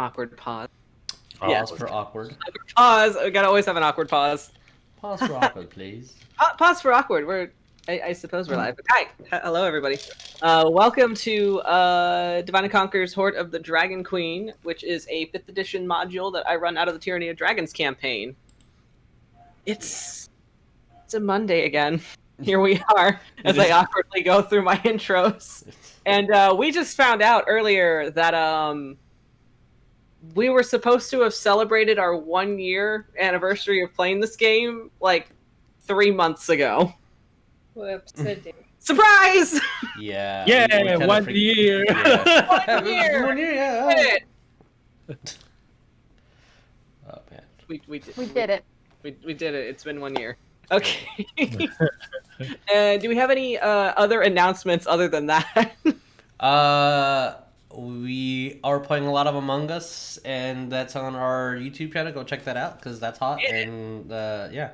Awkward pause. Pause for awkward. Pause. We gotta always have an awkward pause. Pause for awkward, please. Pause for awkward. I suppose we're live. Hi. Hello, everybody. Welcome to Divine & Conquer's Hoard of the Dragon Queen, which is a 5th edition module that I run out of the Tyranny of Dragons campaign. It's a Monday again. Here we are, as I awkwardly go through my intros. And we just found out earlier that we were supposed to have celebrated our 1-year anniversary of playing this game like 3 months ago. Whoops, Surprise! Yeah. Yeah, 1 year. Yeah. 1 year. 1 year, yeah. We did it. Oh man. We did it. We did it. It's been 1 year. Okay. Do we have any other announcements other than that? We are playing a lot of Among Us, and that's on our YouTube channel. Go check that out because that's hot. Yeah. And yeah.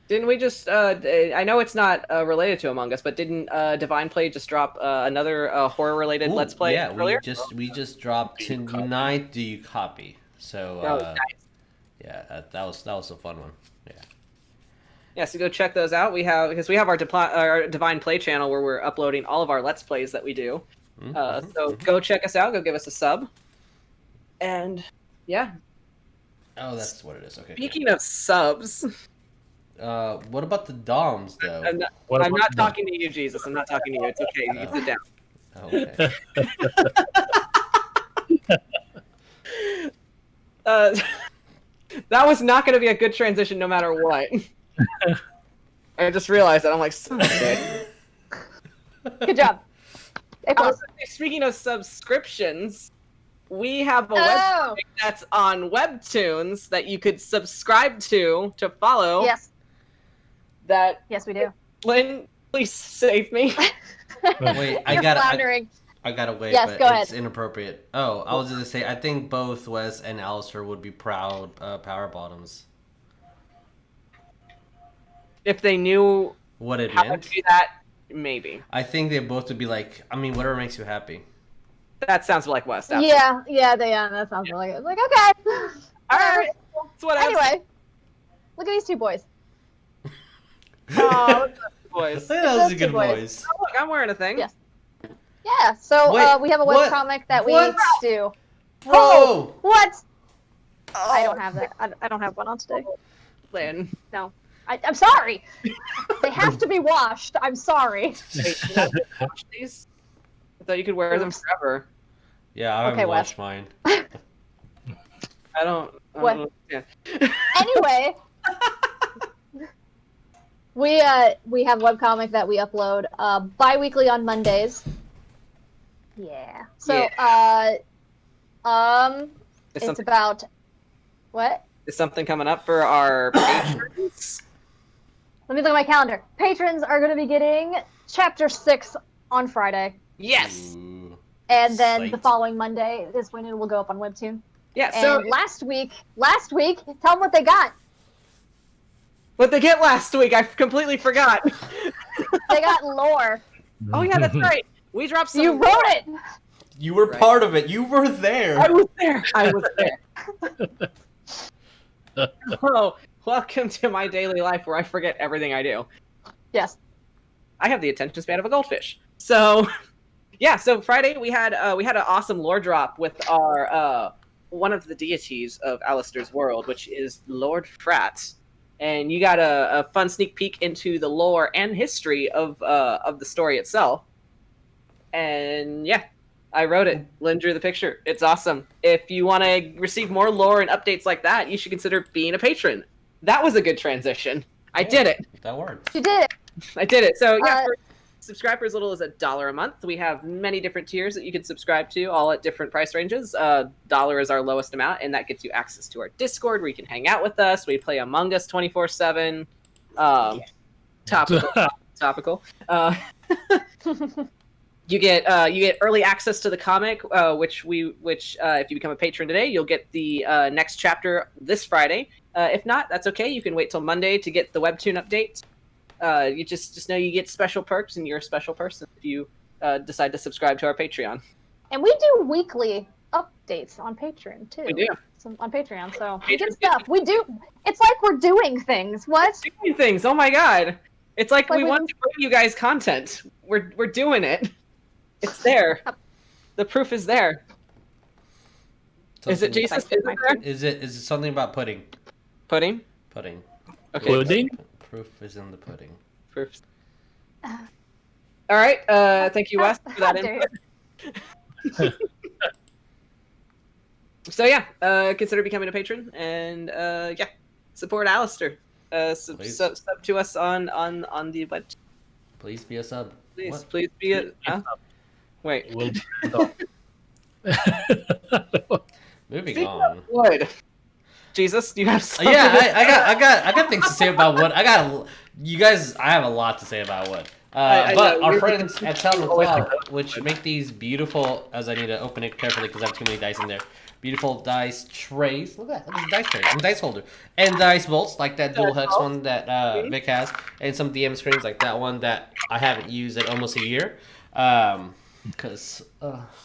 Didn't we just? I know it's not related to Among Us, but didn't Divine Play just drop another horror-related Ooh, Let's Play? Yeah, earlier? we just dropped tonight. Do you copy? So Nice. yeah, that was a fun one. Yeah. Yeah, so go check those out. We have our Divine Play channel where we're uploading all of our Let's Plays that we do. So go check us out. Go give us a sub. And yeah. Oh, that's what it is. Okay. Speaking of subs, what about the DOMs though? I'm not talking to you, Jesus. I'm not talking to you. It's okay. You can sit down. Okay. That was not going to be a good transition no matter what. I just realized that. I'm like, son of a bitch. Good job. Speaking of subscriptions, we have a website that's on Webtoons that you could subscribe to follow. Yes. Yes, we do. Lynn, please save me. Wait, I gotta wait, yes, but go it's ahead. inappropriate. Oh, I was gonna say, I think both Wes and Alistair would be proud power bottoms. If they knew What it how to meant? do that, maybe. I think they both would be like, I mean, whatever makes you happy. That sounds like West. Yeah, that sounds like it. Like, okay. All right. That's what Anyway, look at these two boys. Oh, look at those boys. That was a Those good two boys. voice. Oh, look, I'm wearing a thing. Yes. Yeah, so Wait, we have a what? webcomic that we What? do. Bro! What? Oh. I don't have that. I don't have one on today. Lynn. No. I'm sorry. They have to be washed. I'm sorry. Wait, did I wash these? I thought you could wear them forever. Yeah, I haven't Okay, watched mine. I don't What? understand. Anyway, we have a webcomic that we upload bi-weekly on Mondays. Yeah. So it's about what? Is something coming up for our patrons? Let me look at my calendar. Patrons are going to be getting Chapter 6 on Friday. Yes. Ooh. And then the Psyched. following Monday is when it will go up on Webtoon. Yeah. And So last week, tell them what they got. what they get last week, I completely forgot. They got lore. Oh yeah, that's right. We dropped some. You wrote it. You were Right. part of it. You were there. I was there. Hello, welcome to my daily life where I forget everything I do. Yes. I have the attention span of a goldfish. So, yeah. So Friday we had an awesome lore drop with our one of the deities of Alistair's world, which is Lord Frat, and you got a fun sneak peek into the lore and history of the story itself. And yeah, I wrote it. Lynn drew the picture. It's awesome. If you want to receive more lore and updates like that, you should consider being a patron. That was a good transition. I did it. That worked. You did it. I did it. So yeah, subscribe for as little as $1 a month. We have many different tiers that you can subscribe to, all at different price ranges. $1 is our lowest amount, and that gets you access to our Discord where you can hang out with us. We play Among Us 24/7. Topical. You get early access to the comic, which if you become a patron today, you'll get the next chapter this Friday. If not, that's okay. You can wait till Monday to get the Webtoon update. You just know you get special perks, and you're a special person if you decide to subscribe to our Patreon. And we do weekly updates on Patreon too. We do. On Patreon, so we Patreon get stuff. We do. It's like we're doing things. What? Doing things. Oh my god! It's like Like we we- want to bring you guys content. We're doing it. It's there. The proof is there. Is it Something- Jesus? Is it there? Is it something about pudding? Pudding. Pudding. Okay. Pudding? Proof is in the pudding. Proofs. All right. Thank you, Wes, for How that dare input. So yeah, consider becoming a patron, and yeah, support Alistair. Sub to us on the web. Please be a sub. Please, What? please be a. Huh? Wait. We'll Moving on. Wood. Jesus, do you have something? Yeah, I got things to say about wood. You guys. I have a lot to say about wood. I But know, our you're friends at Untitled always Chapter, like which make these beautiful, as I need to open it carefully because I have too many dice in there. Beautiful dice trays. Look at that. Look at the dice tray and dice holder. And dice bolts, like that dual hex one that Vic has. And some DM screens like that one that I haven't used in almost a year. Because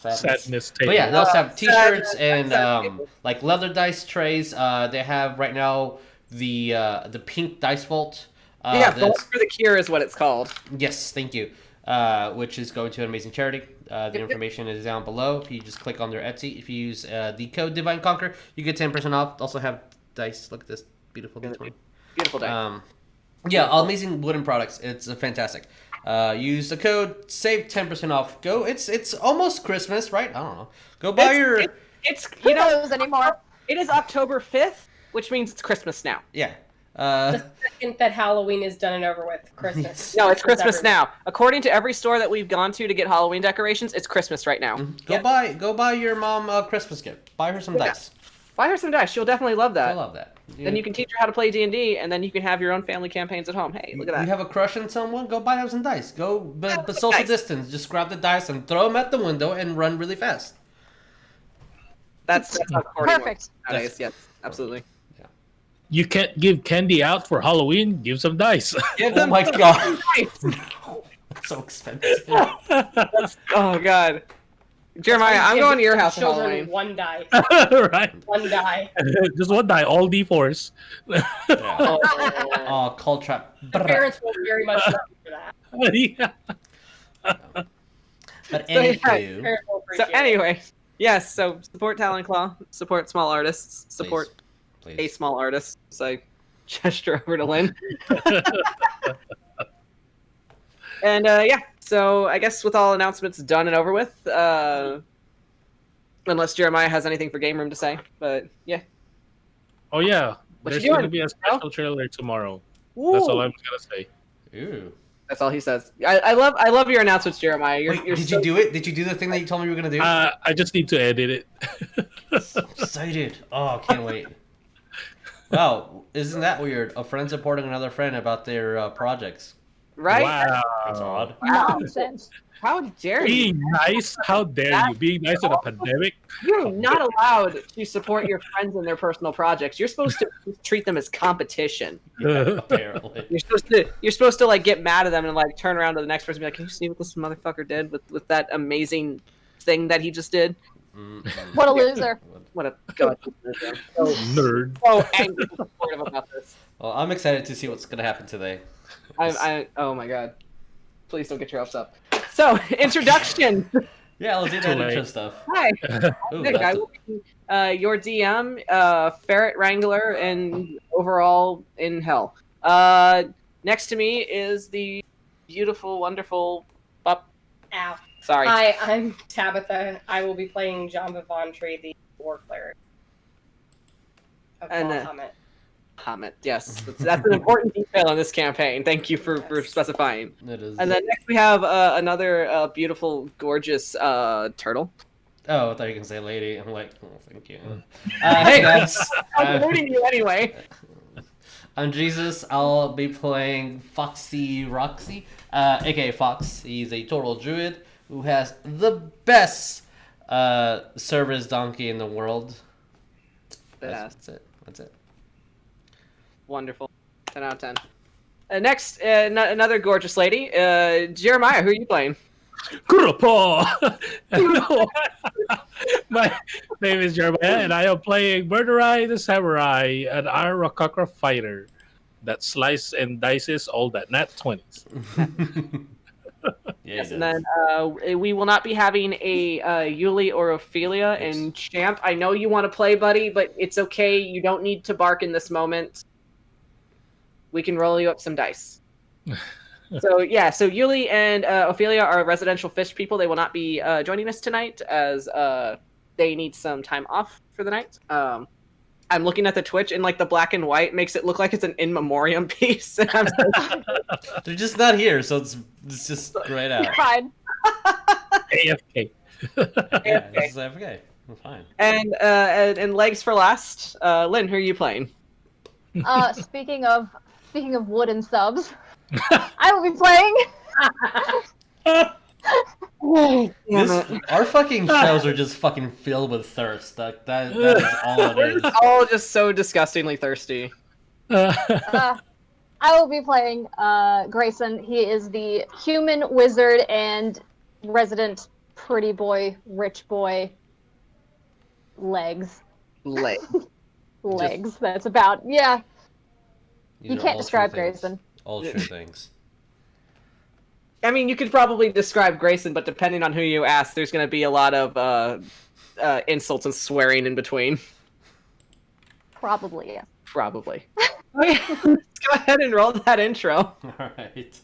sadness But yeah, they also have t-shirts Sadness. and like leather dice trays. They have right now the pink dice vault. Yeah, Vault that's, for the Cure is what it's called. yes, thank you. Which is going to an amazing charity. The information is down below. If you just click on their Etsy, if you use the code Divine Conquer, you get 10% off. Also have dice. Look at this beautiful D20. Beautiful day. Yeah, amazing wooden products. It's fantastic. Use the code, save 10% off. Go. It's almost Christmas, right? I don't know. Go buy your. It's Who you know knows anymore? it is October 5th, which means it's Christmas now. Yeah. The second that Halloween is done and over with, Christmas. No, it's Christmas everywhere. now. According to every store that we've gone to get Halloween decorations, it's Christmas right now. Go buy your mom a Christmas gift. Buy her some dice. Buy her some dice. She'll definitely love I that. love that. Then you can teach her how to play D&D, and then you can have your own family campaigns at home. Hey, look at You that. have a crush on someone? Go buy them some dice. Go, but some social dice. distance. Just grab the dice and throw them at the window and run really fast. That's how courting Perfect. works nowadays. Yes, absolutely. You can't give candy out for Halloween. Give some dice. Give Oh them my god, dice. that's so expensive. Oh god. Jeremiah, I'm Give going to your house for children Halloween. one die. Right. One die. Just one die. All D4s. Yeah. Oh. Oh, call trap. The parents will very much love you for that. Yeah. But So, yeah. anywho, Parents will So appreciate it. anyway, yes. So support Talon Claw. Support small artists. Support a please. small artist. So I gesture over to Lynn. And yeah, so I guess with all announcements done and over with, unless Jeremiah has anything for Game Room to say, but yeah. Oh yeah. What There's you going to doing? be a special trailer tomorrow. That's all Ooh. I'm gonna say. Ooh. That's all he says. I love your announcements, Jeremiah. You're, Wait, you're did so- you do it? Did you do the thing that you told me you were gonna do? I just need to edit it. Excited. Oh, can't wait. Wow, isn't that weird? A friend supporting another friend about their projects. right? That's odd. Nonsense. How dare you? Being nice? How dare you? Being nice in a pandemic? You're not allowed to support your friends in their personal projects. You're supposed to treat them as competition. Apparently. You're supposed to like get mad at them and like turn around to the next person and be like, "Can you see what this motherfucker did with that amazing thing that he just did?" What a loser. What a god. So, Nerd. so angry and supportive about this. Well, I'm excited to see what's gonna happen today. Oh my god. Please don't get your hopes up. So, introduction. Yeah, let's do that Too late. intro stuff. Hi. Ooh, Nick, I that's will be your DM, Ferret Wrangler, and overall in hell. Next to me is the beautiful, wonderful pup. Ow. Sorry. Hi, I'm Tabatha. I will be playing Janva Vohntree, the War Cleric. Of And, Bloodhunter. Comment. Yes, that's an important detail in this campaign. Thank you for specifying. It is. And then next we have another beautiful, gorgeous turtle. Oh, I thought you can say lady. I'm like, oh, thank you. Hey guys, I'm voting you anyway. I'm Jesus. I'll be playing Foxy Roxy, aka Fox. He's a Tortle Druid who has the best service donkey in the world. That's it. That's it. Wonderful. 10 out of 10. Next, another gorgeous lady. Jeremiah, who are you playing? Kuropo! Hello. My name is Jeremiah, and I am playing Birdurai the Samurai, an Aarakocra fighter that slices and dices all that nat 20s. Yeah, Yes, and then we will not be having a Yuliy or Ophelia. And Champ, I know you want to play, buddy, but it's okay. You don't need to bark in this moment. We can roll you up some dice. So Yuliy and Ophelia are residential fish people. They will not be joining us tonight as they need some time off for the night. I'm looking at the Twitch, and like the black and white makes it look like it's an in memoriam piece. And I'm They're just not here, so it's just grayed out. Fine. AFK. Yeah, this is AFK. Fine. And legs for last. Lynn, who are you playing? Speaking of wooden subs, I will be playing. Our fucking shells are just fucking filled with thirst. That is all it is. We're all just so disgustingly thirsty. I will be playing Greyson. He is the human wizard and resident pretty boy, rich boy. Legs. Legs. That's about, yeah. These You are can't all describe true things. Greyson. All true things. I mean, you could probably describe Greyson, but depending on who you ask, there's going to be a lot of insults and swearing in between. Probably, yeah. Probably. Okay, let's go ahead and roll that intro. Alright.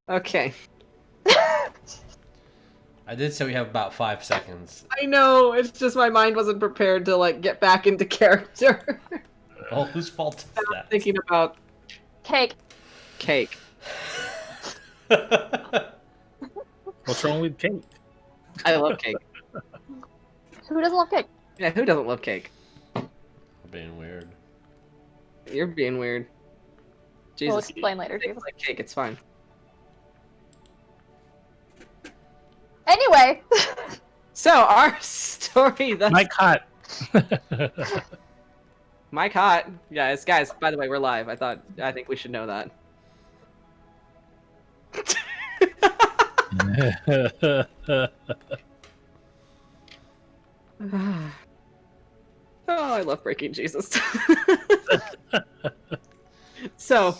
Okay. I did say we have about 5 seconds. I know, it's just my mind wasn't prepared to, like, get back into character. Oh, whose fault is I was that? thinking about Cake. cake. What's wrong with cake? I love cake. Who doesn't love cake? Yeah, who doesn't love cake? I'm being weird. You're being weird. Jesus. We'll explain later, Things Jesus. like cake, it's fine. Anyway. So, our story thus... Mike Hot. Mike Hot. Guys, by the way, we're live. I think we should know that. Oh, I love breaking Jesus. So,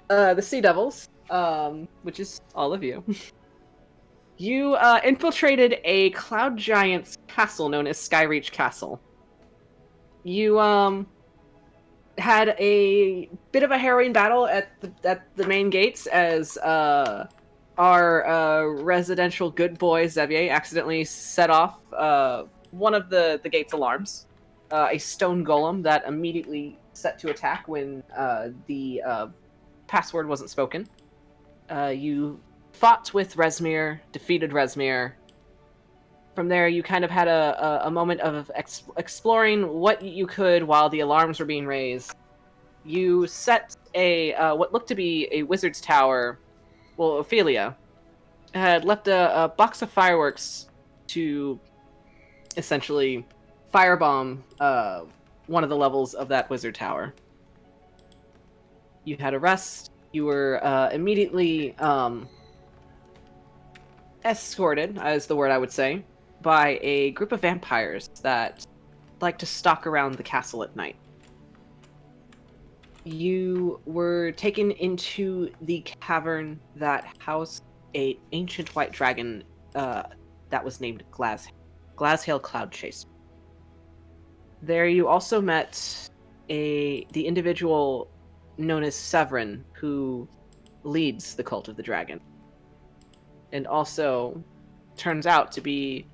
the Sea Devils, which is all of you, you infiltrated a cloud giant's castle known as Skyreach Castle. You had a bit of a harrowing battle at the main gates as our residential good boy Xavier accidentally set off one of the gate's alarms, a stone golem that immediately set to attack when the password wasn't spoken. You fought with Rezmir, defeated Rezmir. From there, you kind of had a moment of exploring what you could while the alarms were being raised. You set a what looked to be a wizard's tower. Well, Ophelia had left a box of fireworks to essentially firebomb one of the levels of that wizard tower. You had a rest. You were immediately escorted, is the word I would say, by a group of vampires that like to stalk around the castle at night. You were taken into the cavern that housed an ancient white dragon that was named Glazhael Cloud Chaser. There you also met the individual known as Severin, who leads the Cult of the Dragon. and also turns out to be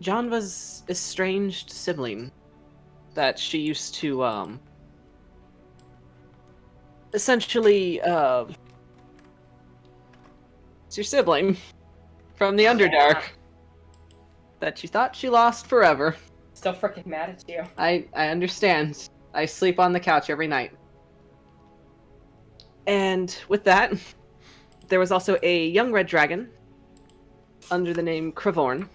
Janva's estranged sibling that she used to essentially it's your sibling from the Underdark that she thought she lost forever. Still freaking mad at you. I understand. I sleep on the couch every night. And with that, there was also a young red dragon under the name Kravorn.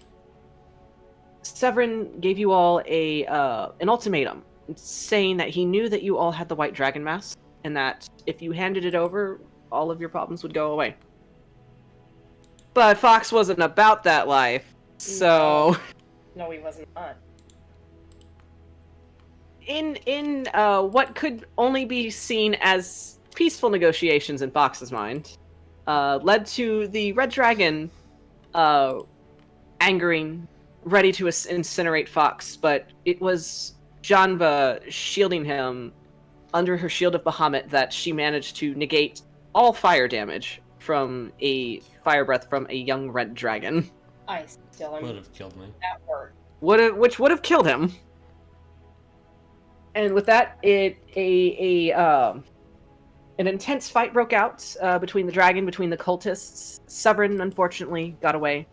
Severin gave you all an ultimatum, saying that he knew that you all had the white dragon mask, and that if you handed it over, all of your problems would go away. But Fox wasn't about that life, so... No, he wasn't. In what could only be seen as peaceful negotiations in Fox's mind, led to the red dragon angering, ready to incinerate Fox, but it was Janva shielding him under her shield of Bahamut that she managed to negate all fire damage from a fire breath from a young red dragon. I still am. Would have killed me. That word. Which would have killed him. And with that, an intense fight broke out between the cultists. Severin, unfortunately, got away.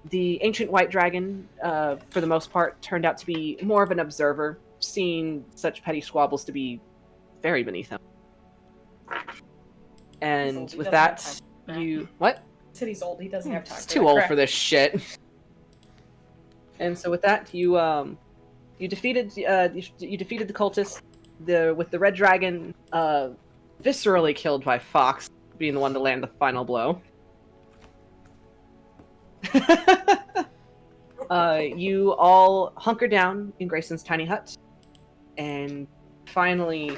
The ancient white dragon, for the most part, turned out to be more of an observer, seeing such petty squabbles to be very beneath him. And with that, what? City's old. He doesn't have time. He's too old for this shit. And so with that, you defeated the cultists. With the red dragon viscerally killed by Fox being the one to land the final blow. You all hunker down in Greyson's tiny hut, and finally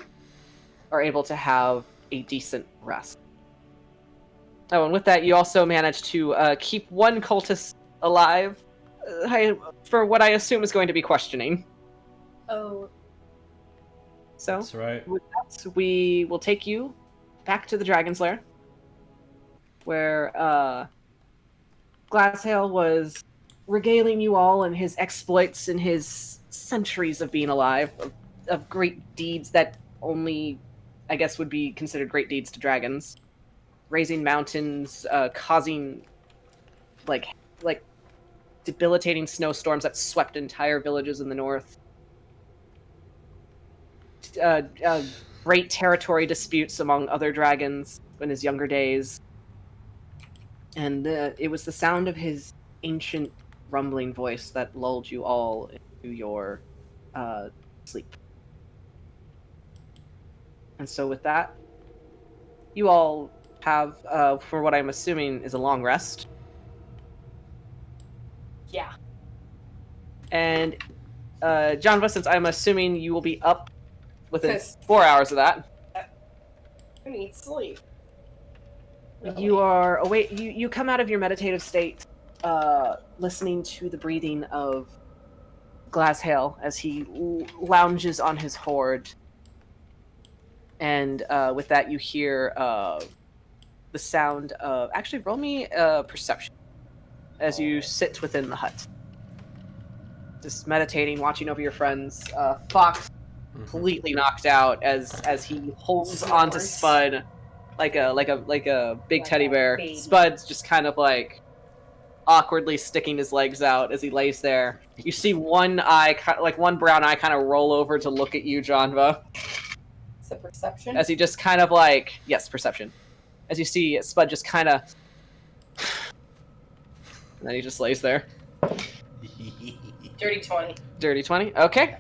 are able to have a decent rest. Oh, and with that, you also managed to keep one cultist alive, for what I assume is going to be questioning. Oh. So, That's right. with that, we will take you back to the Dragon's Lair, where Glazhael was regaling you all in his exploits and his centuries of being alive, of great deeds that only, I guess, would be considered great deeds to dragons. Raising mountains, causing, like debilitating snowstorms that swept entire villages in the north. Great territory disputes among other dragons in his younger days. And it was the sound of his ancient rumbling voice that lulled you all into your sleep. And so with that, you all have, for what I'm assuming is a long rest. Yeah. And Janva, since I'm assuming you will be up within 4 hours of that. I need sleep. You are awake. You come out of your meditative state, listening to the breathing of Glazhael as he lounges on his hoard. And with that, you hear the sound of... Actually, roll me perception as you sit within the hut. Just meditating, watching over your friends. Fox completely knocked out as he holds onto Spud like a big teddy bear. baby. Spud's just kind of like awkwardly sticking his legs out as he lays there. You see one eye, one brown eye, kind of roll over to look at you, Janva. Is it perception? As he just kind of like, yes, perception. As you see Spud just kind of, and then he just lays there. Dirty 20. Dirty 20. Okay.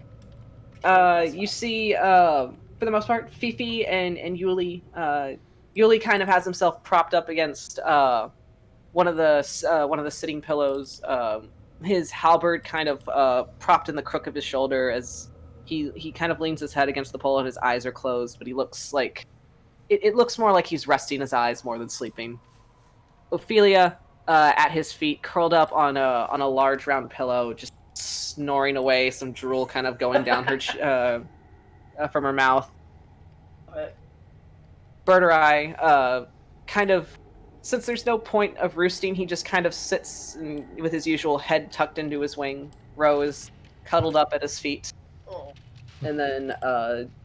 You see, for the most part, Fifi and Yuliy. Yuliy kind of has himself propped up against one of the sitting pillows. His halberd kind of propped in the crook of his shoulder as he kind of leans his head against the pole and his eyes are closed, but he looks like it looks more like he's resting his eyes more than sleeping. Ophelia at his feet, curled up on a large round pillow, just snoring away, some drool kind of going down her from her mouth. But Birdurai kind of since there's no point of roosting, he just kind of sits with his usual head tucked into his wing. Ro is cuddled up at his feet. Oh. And then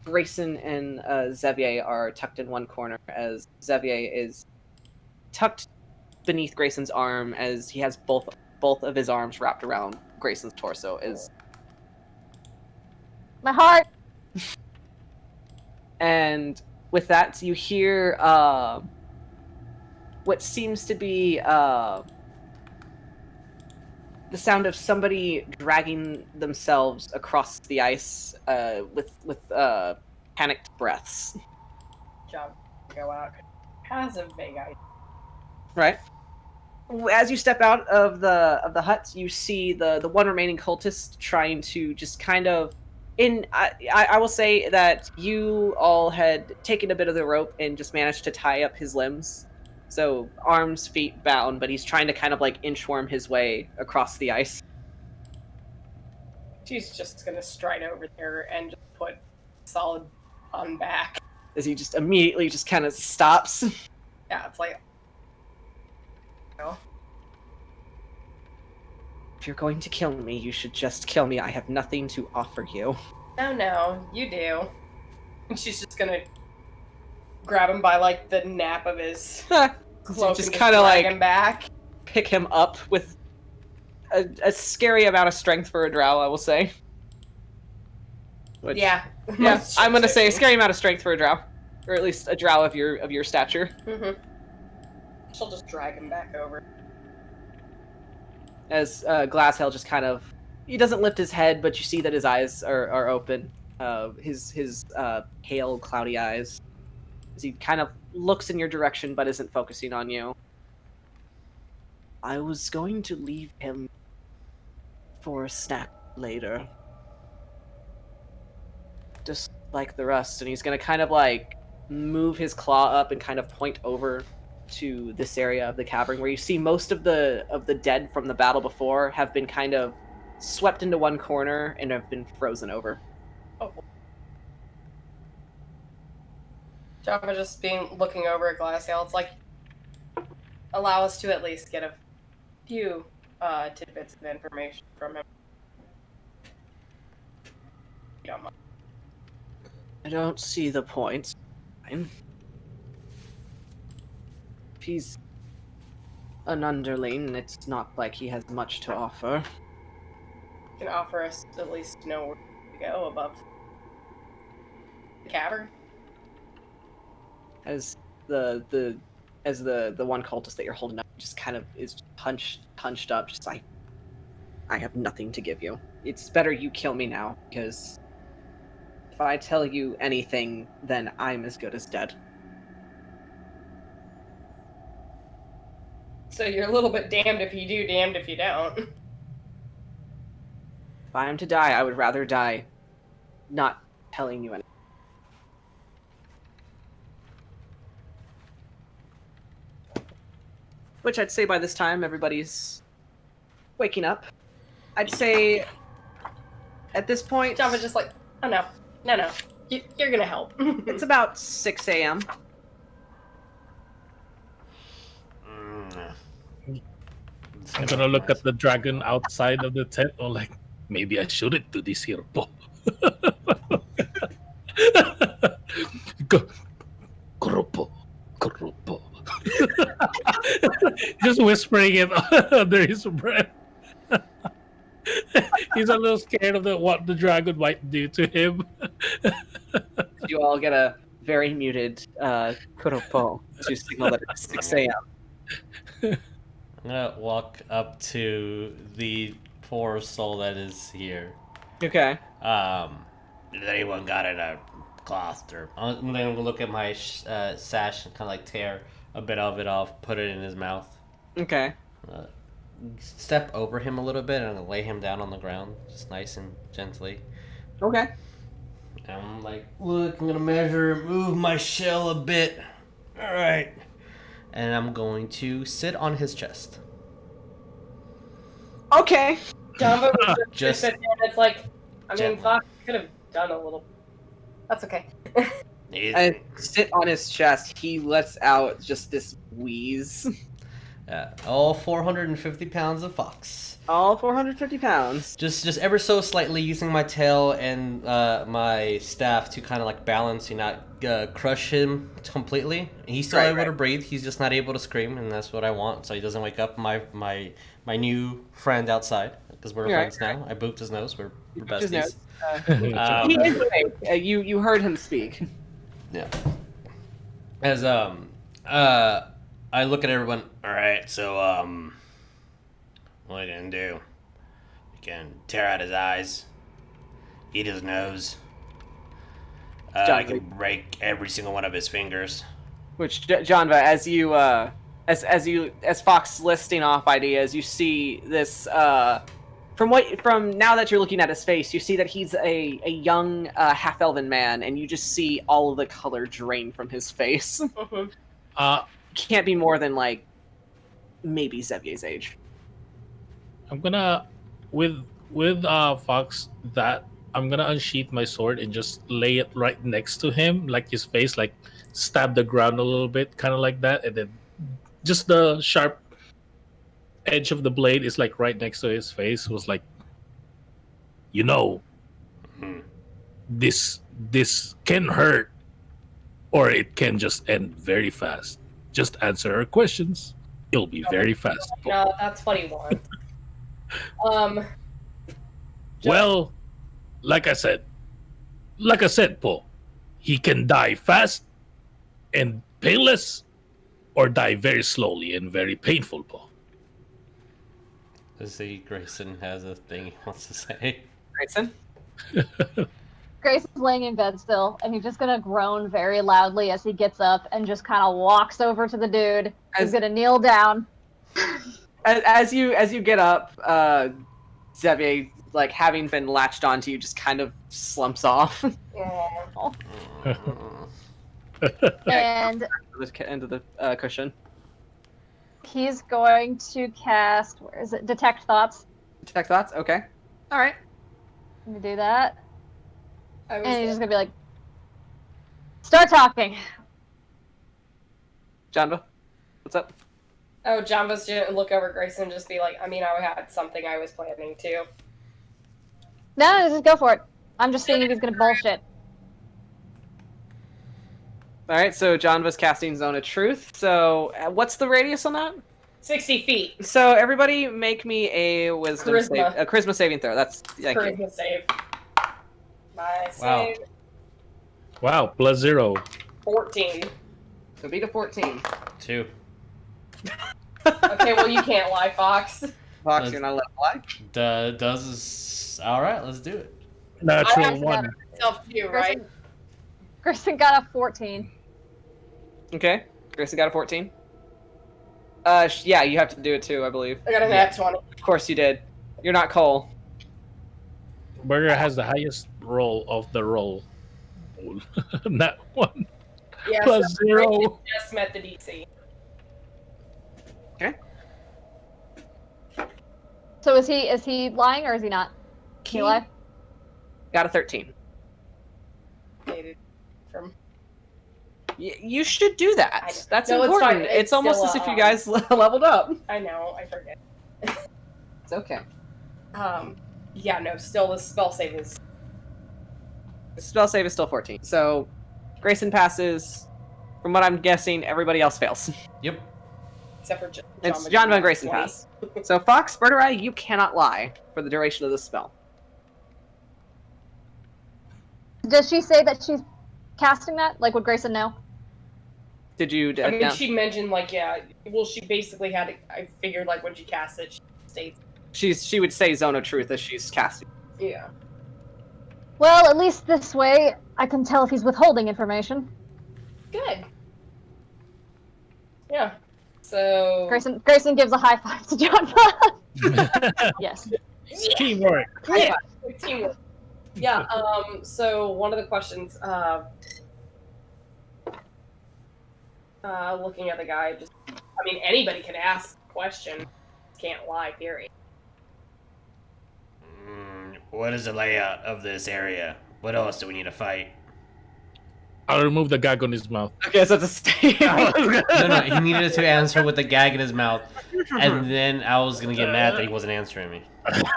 Greyson and Xavier are tucked in one corner, as Xavier is tucked beneath Grayson's arm, as he has both of his arms wrapped around Grayson's torso. My heart. And with that, you hear what seems to be the sound of somebody dragging themselves across the ice with panicked breaths. Job go out. Has a big idea. Right. As you step out of the hut, you see the one remaining cultist trying to just kind of I will say that you all had taken a bit of the rope and just managed to tie up his limbs. So arms, feet bound, but he's trying to kind of like inchworm his way across the ice. She's just gonna stride over there and just put solid on back. As he just immediately just kind of stops. Yeah, it's like, no. If you're going to kill me, you should just kill me. I have nothing to offer you. No, you do. And she's just gonna grab him by like the nape of his cloak Just and kinda drag like- him back. Pick him up with a scary amount of strength for a drow, I will say. Which, Yeah. yeah, I'm gonna say a scary amount of strength for a drow, or at least a drow of your stature. Mm-hmm. She'll just drag him back over. As Glazhael just kind of, he doesn't lift his head, but you see that his eyes are open. His pale, cloudy eyes. As he kind of looks in your direction, but isn't focusing on you. I was going to leave him for a snack later. Just like the rest, and he's gonna kind of like move his claw up and kind of point over to this area of the cavern where you see most of the dead from the battle before have been kind of swept into one corner and have been frozen over. Oh. Java just looking over at Glazhael. It's like, allow us to at least get a few tidbits of information from him. You don't mind. I don't see the point. Fine. If he's an underling, it's not like he has much to offer. You can offer us at least to know where to go above the cavern. As the one cultist that you're holding up just kind of is hunched up, just like, I have nothing to give you. It's better you kill me now, because if I tell you anything, then I'm as good as dead. So you're a little bit damned if you do, damned if you don't. If I am to die, I would rather die not telling you anything. Which I'd say by this time everybody's waking up. I'd say at this point Java's just like, oh no. You're gonna help. it's about 6 a.m. I'm gonna look at the dragon outside of the tent. Or like, maybe I shouldn't do this here, Bo. Grupo. Just whispering it under his breath. He's a little scared of what the dragon might do to him. You all get a very muted kuropo to signal that it's 6 a.m. I'm gonna walk up to the poor soul that is here. Okay. Has anyone got in a cloth? Or I'm gonna look at my sash and kind of like tear a bit of it off, put it in his mouth. Okay. Step over him a little bit and I'm gonna lay him down on the ground, just nice and gently. Okay. And I'm like, look, I'm gonna move my shell a bit. All right. And I'm going to sit on his chest. Okay. Java Just it's like, I mean, gently. Fox could have done a little. That's okay. And sit on his chest, he lets out just this wheeze. All 450 pounds of Fox. All 450 pounds. Just ever so slightly using my tail and my staff to kind of like balance and not crush him completely. He's still able to breathe. He's just not able to scream, and that's what I want. So he doesn't wake up my new friend outside because we're friends now. I booped his nose. We're besties. He is awake. You heard him speak. Yeah. As I look at everyone. All right, so what are you gonna do? You can tear out his eyes, eat his nose. I can break every single one of his fingers. Which Janva, as Fox listing off ideas, you see this. From now that you're looking at his face, you see that he's a young half-elven man, and you just see all of the color drain from his face. Can't be more than like maybe Xevier's age. I'm gonna with Fox that I'm gonna unsheath my sword and just lay it right next to him, like his face, like stab the ground a little bit, kind of like that, and then just the sharp edge of the blade is like right next to his face. Was like, this can hurt, or it can just end very fast. Just answer our questions. It'll be very fast. No, that's what he wants. Well, like I said, Paul, he can die fast and painless, or die very slowly and very painful, Paul. I see Greyson has a thing he wants to say. Grayson? Grayson's laying in bed still, and he's just gonna groan very loudly as he gets up and just kind of walks over to the dude. He's gonna kneel down. As you get up, Xavier, like having been latched onto you, just kind of slumps off. And into the cushion. he's going to cast, where is it? Detect Thoughts. Detect thoughts? Okay. Alright. Let me do that. I And he's just gonna be like, start talking. Janva, what's up? Oh, Janva's gonna look over Grayson and just be like, I mean, I had something I was planning to. No, just go for it. I'm just seeing if he's gonna bullshit. Alright, so Janva's casting Zone of Truth. So, what's the radius on that? 60 feet. So, everybody make me a wisdom Charisma. save. A charisma saving throw. That's thank you. Charisma save. My Wow. save. Wow, +0. 14. So, beat a 14. 2. Okay, well, you can't lie, Fox. Fox, you're not allowed to lie. Does all right? Let's do it. Natural actually got 1. Self too, right? Grayson got a 14. Okay. Grayson got a 14. Yeah, you have to do it too, I believe. I got a nat 20. Of course you did. You're not Cole. Burger has the highest roll of the roll. Not 1. Yeah, +0. Grayson just met the DC. Okay. So is he lying or is he not? Can he lie? Got a 13. Dated from. You should do that. I know. That's No, it's important. fine. It's It's almost still, as if you guys leveled up. I know, I forget. It's okay. Yeah, no, still the spell save is. The spell save is still 14. So, Grayson passes. From what I'm guessing, everybody else fails. Yep. Except for John. It's Janva and Grayson pass. So, Fox, Birdurai, you cannot lie for the duration of this spell. Does she say that she's casting that? Like, would Grayson know? Did you? I mean, no. she mentioned, like, yeah, well, she basically had it, I figured, like, when she cast it, she states. She would say Zone of Truth as she's casting. Yeah. Well, at least this way, I can tell if he's withholding information. Good. Yeah. So. Grayson gives a high five to Janva. Yes. Teamwork. Yeah. Teamwork. Yeah. So one of the questions. Looking at the guy, just. I mean, anybody can ask a question. Can't lie. Period. What is the layout of this area? What else do we need to fight? I'll remove the gag on his mouth. Okay, so it's a stay. No, he needed to answer with the gag in his mouth, and then I was gonna get mad that he wasn't answering me.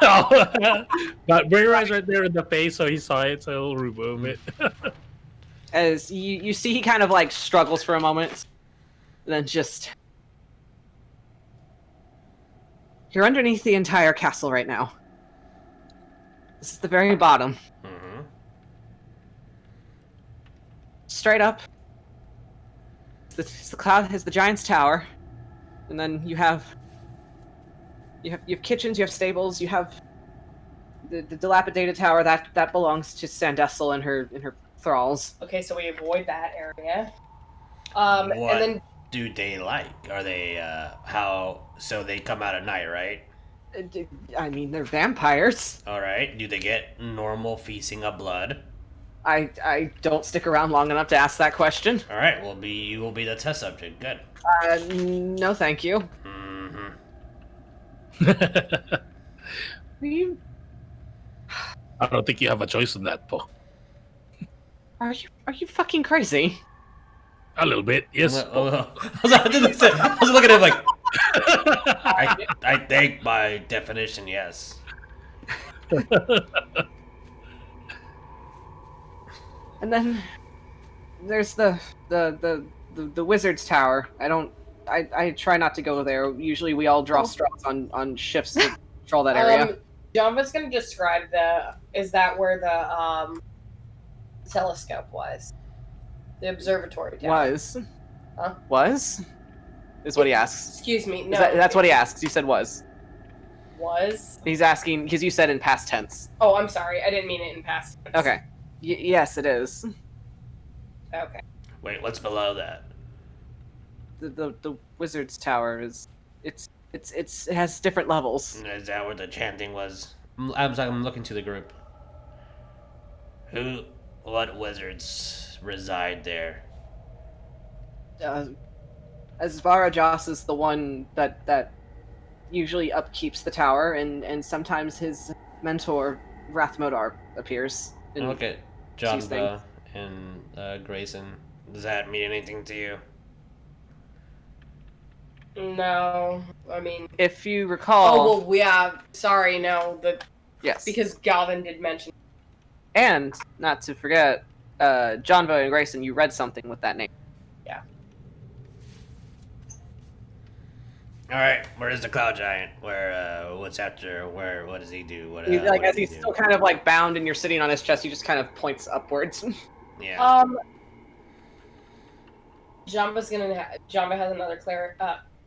But Birdurai right there in the face, so he saw it, so he'll remove it. As you see, he kind of like struggles for a moment, and then just. You're underneath the entire castle right now. This is the very bottom. Mm-hmm. Straight up. It's the cloud is the giant's tower, and then you have kitchens, you have stables, you have the dilapidated tower that belongs to Sandessel and her thralls. Okay, so we avoid that area. What And then do they like? Are they how? So they come out at night, right? I mean, they're vampires. All right. Do they get normal feasting of blood? I don't stick around long enough to ask that question. All right. You will be the test subject. Good. No, thank you. Mm-hmm. You I don't think you have a choice in that, Paul. are you fucking crazy? A little bit, yes. I was looking at him like, I think by definition, yes. And then there's the wizard's tower. I try not to go there. Usually we all draw straws on shifts to control that area. Janva's gonna describe is that where the telescope was? The observatory tower. Was. Huh? Was? Is what he asks. Excuse me, no. That's what he asks. You said was. Was? He's asking because you said in past tense. Oh, I'm sorry. I didn't mean it in past tense. Okay. Yes, it is. Okay. Wait, what's below that? The wizard's tower is. It has different levels. Is that where the chanting was? I'm looking to the group. What wizards reside there? Asvara Joss is the one that usually upkeeps the tower, and sometimes his mentor Rathmodar appears. Okay, Janva and Greyson. Does that mean anything to you? No, I mean. If you recall. Oh well, yeah. Sorry, no. Yes. Because Galvin did mention. And not to forget, Janva and Greyson, you read something with that name. Yeah. All right, where is the Cloud Giant? What's after? What does he do? What As do he's still kind of like bound and you're sitting on his chest, he just kind of points upwards. Yeah. Janva has another cleric.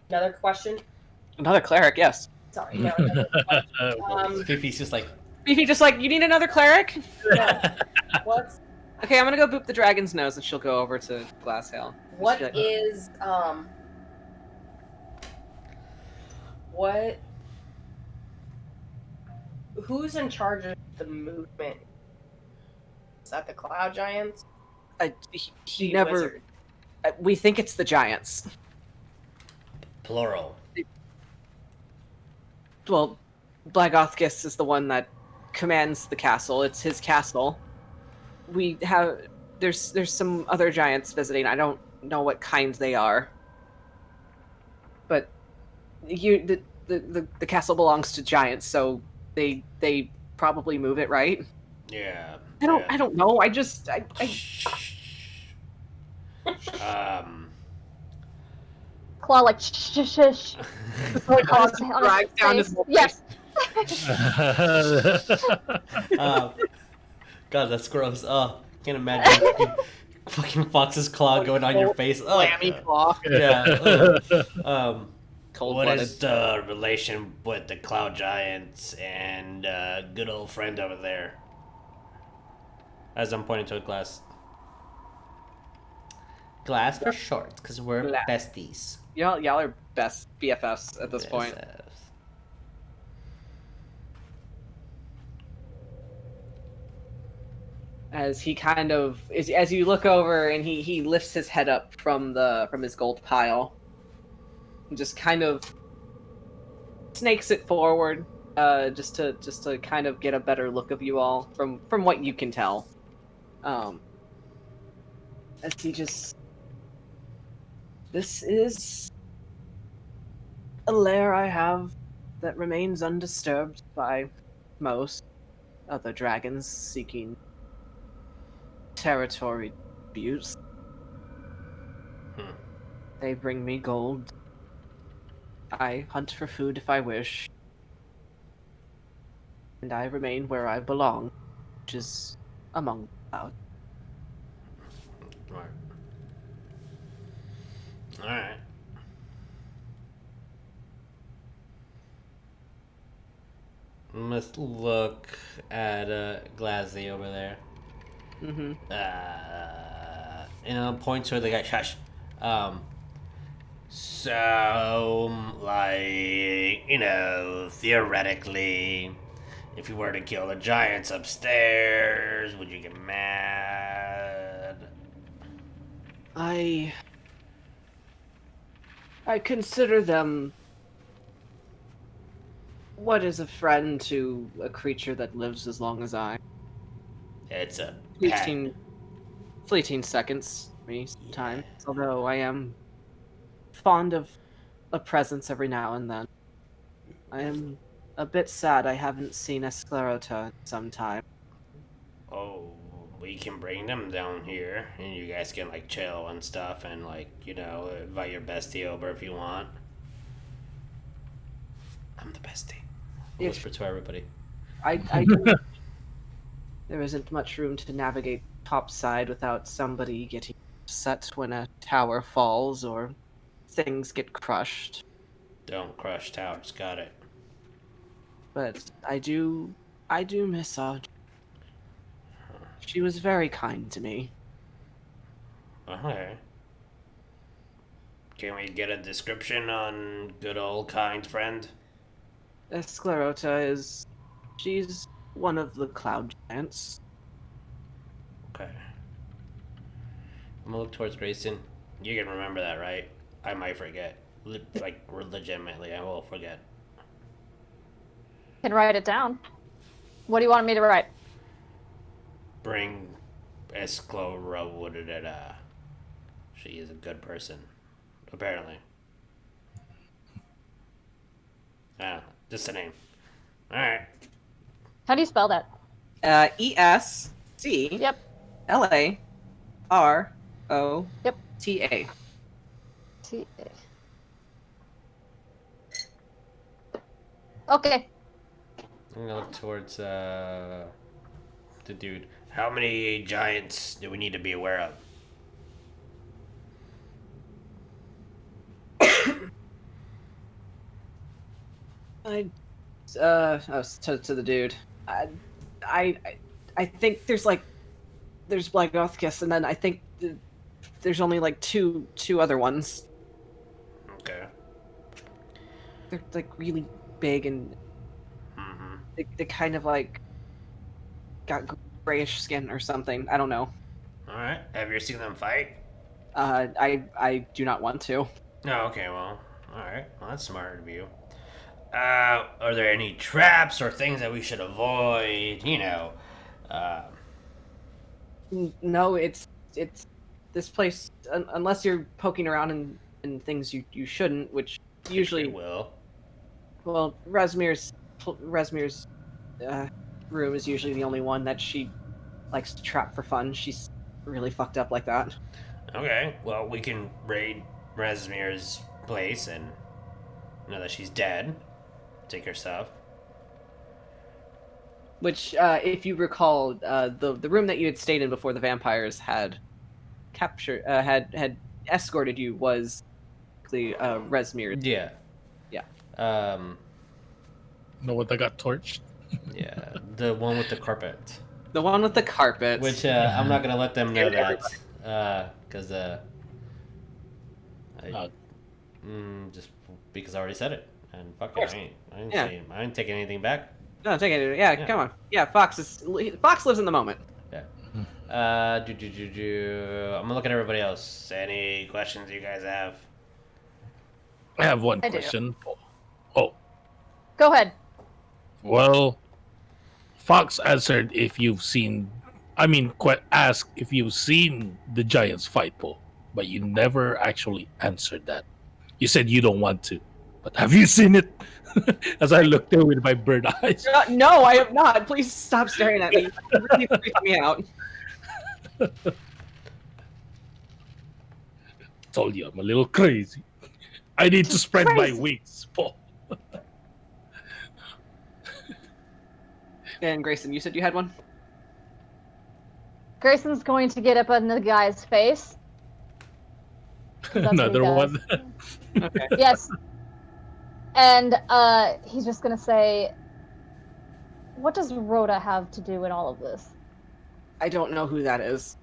Another question. Another cleric, yes. Sorry, no. Another question. Fifi's just like. Fifi just like, you need another cleric? No. What? Okay, I'm gonna go boop the dragon's nose, and she'll go over to Glazhael. What Like, is what? Who's in charge of the movement? Is that the Cloud Giants? he The never. wizard? We think it's the giants. Plural. Well, Blagothgis is the one that commands the castle. It's his castle. We have there's some other giants visiting. I don't know what kind they are, but the castle belongs to giants, so they probably move it, right? Yeah. I don't know. I Claw like shh shh shh. drags down his whole Yes. God, that's gross. Oh, can't imagine fucking fox's claw going on your face. Oh, clammy claw. Yeah. Cold What blooded. is the relation with the Cloud Giants and good old friend over there? As I'm pointing to a glass. Glass for short, because we're Glass. besties. Y'all are best BFFs at this point. BFFs. As he kind of as you look over and he lifts his head up from his gold pile and just kind of snakes it forward, just to kind of get a better look of you all from what you can tell. as he just... This is a lair I have that remains undisturbed by most other dragons seeking territory abuse. Hmm. They bring me gold. I hunt for food if I wish. And I remain where I belong, which is among the clouds. Alright. Alright. Let's look at Glazhael over there. Mm-hmm. Points where the guy shush. So, like, theoretically, if you were to kill the giants upstairs, would you get mad? I consider them... What is a friend to a creature that lives as long as I? It's a Fleeting seconds for me sometimes. Although I am fond of a presence every now and then. I am a bit sad I haven't seen Esclerota in some time. Oh, we can bring them down here, and you guys can, like, chill and stuff, and, like, invite your bestie over if you want. I'm the bestie. I'll If- whisper to everybody. There isn't much room to navigate topside without somebody getting upset when a tower falls or things get crushed. Don't crush towers, got it. But I do miss Audrey. She was very kind to me. Okay. Can we get a description on good old kind friend? Esclerota she's one of the cloud giants. Okay. I'm gonna look towards Greyson. You can remember that, right? I might forget. Legitimately, I will forget. Can write it down. What do you want me to write? Bring Esclerota. She is a good person. Apparently. Just a name. Alright. How do you spell that? ESC. Yep. LAROTA. Yep. T-A. Okay. I'm gonna look towards the dude. How many giants do we need to be aware of? To the dude. I think there's Blagothkis, and then I think there's only like two other ones. Okay. They're like really big and they kind of like got grayish skin or something. I don't know. Alright. Have you seen them fight? I do not want to. Oh, okay, well. Alright. Well, that's smart of you. Are there any traps or things that we should avoid? No, it's this place. Unless you're poking around in things you shouldn't, which usually will. Well, Resmir's room is usually the only one that she likes to trap for fun. She's really fucked up like that. Okay, well, we can raid Resmir's place and know that she's dead. Take her stuff. Which, if you recall, the room that you had stayed in before the vampires had captured, had escorted you was the Resmir's. Yeah. Yeah. The one that got torched. Yeah, the one with the carpet. The one with the carpet. Which I'm not gonna let them know that, because just because I already said it, and fuck it, I ain't taking anything back. No, take it. Yeah, come on. Yeah, Fox lives in the moment. Yeah. I'm gonna look at everybody else. Any questions you guys have? I have one I do. question. Oh, Go ahead. well, Fox answered if you've seen ask if you've seen the giants fight, Paul, but you never actually answered that. You said you don't want to, but have you seen it? As I looked there with my bird eyes. No, I have not. Please stop staring at me. It really freaks me out. Told you I'm a little crazy. I need to spread my wings, Paul. And Grayson, you said you had one? Grayson's going to get up in the guy's face. Another one. Okay. Yes. And he's just gonna say, what does Rhoda have to do in all of this? I don't know who that is.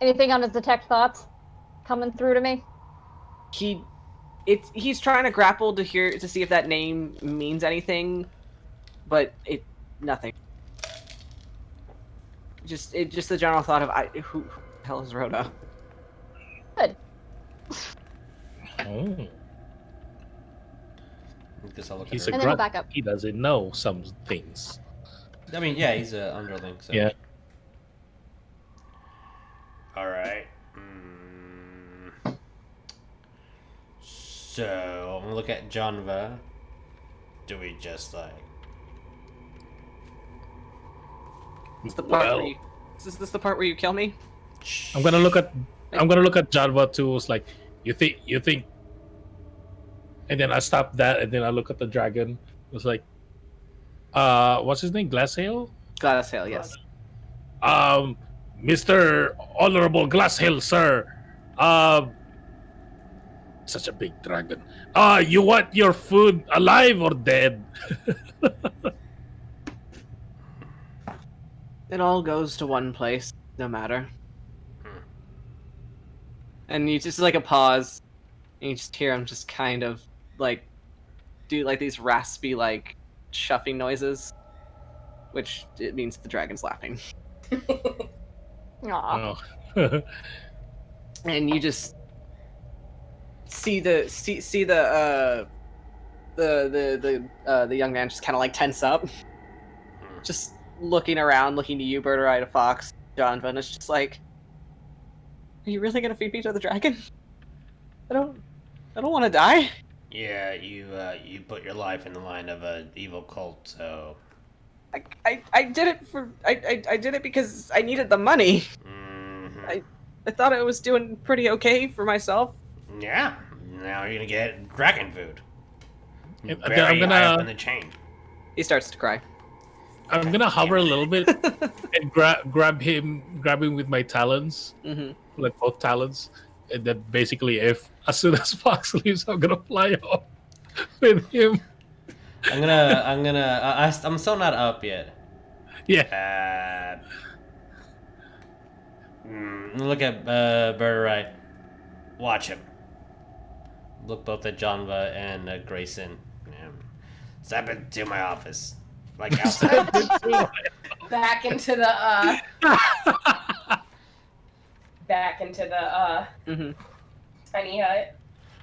Anything on his detect thoughts coming through to me? He's trying to grapple to see if that name means anything, but nothing. Just the general thought of who the hell is Rhoda? Good. Oh. Guess I'll look He's at a her. And then we'll grunt. back up. He doesn't know some things. I mean, yeah, he's an underling. So. Yeah. All right. So I'm gonna look at Janva. Do we just like? Is this the part where you kill me? I'm gonna look at Janva too. It's like you think, and then I stop that, and then I look at the dragon. It's like, what's his name? Glazhael? Glazhael, yes. Mr. Honorable Glazhael, sir. Such a big dragon. You want your food alive or dead? It all goes to one place, no matter. And you just like a pause, and you just hear him just kind of like do like these raspy like shuffling noises, which it means the dragon's laughing. Aw. Oh. And you just see the young man just kind of like tense up, just looking around, looking to you, Birdurai, to Fox, Janva, and it's just like, are you really gonna feed me to the dragon? I don't want to die. Yeah, you put your life in the line of an evil cult, so. I did it for I did it because I needed the money. Mm-hmm. I thought I was doing pretty okay for myself. Yeah. Now you're gonna get dragon food. And Very then I'm high up gonna in the chain. He starts to cry. hover a little bit and grab him with my talons, like both talons, and then basically, as soon as Fox leaves, I'm gonna fly off with him. I'm still not up yet. Yeah. Look at Birdurai. Watch him. Look both at Janva and Greyson. Step into my office. Like outside. Back into the tiny hut.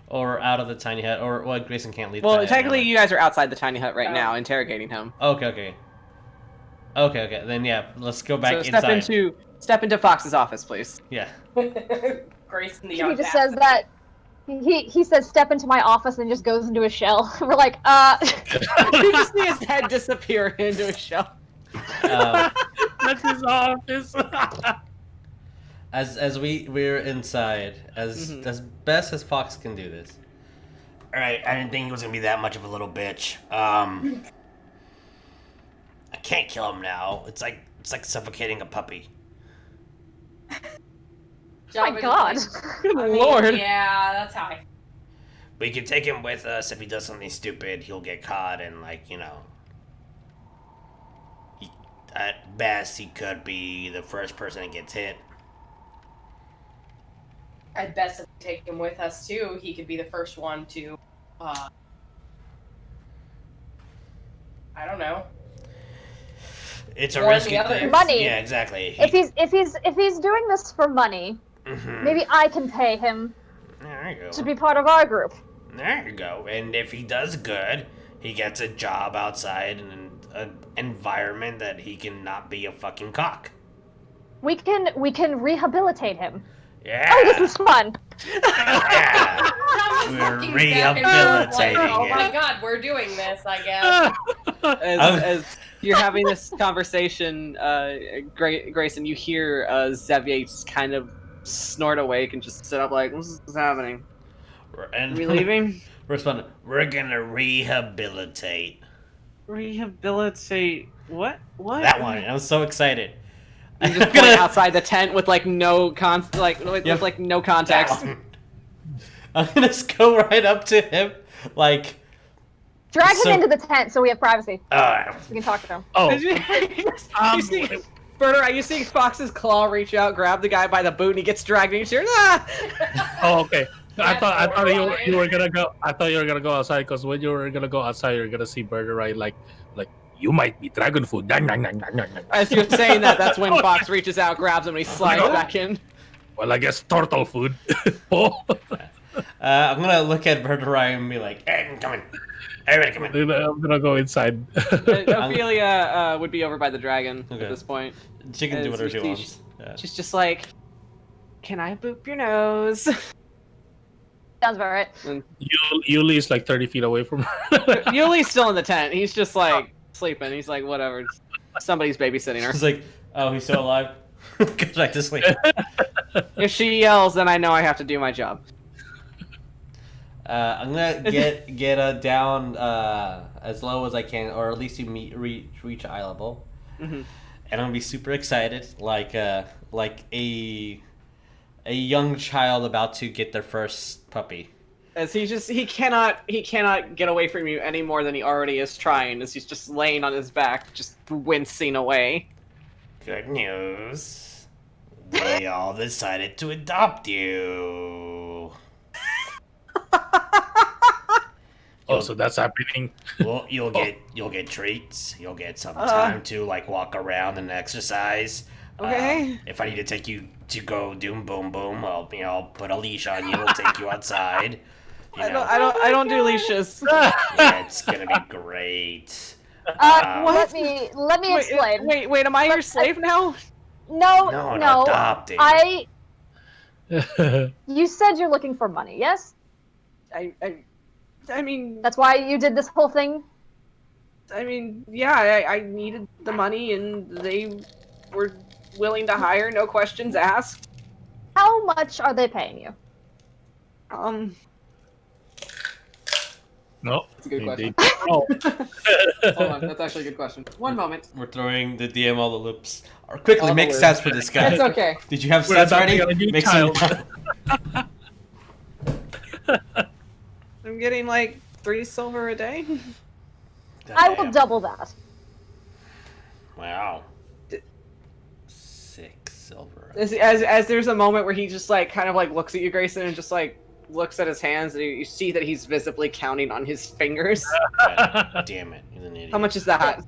Or out of the tiny hut. Or, well, Greyson can't leave. Well, the technically, hut. you guys are outside the tiny hut right Oh. now, interrogating him. Okay. Then yeah, let's go back So inside. step into Fox's office, please. Yeah. Grayson the He young just says that. He says, "Step into my office," and just goes into a shell. We're like, You just see his head disappear into a shell. That's his office. As we're inside, as best as Fox can do this. All right, I didn't think he was gonna be that much of a little bitch. I can't kill him now. It's like suffocating a puppy. my God. Good lord. Yeah, that's how I. We can take him with us. If he does something stupid, he'll get caught, and at best he could be the first person that gets hit. I'd best take him with us too. He could be the first one to. I don't know. It's a Or risky the other- thing. Money. Yeah, exactly. If he's doing this for money, maybe I can pay him There you go. to be part of our group. There you go. And if he does good, he gets a job outside and an environment that he can not be a fucking cock. We can rehabilitate him. Yeah. Oh, this is fun. Yeah. We're rehabilitating Oh my him. god, we're doing this, I guess. As you're having this conversation, Grayson, you hear Xavier kind of snort awake and just sit up like, "What's happening? And Are we leaving?" Respond. We're gonna rehabilitate. Rehabilitate what? What? That one. I'm so excited. You just point outside the tent with like no Yep. with no context. I'm gonna just go right up to him, like. Drag So- him into the tent so we have privacy. We can talk to him. Oh, you see, Birdurai, you see Fox's claw reach out, grab the guy by the boot, and he gets dragged into your. Ah! oh, okay. I That's thought you horrifying. were gonna go. I thought you were gonna go outside because when you were gonna go outside, you're gonna see Birdurai like you might be dragon food. As you're saying that, that's when Fox reaches out, grabs him, and he slides back in. Well, I guess turtle food. Oh. I'm gonna look at Birdurai and be like, "Hey, I'm coming. Everybody, come in." I'm gonna go inside. Ophelia would be over by the dragon Okay. at this point. She can do As whatever you she see, wants. Yeah. She's just like, "Can I boop your nose?" Sounds about right. Yuliy is like 30 feet away from her. Yuliy's still in the tent. He's just like sleeping. He's like, whatever. Somebody's babysitting her. It's like, oh, he's still alive. Go back to sleep. If she yells, then I know I have to do my job. I'm gonna get down as low as I can, or at least you reach eye level, Mm-hmm. and I'm gonna be super excited, like a young child about to get their first puppy. As he cannot get away from you any more than he already is trying. As he's just laying on his back, just wincing away. Good news. We all decided to adopt you. Oh, so that's happening. Well, you'll get treats. You'll get some time to like walk around and exercise. Okay. If I need to take you to go doom boom boom, I'll put a leash on you. We'll take you outside. You know, I don't do leashes. yeah, it's gonna be great. Let me explain. Wait, am I your slave now? No. Adopted. You said you're looking for money, yes? I mean, That's why you did this whole thing? yeah, I needed the money, and they were willing to hire, no questions asked. How much are they paying you? No. That's a good indeed. question. Oh, Hold on, that's actually a good question. One moment. We're throwing the DM all the loops. Or quickly All make the stats for this guy. It's okay. Did you have We're stats ready? adopting a new Make some. child. I'm getting like 3 silver a day. I will Damn. double that. Wow. 6 silver. As there's a moment where he just like kind of like looks at you, Grayson, and just like looks at his hands, and you see that he's visibly counting on his fingers. God damn it. You're an idiot. How much is that?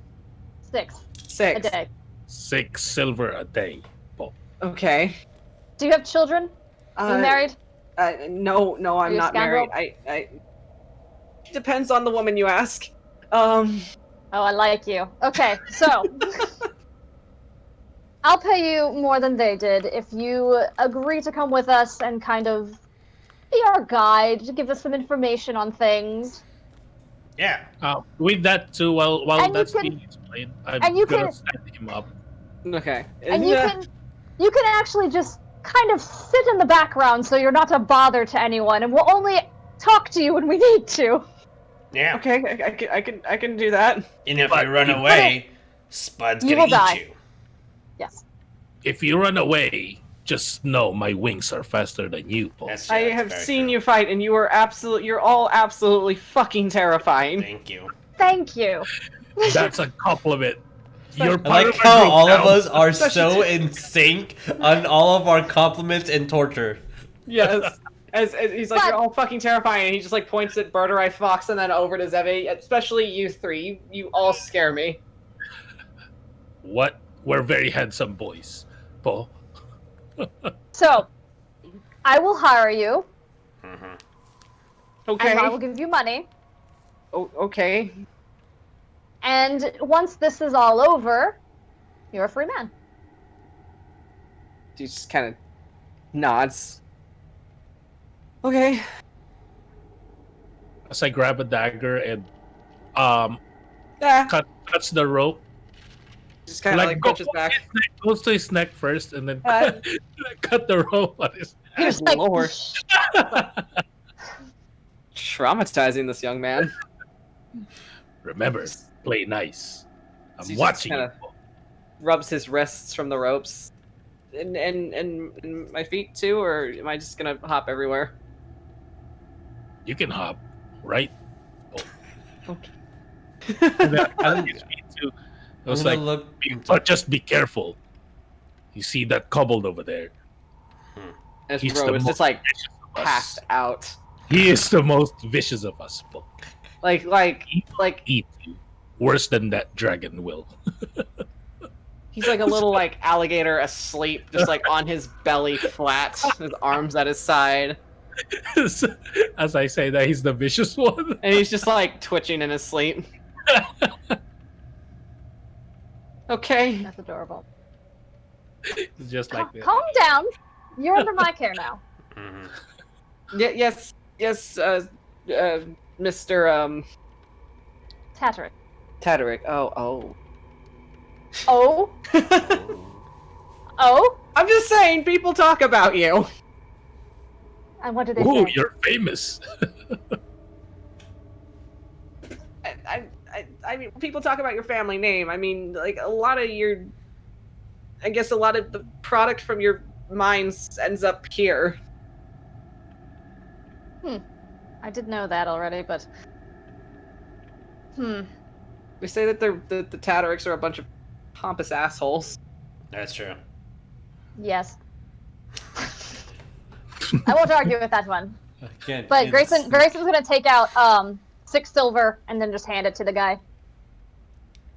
6 6. a day. 6 silver a day. Oh. Okay. Do you have children? Are you married? No, I'm you a not married. I depends on the woman you ask. Oh, I like you. Okay, so I'll pay you more than they did if you agree to come with us and kind of be our guide, to give us some information on things. Yeah. With that too, while And you that's can- being explained, I'm and you gonna can- stand him up. Okay. And you can actually just kind of sit in the background so you're not a bother to anyone, and we'll only talk to you when we need to. Yeah. Okay, I can do that. And if But you run you- away, Spud's You gonna will eat die. you. Yes. If you run away, just know my wings are faster than you, Paul. That's I that's have very seen true. you fight, and you're all absolutely fucking terrifying. Thank you. Thank you. That's a compliment. You're I part like of my how group all now. of us are so in sync on all of our compliments and torture. Yes. As he's like, But- you're all fucking terrifying, and he just like points at Birdurai, Fox, and then over to Zeve. Especially you 3. You all scare me. What? We're very handsome boys, Paul. So, I will hire you, Okay. and I will give you money, Okay. And once this is all over, you're a free man. He just kind of nods. Okay. As I grab a dagger and Yeah. cuts the rope. Just kind of like pushes back. Goes to his neck first, and then Uh, cut the rope on his. He's like, Lord. Traumatizing this young man. Remember, play nice. I'm So he just watching you. kinda rubs his wrists from the ropes. And my feet too, or am I just gonna hop everywhere? You can hop, right? Okay. And then I his feet too. It was like, but just be careful. You see that kobold over there? As He's Bro the is most just like vicious of us. passed out. He is the most vicious of us, but Like eat you. Worse than that dragon will. he's like a little like alligator asleep, just like on his belly flat, his arms at his side. As I say that, he's the vicious one. And he's just like twitching in his sleep. Okay. that's adorable. It's just like that. Calm down. You're under my care now. Yes, Mr. Tataric. Tataric. Oh. Oh? Oh? I'm just saying, people talk about you. And what did they Ooh, say? you're famous. I mean, people talk about your family name. I mean, like a lot of I guess a lot of the product from your mines ends up here. I did know that already, but... We say that the Tatarics are a bunch of pompous assholes. That's true. Yes. I won't argue with that one. Again, But it's- Grayson's gonna take out 6 silver and then just hand it to the guy.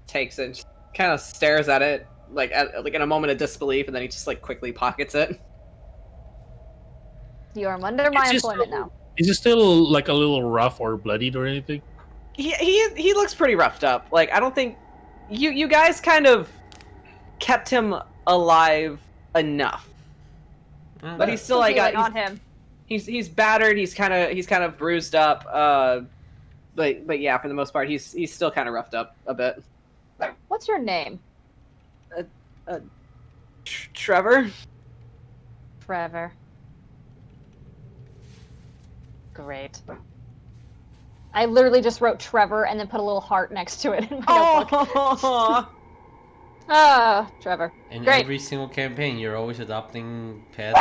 Takes it, kind of stares at it, like in a moment of disbelief, and then he just like quickly pockets it. You are under my It's just employment now. Is he still like a little rough or bloodied or anything? He looks pretty roughed up. Like I don't think you guys kind of kept him alive enough, but he's still like on him. he's battered. He's kind of bruised up. But yeah, for the most part, he's still kind of roughed up a bit. What's your name? Trevor. Trevor. Great. I literally just wrote Trevor and then put a little heart next to it in my notebook. Oh, Ah, Trevor. In Great. every single campaign, you're always adopting pets.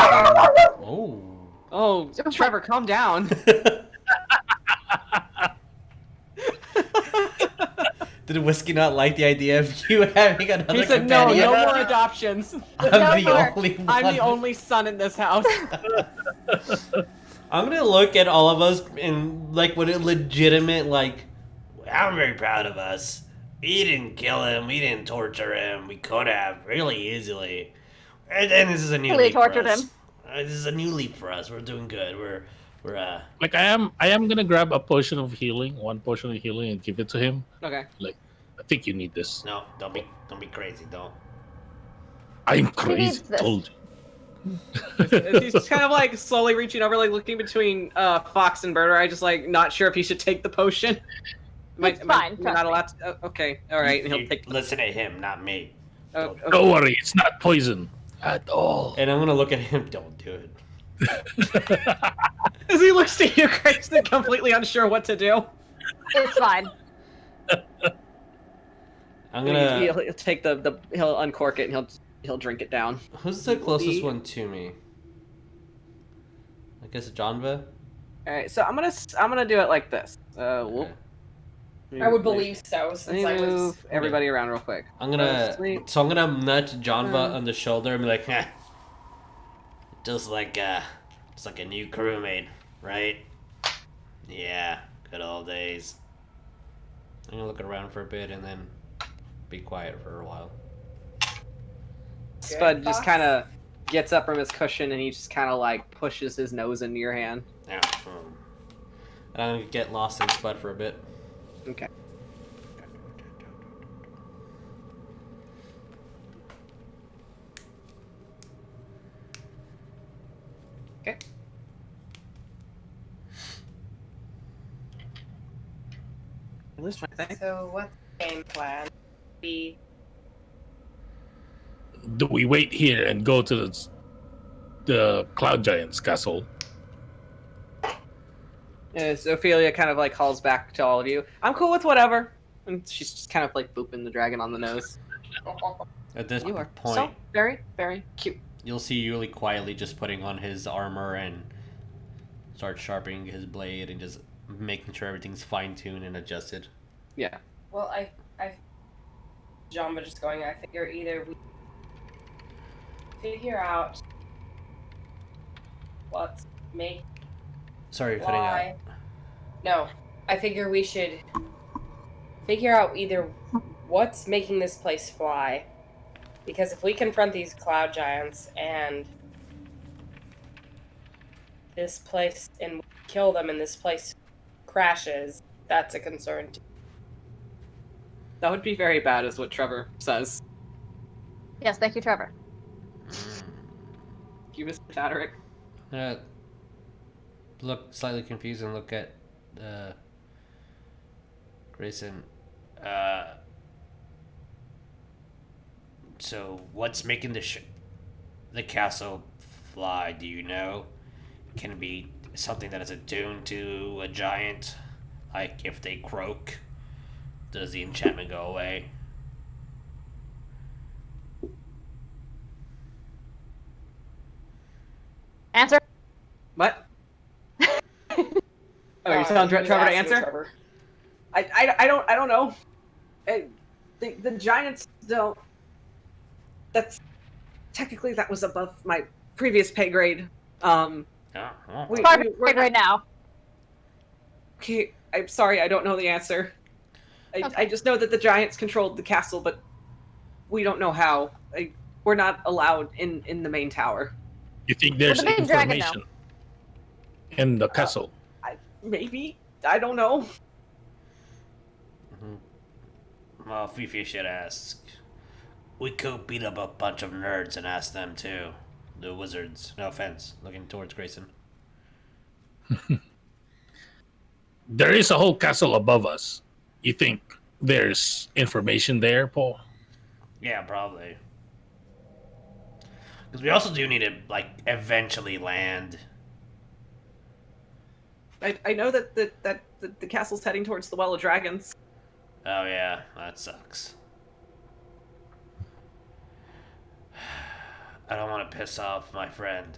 Oh. oh, Trevor, calm down. Did Whiskey not like the idea of you having another He said, "No, companion? no more adoptions. I'm No the more. only one. I'm the only son in this house." I'm gonna look at all of us in like with a legitimate like. I'm very proud of us. We didn't kill him. We didn't torture him. We could have really easily. And then this is a new Really leap tortured for us. him. This is a new leap for us. We're doing good. We're Like I am gonna grab a potion of healing, one potion of healing, and give it to him. Okay. I think you need this. no. Don't be crazy. Don't. I'm needs crazy. this? Told you. He's kind of like slowly reaching over, like looking between Fox and Birdurai, just like not sure if he should take the potion. It's fine, Am I trust not me. allowed to? Okay, all right. And he'll take. Listen to him, not me. Oh, okay. Don't worry, it's not poison at all. And I'm gonna look at him. Don't do it. As he looks to you, Greyson, completely unsure what to do. It's fine. I'm gonna. He'll take he'll uncork it and he'll drink it down. Who's the closest Lee. one to me? I guess Janva. All right, so I'm gonna do it like this. Whoop. Okay. I would believe so, Let since me I was. move everybody around real quick. I'm gonna. Sleep. So I'm gonna nudge Janva on the shoulder and be like, "Heh. Just like a new crewmate, right? Yeah, good old days." I'm gonna look around for a bit and then be quiet for a while. Spud just Fox. kind of gets up from his cushion and he just kind of like pushes his nose into your hand. Yeah. And I'm gonna get lost in Spud for a bit. Okay. I lose my thing. So what's the game plan? We Do we wait here and go to the Cloud Giant's castle? So Ophelia kind of like calls back to all of you. I'm cool with whatever. And she's just kind of like booping the dragon on the nose. At this You are point, so very, very cute. you'll see Yuliy quietly just putting on his armor and start sharpening his blade and just making sure everything's fine-tuned and adjusted. Yeah. Well, Janva just going. I figure either we figure out what's make Sorry, you're cutting out. why. No, I figure we should figure out either what's making this place fly, because if we confront these cloud giants and this place and kill them and this place crashes, that's a concern too. That would be very bad, is what Trevor says. Yes, thank you, Trevor. You, Mr. Tataric. Look slightly confused and look at Greyson. So what's making the castle fly? Do you know? Can it be something that is attuned to a giant? Like if they croak, does the enchantment go away? Answer. What? Oh, you're telling Trevor to answer? Trevor. I don't know. The giants don't. That's technically that was above my previous pay grade. Oh, We- Barbara, we're not- right now. Okay, I'm sorry, I don't know the answer. I just know that the giants controlled the castle, but we don't know how. We're not allowed in the main tower. You think there's the big dragon, information in the castle? Maybe, I don't know. Well, Fifi should ask. We could beat up a bunch of nerds and ask them too. The wizards. No offense. Looking towards Greyson. There is a whole castle above us. You think there's information there, Paul? Yeah, probably. Because we also do need to, like, eventually land. I know that the castle's heading towards the Well of Dragons. Oh yeah, that sucks. I don't want to piss off my friend.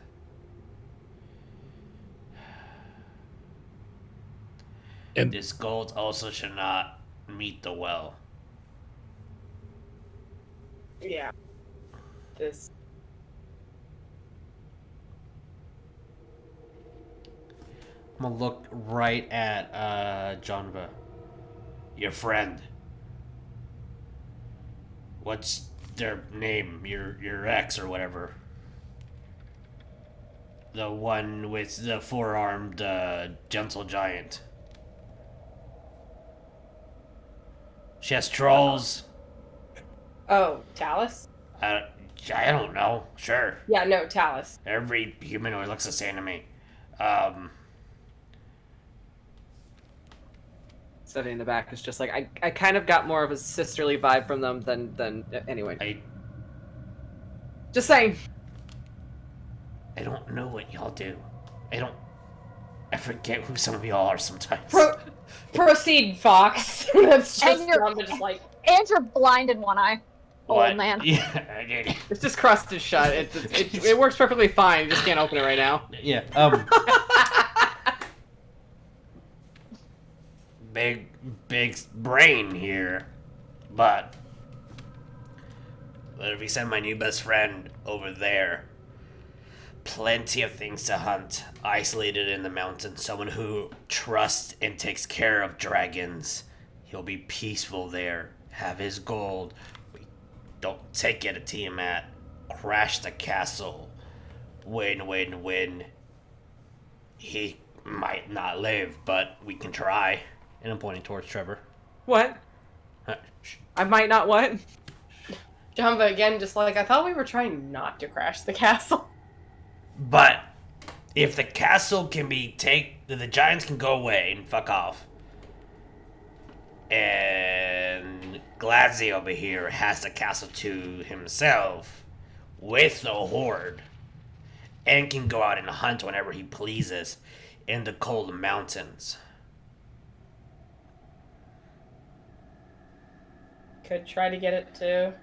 And This gold also should not meet the well. Yeah. This. I'm gonna look right at Janva. Your friend. What's their name? Your ex or whatever. The one with the four-armed gentle giant. She has trolls. Oh, Talus? I don't know. Sure. Yeah, no, Talus. Every humanoid looks the same to me. Stephanie in the back is just like, I kind of got more of a sisterly vibe from them than anyway. Just saying. I don't know what y'all do. I forget who some of y'all are sometimes. Proceed, Fox. That's And just you're- Janva just like. And you're blind in one eye. What? Old man. Yeah, I did. It's just crusted shut. It works perfectly fine. You just can't open it right now. Yeah, big brain here, but if we send my new best friend over there, plenty of things to hunt, isolated in the mountains, someone who trusts and takes care of dragons. He'll be peaceful there, have his gold. We don't take it to Tiamat, crash the castle, win. He might not live, but we can try. And I'm pointing towards Trevor. What? I might not what? Janva again, just like, I thought we were trying not to crash the castle. But if the castle can be the giants can go away and fuck off. And Glazhael over here has the castle to himself with the Hoard and can go out and hunt whenever he pleases in the cold mountains. Could try to get it to.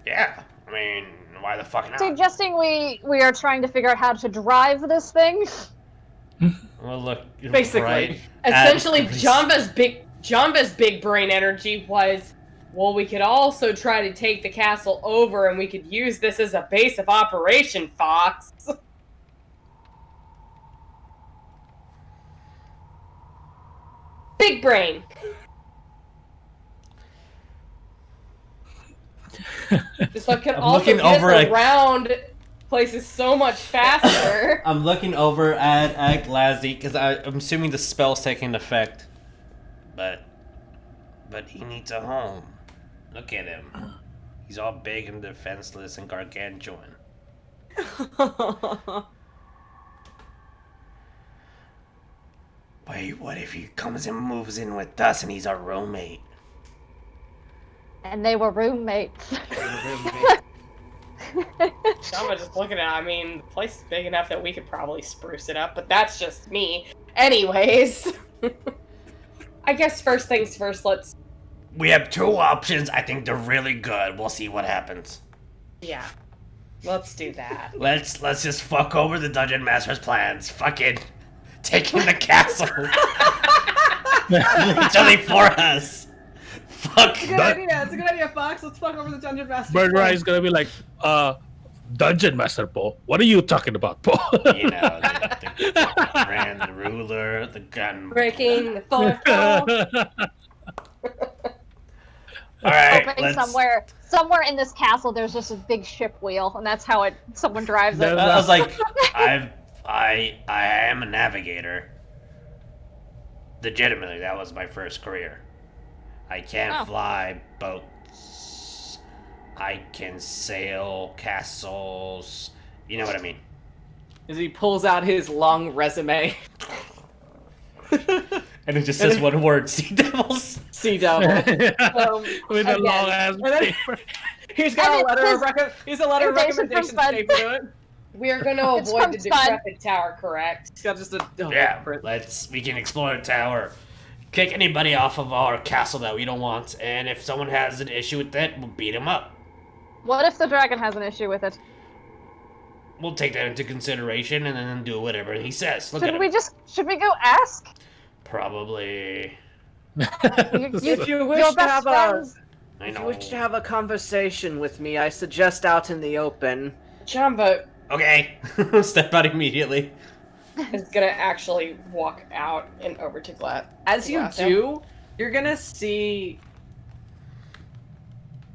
Yeah, I mean, why the fuck not? Suggesting we are trying to figure out how to drive this thing. Well, look, Basically. right Essentially, at- Janva's big brain energy was, well, we could also try to take the castle over, and we could use this as a base of operation, Fox. Big brain. Just like could I'm also looking get us over at- around places so much faster. I'm looking over at Glazzy because I'm assuming the spell's taking effect. But he needs a home. Look at him. He's all big and defenseless and gargantuan. Wait, what if he comes and moves in with us and he's our roommate? And they were roommates. Janva just looking at it, I mean, the place is big enough that we could probably spruce it up, but that's just me. Anyways. I guess first things first, let's... We have two options. I think they're really good. We'll see what happens. Yeah. Let's do that. Let's just fuck over the Dungeon Master's plans. Fucking taking the castle. Literally for us. Fuck. It's a good idea. It's a good idea, Fox. Let's fuck over the Dungeon Master. Birdurai is gonna be like, Dungeon Master, Paul. What are you talking about, Paul? You know, the grand ruler, the gun. Breaking the fourth wall. Alright, Hoping somewhere in this castle there's just a big ship wheel, and that's how someone drives it. I was like, I am a navigator. Legitimately, that was my first career. I can fly boats. I can sail castles. You know what I mean. As he pulls out his long resume. And it just says one word: Sea Devils. Sea Devil. With a again. long ass And then paper. he's got And a letter of Invasion recommendation from Bud. taped to it. We are going to It's avoid from the Spud. decrepit tower, correct? He's got just a Yeah, we can explore the tower. Kick anybody off of our castle that we don't want, and if someone has an issue with that, we'll beat him up. What if the dragon has an issue with it? We'll take that into consideration and then do whatever he says. Look at him. Should we go ask? Probably. If you Your wish to best have friends. I if know. you wish to have a conversation with me, I suggest out in the open. Janva Okay. Step out immediately. is going to actually walk out and over to Glad. As you Glazhael. do, you're gonna see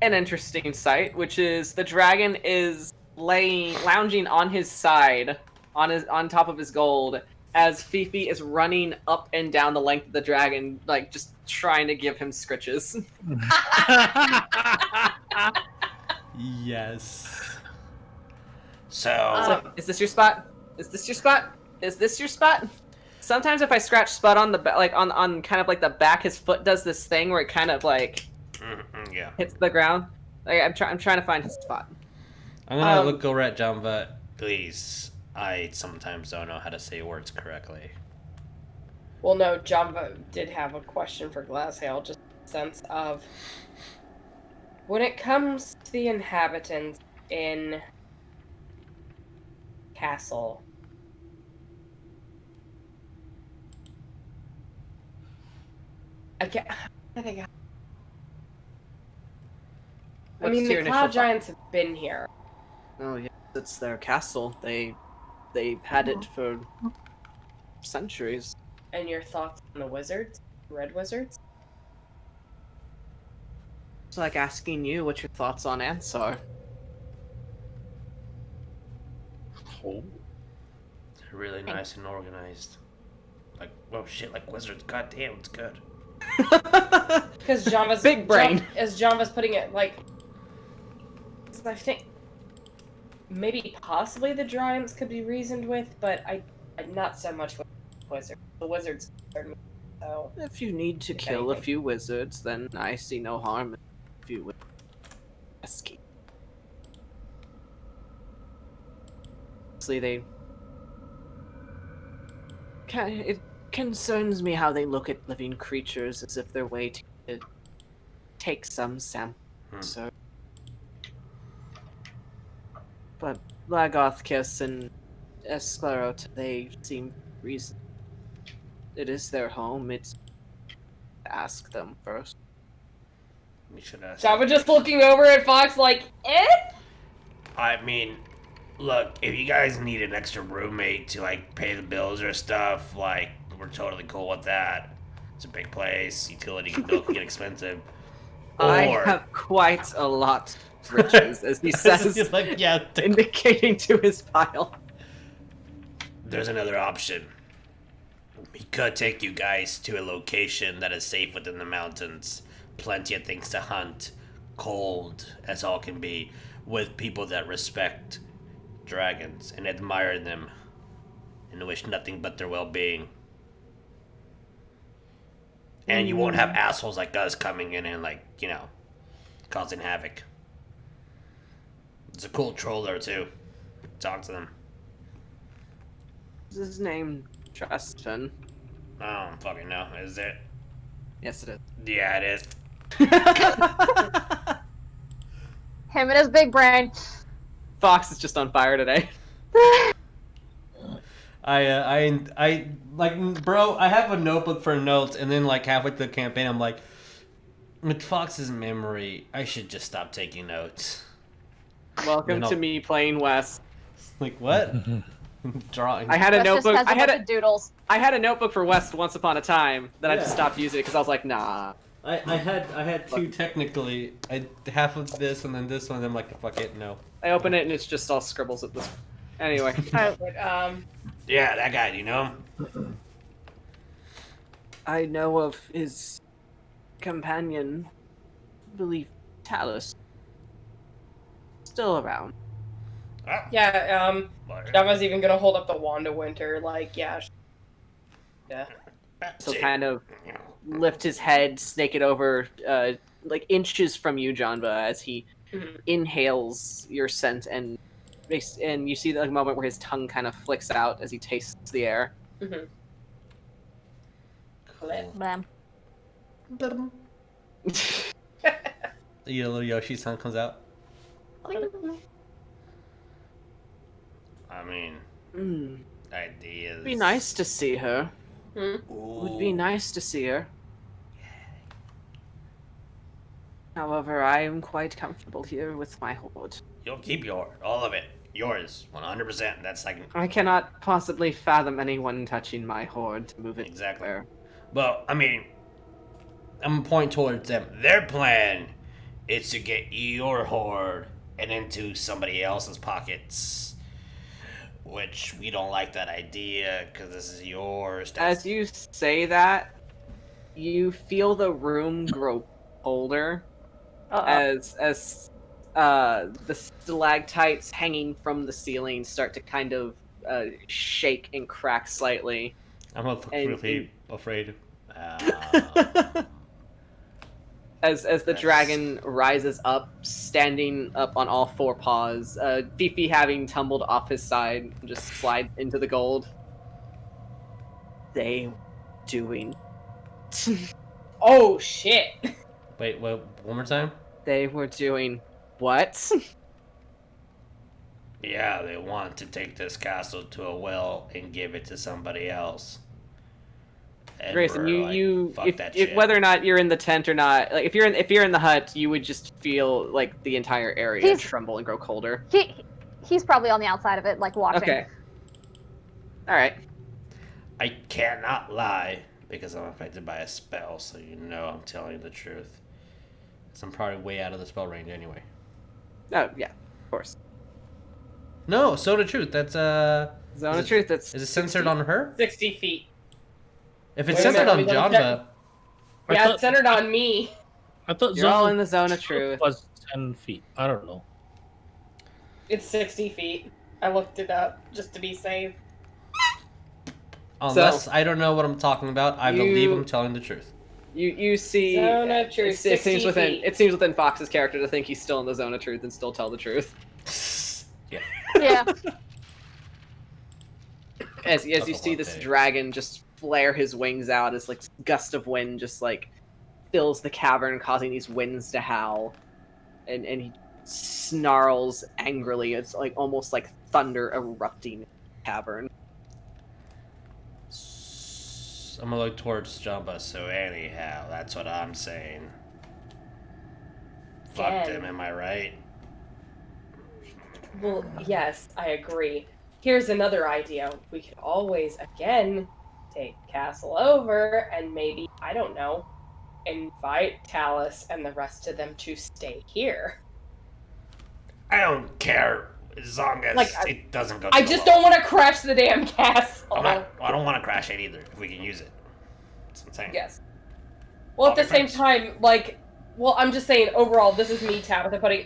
an interesting sight, which is the dragon is lounging on his side, on top of his gold, as Fifi is running up and down the length of the dragon, like just trying to give him scritches. Yes. So, So, is this your spot? Is this your spot? Is this your spot? Sometimes if I scratch Spud on the like on kind of like the back, his foot does this thing where it kind of like yeah. hits the ground. Like I'm trying to find his spot. I'm gonna look over at Janva. Please, I sometimes don't know how to say words correctly. Well, no, Janva did have a question for Glazhael, just in the sense of when it comes to the inhabitants in Castle. I think. I mean, the Cloud Giants have been here. Oh yeah, it's their castle. They've had it for centuries. And your thoughts on the wizards? Red wizards? It's like asking you what your thoughts on ants are. They're really nice and organized. Like, oh shit, like wizards. God damn, it's good. Because Janva's Big brain. As Janva's putting it, like, I think maybe possibly the Giants could be reasoned with, but I not so much with wizards. The wizards concern me. So If you need to If kill a anything. few wizards, then I see no harm in a few escape. Honestly, it concerns me how they look at living creatures as if they're waiting to take some sample. So, but Lagothkis and Esclerot, they seem reason. It is their home. It's ask them first. We should ask. Java just looking over at Fox like, eh? I mean, look, if you guys need an extra roommate to like pay the bills or stuff, like we're totally cool with that. It's a big place. Utility bill can get expensive. I Or have quite a lot of riches, as he says, He's like, yeah. indicating to his pile. There's another option. We could take you guys to a location that is safe within the mountains. Plenty of things to hunt. Cold as all can be. With people that respect dragons and admire them. And wish nothing but their well-being. And you won't have assholes like us coming in and like, you know, causing havoc. There's a cool troll there too. Talk to them. Is his name Justin? I don't fucking know. Is it? Yes, it is. Yeah, it is. Him and his big brain. Fox is just on fire today. I like, bro, I have a notebook for notes, and then like halfway through the campaign, I'm like, with Fox's memory, I should just stop taking notes. Welcome No. to me playing West. Like what? Drawing. I had a Wes just notebook. has a bunch of doodles. I had a notebook for West once upon a time. Then I just Yeah. stopped using it because I was like, nah. I had two technically. Half of this and then this one. I'm like, fuck it, no. I open it and it's just all scribbles at this. Anyway, But, Yeah, that guy. You know. I know of his companion, I believe Talus, still around. yeah, Java's even gonna hold up the wand of winter, like, yeah. Yeah. So kind of lift his head, snake it over, like inches from you, Janva, as he inhales your scent, and you see the moment where his tongue kind of flicks out as he tastes the air. Blam. The little Yoshi-san comes out. I mean, ideas. It'd be nice to see her. Hmm? Would be nice to see her. However, I am quite comfortable here with my hoard. You'll keep all of it. Yours, 100%. That's like I cannot possibly fathom anyone touching my hoard to move it exactly. where. Well, I mean, I'm gonna point towards them. Their plan is to get your hoard and into somebody else's pockets, which we don't like that idea because this is yours. As you say that, you feel the room grow colder as the stalactites hanging from the ceiling start to kind of shake and crack slightly. I'm really afraid. As the Nice. dragon rises up, standing up on all four paws, Fifi having tumbled off his side, just slides into the gold. They doing. Oh, shit. Wait, one more time? They were doing what? Yeah, they want to take this castle to a well and give it to somebody else. And Grayson, we're like, you fuck if, that if shit. whether or not you're in the tent or not, like if you're in the hut, you would just feel like the entire area He's- tremble and grow colder. He's probably on the outside of it, like watching. Okay. All right. I cannot lie because I'm affected by a spell, so you know I'm telling you the truth. 'Cause I'm probably way out of the spell range anyway. Oh yeah, of course. No, so the truth. That's Zone Is of it- truth. That's is it censored on her? 60 feet. If it's Wait a censored minute, on let me Janva, Yeah, it's centered on me. I thought You're all zone in the zone of truth. was 10 feet. I don't know. It's 60 feet. I looked it up just to be safe. Unless I don't know what I'm talking about, I believe I'm telling the truth. You see, Zone of truth, it seems 60 feet. within Fox's character to think he's still in the zone of truth and still tell the truth. Yeah. Yeah. As you That's a see lot this big. dragon just flare his wings out as like gust of wind just like fills the cavern, causing these winds to howl, and he snarls angrily. It's like almost like thunder erupting in the cavern. I'm gonna look towards Janva, so anyhow, that's what I'm saying. Fuck Again. them, am I right? Well, yes, I agree. Here's another idea. We could always, again, take Castle over and maybe, I don't know, invite Talus and the rest of them to stay here. I don't care as long as Like, it doesn't go. I just don't want to crash the damn castle. I don't want to crash it either. If we can use it, that's what I'm saying. Yes. Well, at All the same friends. time, like, well, I'm just saying, overall, this is me, Tabatha, putting...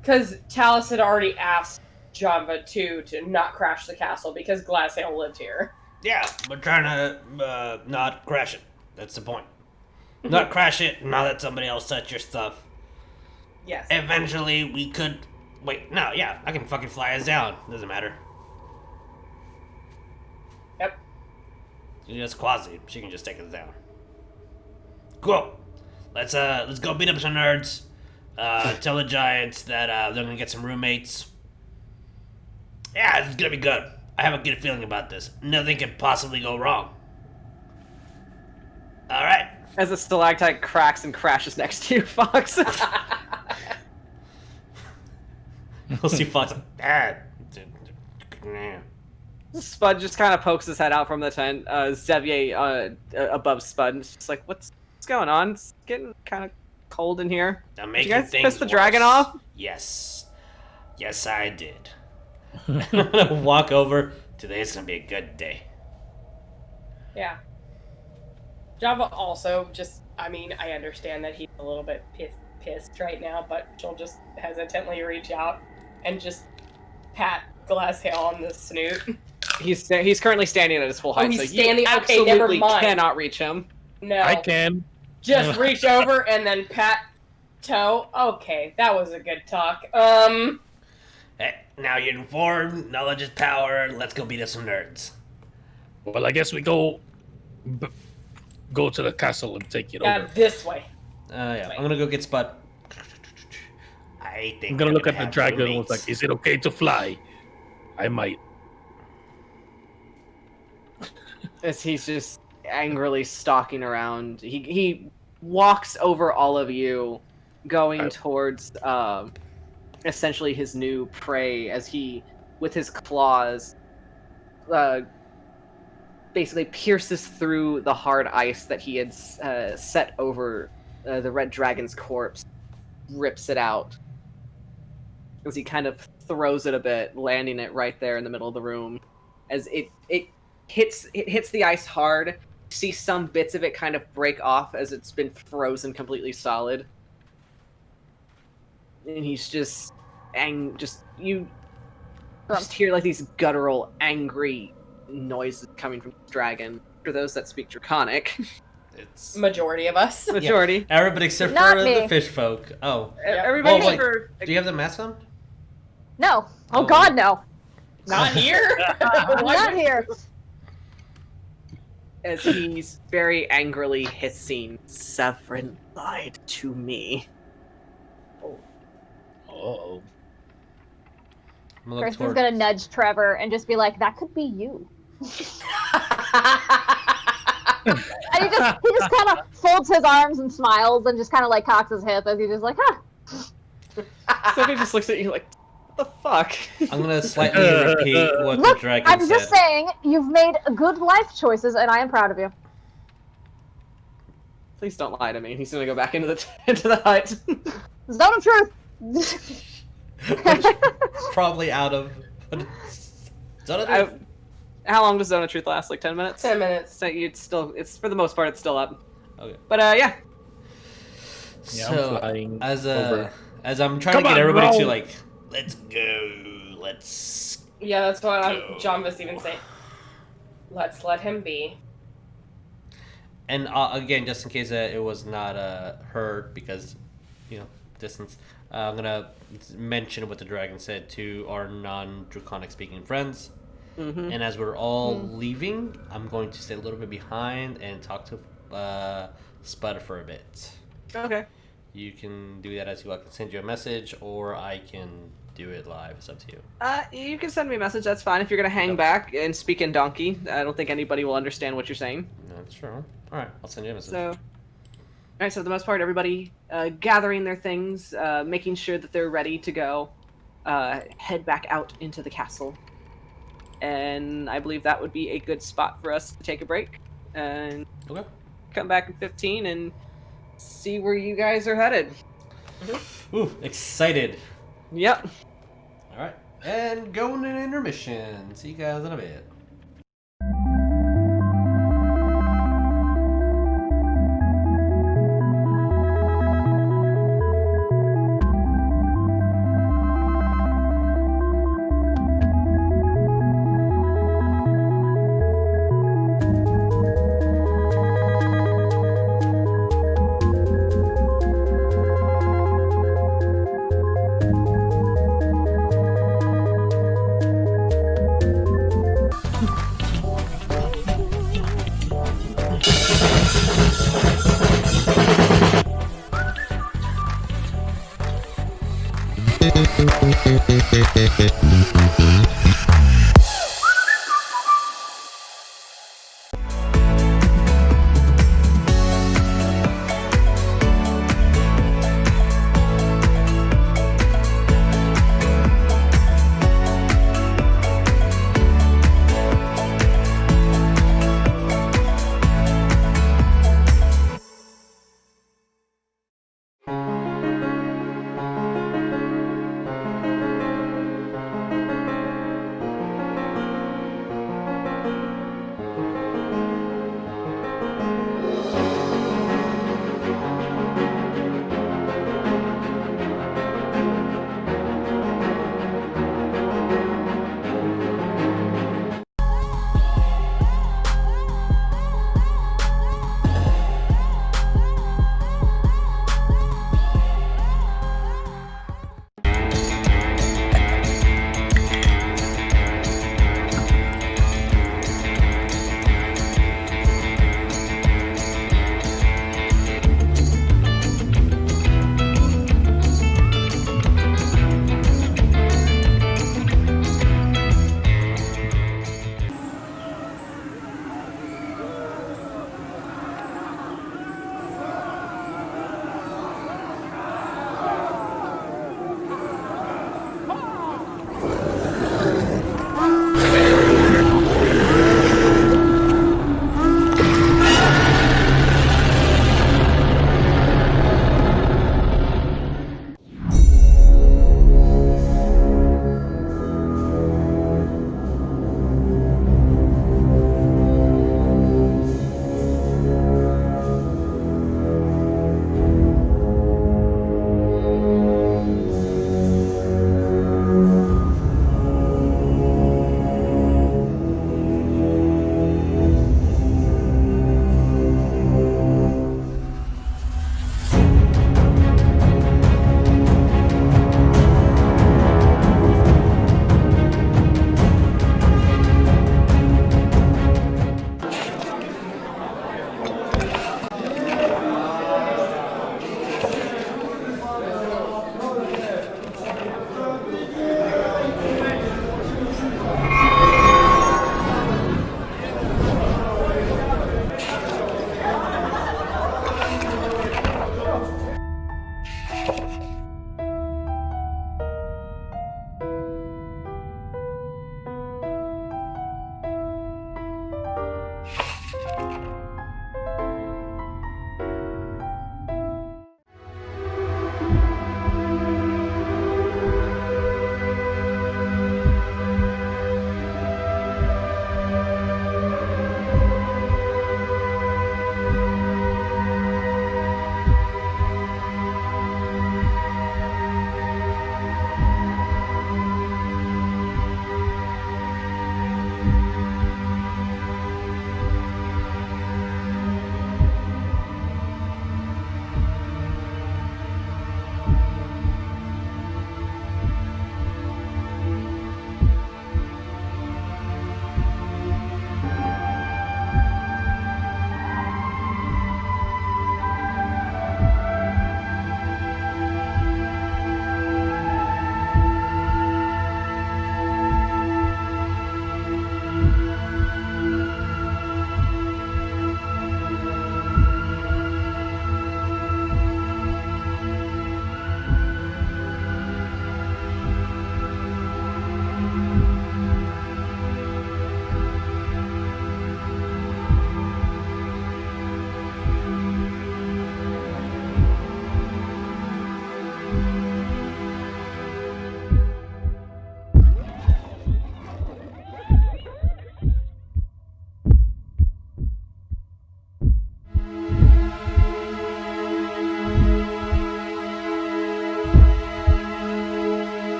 Because Talus had already asked Janva, too, to not crash the castle because Glazhael lived here. Yeah, we're trying to not crash it. That's the point. Not crash it. Not let somebody else touch your stuff. Yes. Eventually, we could. Wait, no, yeah, I can fucking fly us down. Doesn't matter. Yep. Just Quasi. She can just take us down. Cool. Let's go beat up some nerds. Tell the giants that they're gonna get some roommates. Yeah, this is gonna be good. I have a good feeling about this. Nothing could possibly go wrong. All right. As a stalactite cracks and crashes next to you, Fox. We'll see Fox. Spud just kind of pokes his head out from the tent. Xavier above Spud, and it's just like, what's going on? It's getting kind of cold in here. I'm Did making you guys things piss the dragon worse. off? Yes. Yes, I did. I'm gonna walk over. Today's gonna be a good day. Yeah. Janva also just, I mean, I understand that he's a little bit pissed right now, but she'll just hesitantly reach out and just pat Glazhael on the snoot. He's currently standing at his full height, he's so standing- you okay, never absolutely mind. cannot reach him. No. I can. Just reach over and then pat toe. Okay, that was a good talk. Hey, now you're informed. Knowledge is power. Let's go beat up some nerds. Well, I guess we go to the castle and take it over. This way. Yeah, I'm gonna go get Spud. I think I'm gonna look at the have dragon and roommates. was like, "Is it okay to fly?" I might. As he's just angrily stalking around, he walks over all of you, going towards essentially his new prey, as he, with his claws, basically pierces through the hard ice that he had set over the red dragon's corpse, rips it out, as he kind of throws it a bit, landing it right there in the middle of the room. As it hits the ice hard. You see some bits of it kind of break off as it's been frozen completely solid. And he's just you just hear like these guttural, angry noises coming from the dragon. For those that speak Draconic, It's Majority of us. majority. everybody except Not for me. the fish folk. Oh, Everybody wait. for do you have the mask on? No. Oh, Oh. God, no. Not here. Not here. as he's very angrily hissing, "Severin lied to me." Oh. I'm gonna look Kristen's toward. gonna nudge Trevor and just be like, "That could be you." And he just kind of folds his arms and smiles and just kind of like cocks his hip as he's just like, "Huh." Somebody just looks at you like, "What the fuck?" I'm gonna slightly repeat what Look, the dragon I'm said. just saying, you've made good life choices, and I am proud of you. Please don't lie to me. He's gonna go back into the hut. Zone of truth. Probably out of. How long does Zone of Truth last? Like 10 minutes? 10 minutes. So it's for the most part, it's still up. Okay. But yeah. Yeah, So I'm flying as over. as I'm trying Come to get on, everybody bro. to like, let's go, let's. Yeah, that's what Go. John was even saying. Let's let him be. And again, just in case it was not heard, because distance, I'm gonna mention what the dragon said to our non-draconic speaking friends. Mm-hmm. And as we're all leaving, I'm going to stay a little bit behind and talk to Spud for a bit. Okay. You can do that as you like. I can send you a message, or I can do it live. It's up to you. You can send me a message. That's fine. If you're gonna hang back and speak in donkey, I don't think anybody will understand what you're saying. That's true. All right, I'll send you a message. So, all right. So for the most part, everybody gathering their things, making sure that they're ready to go, head back out into the castle. And I believe that would be a good spot for us to take a break and come back in 15 and see where you guys are headed. Ooh, excited. Yep. All right, and going in intermission. See you guys in a bit.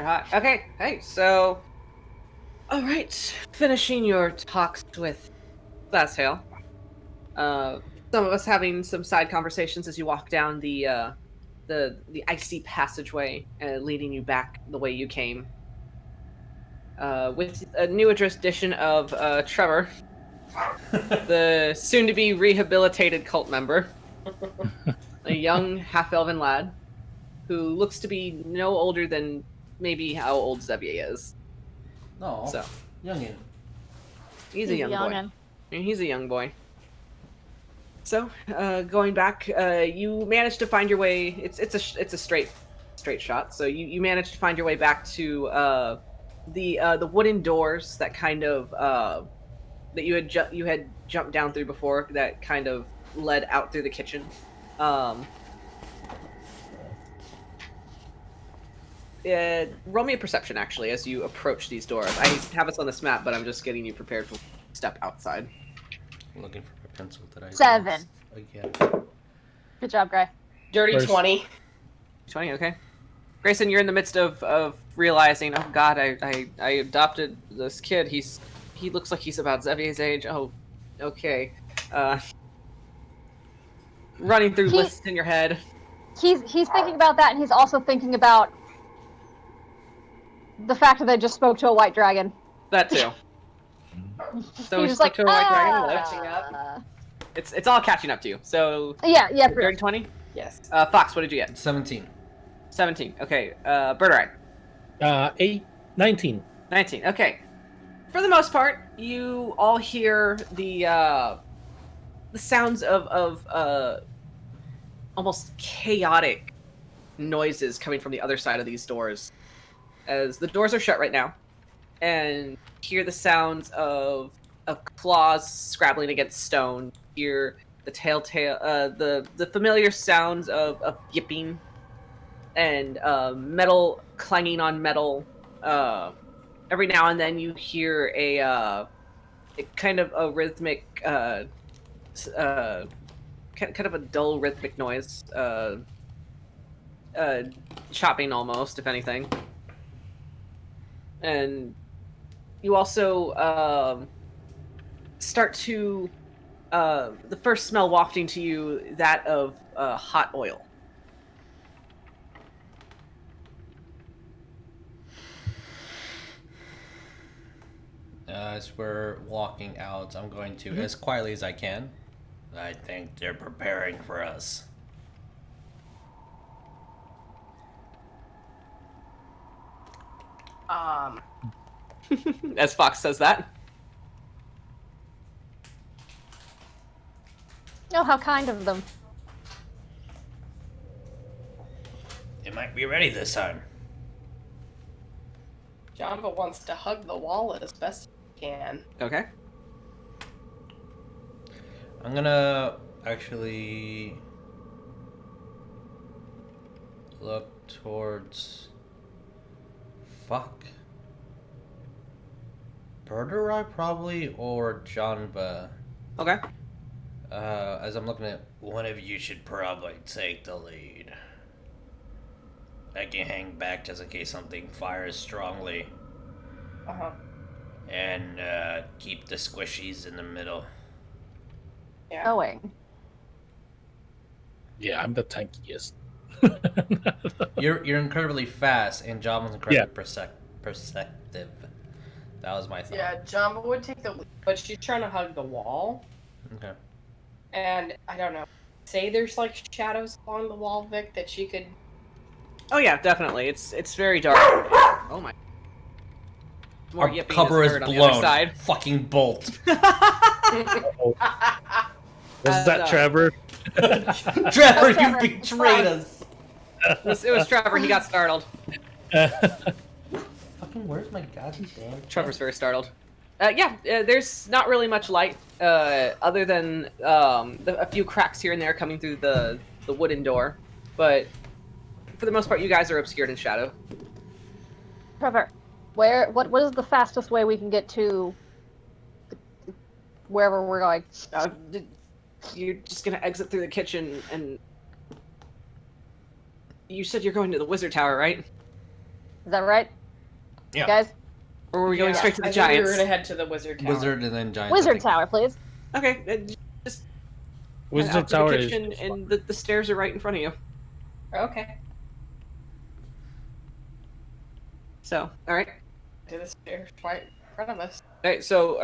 They're hot. Okay, hey, so... Alright, finishing your talks with Glazhael. Some of us having some side conversations as you walk down the icy passageway leading you back the way you came. With a new addition of Trevor, the soon-to-be rehabilitated cult member, a young half-elven lad who looks to be no older than maybe how old Xavier is. No. So Youngin. he's a young boy. I mean, he's a young boy. So, going back, you managed to find your way. It's a straight shot. So you managed to find your way back to the wooden doors that kind of that you had jumped down through before, that kind of led out through the kitchen. Roll me a perception, actually, as you approach these doors. I have us on this map, but I'm just getting you prepared for step outside. I'm looking for my pencil that I 7. lost again. Good job, Gray. Dirty First. 20. 20, okay. Greyson, you're in the midst of realizing, oh god, I adopted this kid. He looks like he's about Xavier's age. Oh, okay. Running through lists in your head. He's thinking about that, and he's also thinking about the fact that I just spoke to a white dragon. That too. So we He's spoke just to a white dragon. catching up. It's all catching up to you. So Yeah, pretty dirty much. 20. Yes. Fox, what did you get? 17. 17. Okay. Birdurai. 8, 19. 19. Okay. For the most part, you all hear the sounds of almost chaotic noises coming from the other side of these doors, as the doors are shut right now, and hear the sounds of claws scrabbling against stone. Hear the the familiar sounds of yipping and metal clanging on metal. Every now and then you hear a kind of a rhythmic, kind of a dull rhythmic noise, chopping almost, if anything. And you also start to the first smell wafting to you, that of hot oil. As we're walking out, I'm going to, as quietly as I can, I think they're preparing for us. As Fox says that. Oh, how kind of them. It might be ready this time. Janva wants to hug the wall as best he can. Okay. I'm gonna actually look towards... Fuck. Birdurai probably, or Janva. Okay. As I'm looking at, one of you should probably take the lead. I can hang back just in case something fires strongly. Uh-huh. And keep the squishies in the middle. Yeah. Going. Yeah, I'm the tankiest. You're incredibly fast, and Janva's incredibly perceptive. That was my thought. Yeah, Janva would take the lead, but she's trying to hug the wall. Okay. And, I don't know, say there's, like, shadows along the wall, Vic, that she could... Oh yeah, definitely. It's very dark. Oh my. More Our yipping cover is heard on the other blown. side. Fucking bolt. Was that Trevor? Trevor, you betrayed us. It was Trevor. He got startled. Fucking where's my goddamn... Trevor's very startled. There's not really much light, other than a few cracks here and there coming through the wooden door. But for the most part, you guys are obscured in shadow. Trevor, what is the fastest way we can get to wherever we're going? You're just gonna exit through the kitchen, and you said you're going to the wizard tower, right? Is that right? Yeah. Guys? Or were we going straight to the I think we giants? were gonna head to the wizard tower. Wizard and then giant. Wizard Tower, please. Okay, just Wizard out to Tower the is kitchen, just and the stairs are right in front of you. Okay. So, all right. To the stairs right in front of us. All right. So,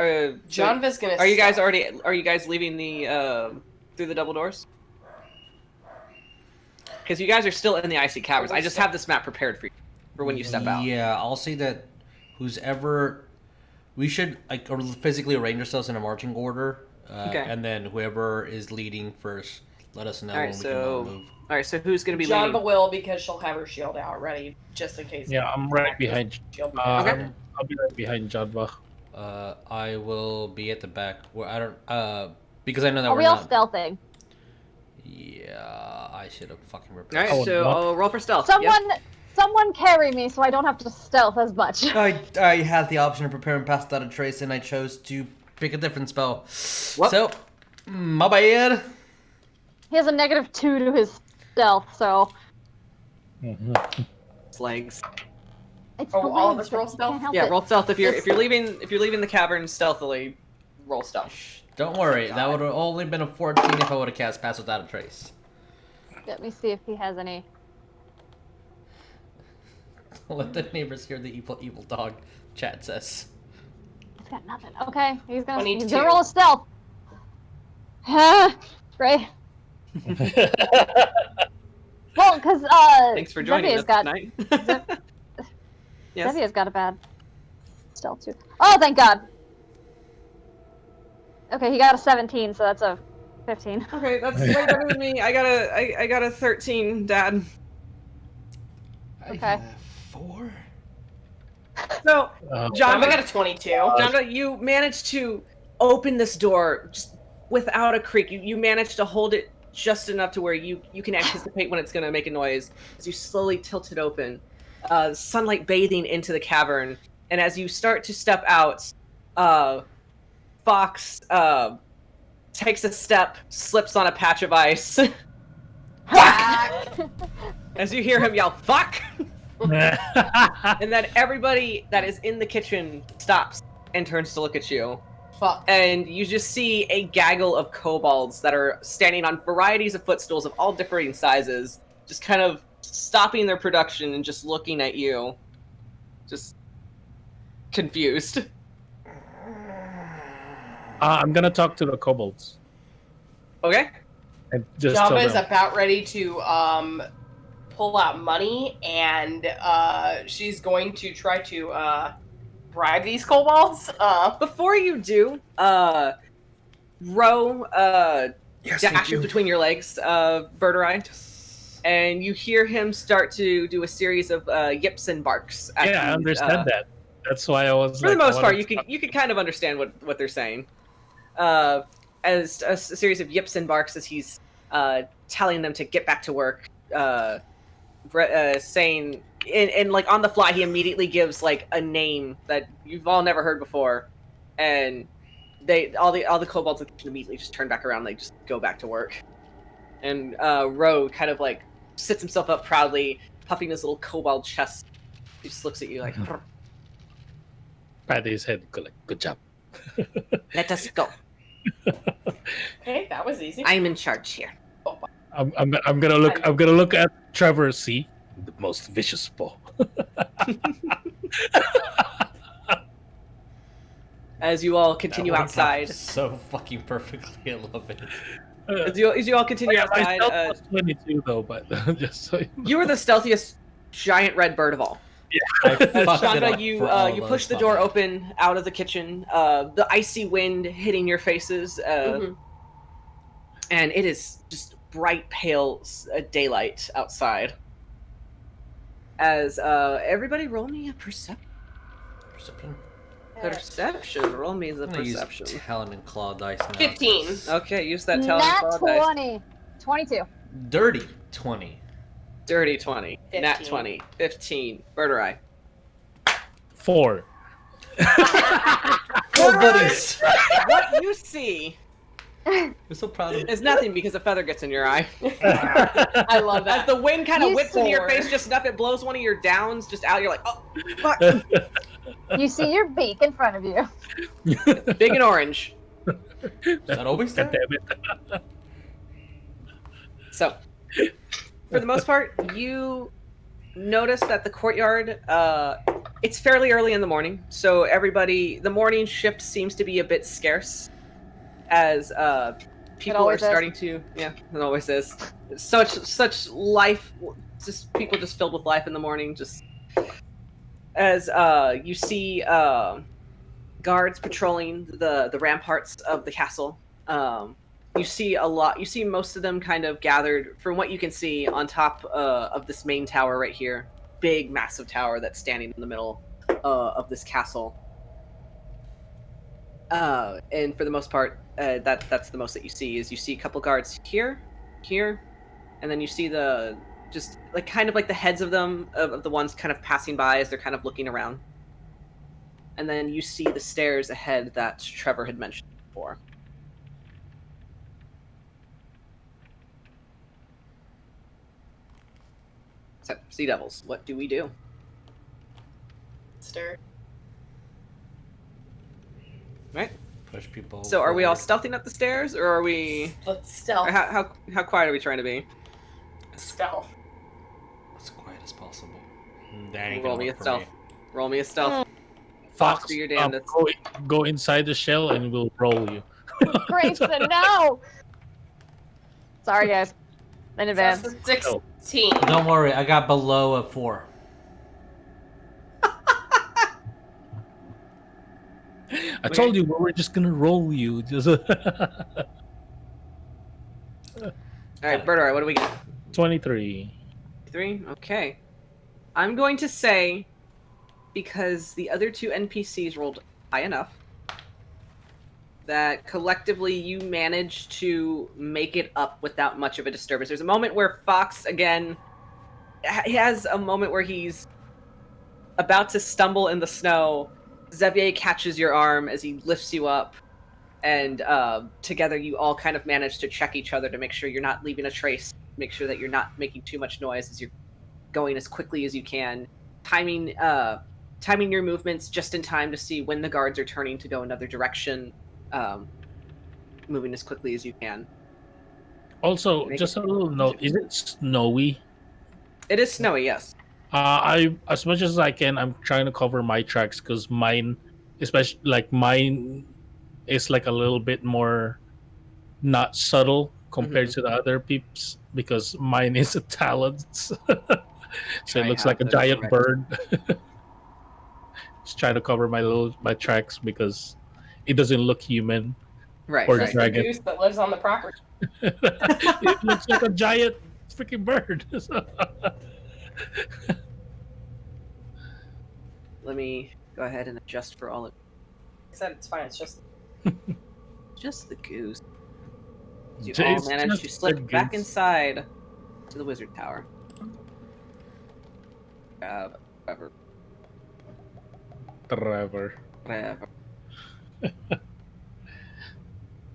Janva's gonna. are you guys stop. already? Are you guys leaving the through the double doors? Because you guys are still in the icy caverns. I just have this map prepared for you for when you step out. Yeah, I'll say that who's ever we should like or physically arrange ourselves in a marching order, Okay. and then whoever is leading first, let us know All right, when we so- can move. All right. So who's going to be Janva leading? will because she'll have her shield out ready just in case. Yeah, I'm right behind. Shield. Okay. I'll be right behind Janva. I will be at the back where I don't because I know that Are we're we all not. Stealthing? Yeah, I should have fucking All ripped. right. Oh, So what? I'll roll for stealth. Someone carry me so I don't have to stealth as much. I had the option of prepare and pass without a trace, and I chose to pick a different spell. What? So, my bad. He has a -2 to his stealth, so It's legs. it's Oh, the all of legs, us roll but you stealth? can't help Yeah, it. roll stealth if you're leaving the cavern stealthily. Roll stealth. Don't worry, that would have only been a 14 if I would have cast pass without a trace. Let me see if he has any. Let the neighbors hear the evil dog. Chat says. He's got nothing. Okay, he's 22. gonna roll a stealth. Great. Well, because Thanks for joining us tonight. Yes. Zevia's got a bad stealth too. Oh, thank God. Okay, he got a 17, so that's a 15. Okay, that's way better than me. I got a 13, Dad. Okay. I have 4. So, Janva Janva, got a 22. Janva, you managed to open this door just without a creak. You managed to hold it just enough to where you can anticipate when it's going to make a noise. As you slowly tilt it open, sunlight bathing into the cavern, and as you start to step out, Fox takes a step, slips on a patch of ice. As you hear him yell, "Fuck!" And then everybody that is in the kitchen stops and turns to look at you. Fuck. And you just see a gaggle of kobolds that are standing on varieties of footstools of all differing sizes, just kind of stopping their production and just looking at you. Just confused. I'm gonna talk to the kobolds Okay? and just tell Janva is them. about ready to pull out money, and she's going to try to bribe these kobolds. Before you do, Ro dashes between your legs, Birdurai, and you hear him start to do a series of yips and barks. At Yeah, I you, understand that. That's why I was. For like, the most I part, wanted you can kind of understand what they're saying. As a series of yips and barks as he's telling them to get back to work, saying and like on the fly he immediately gives like a name that you've all never heard before, and all the kobolds immediately just turn back around, they just go back to work, and Ro kind of like sits himself up proudly, puffing his little kobold chest. He just looks at you like, pat his head. Good job. "Let us go. Okay, that was easy. I'm in charge here." I'm gonna look. I'm gonna look at Trevor. See the most vicious paw. As you all continue That worked out outside, so fucking perfectly. I love it. as you all continue My outside, stealth was 22 though, but just so you are the stealthiest giant red bird of all. I fucked it Chandra, up you for all of you us, push the my door bad. open out of the kitchen. The icy wind hitting your faces, and it is just bright pale daylight outside. As everybody roll me a perception. Roll me the I'm gonna use perception. talon and claw dice now. 15. Okay, use that talent. Nat claw dice. 20. 22. Dirty 20. Dirty 20. Nat 15. 20. 15. Birdurai. 4. Good buddies. What you see I'm so proud of It's nothing because a feather gets in your eye. I love As that. the wind kind of You whips into your swore. face just enough, it blows one of your downs just out. You're like, oh, fuck. You see your beak in front of you. Big and orange. Is that always God there? damn it. So, for the most part, you notice that the courtyard, it's fairly early in the morning. So the morning shift seems to be a bit scarce as people are always is. starting to, yeah, it always is. Such life, just people just filled with life in the morning. Just as you see guards patrolling the ramparts of the castle. You see most of them kind of gathered, from what you can see, on top of this main tower right here. Big, massive tower that's standing in the middle of this castle. And for the most part, that's the most that you see. Is you see a couple guards here, and then you see just kind of like the heads of them, of the ones kind of passing by as they're kind of looking around. And then you see the stairs ahead that Trevor had mentioned before. So, Sea Devils, what do we do? Stir. Right? Push people. So are we all forward. stealthing up the stairs, or are we... Let's stealth. Or how quiet are we trying to be? Stealth. As quiet as possible. That ain't Roll gonna me a work for stealth. me. Roll me a stealth. Fox, do your damnedest. go inside the shell and we'll roll you. Grayson, no! Sorry, guys. In That's advance. a 16. Don't worry, I got below a 4. I told you we were just gonna roll you. Just All right, Birdurai, what do we get? 23. 3? Okay. I'm going to say, because the other two NPCs rolled high enough, that collectively you managed to make it up without much of a disturbance. There's a moment where Fox, again, he has a moment where he's about to stumble in the snow. Xavier catches your arm as he lifts you up, and together you all kind of manage to check each other to make sure you're not leaving a trace, make sure that you're not making too much noise as you're going as quickly as you can, timing your movements just in time to see when the guards are turning to go another direction, moving as quickly as you can. Also, just a little note: is it snowy? It is snowy, yes. As much as I can, I'm trying to cover my tracks because mine, especially mine, is like a little bit more not subtle compared to the other peeps because mine is a talent, so it looks like a giant bird. Just trying to cover my tracks because it doesn't look human. Right, Or right. The goose that lives on the property. It looks like a giant freaking bird. Let me go ahead and adjust for all of I said it's fine. It's just just the goose. You It's all managed to just slip the back goose. inside to the wizard tower. Whatever. Trevor, Whatever.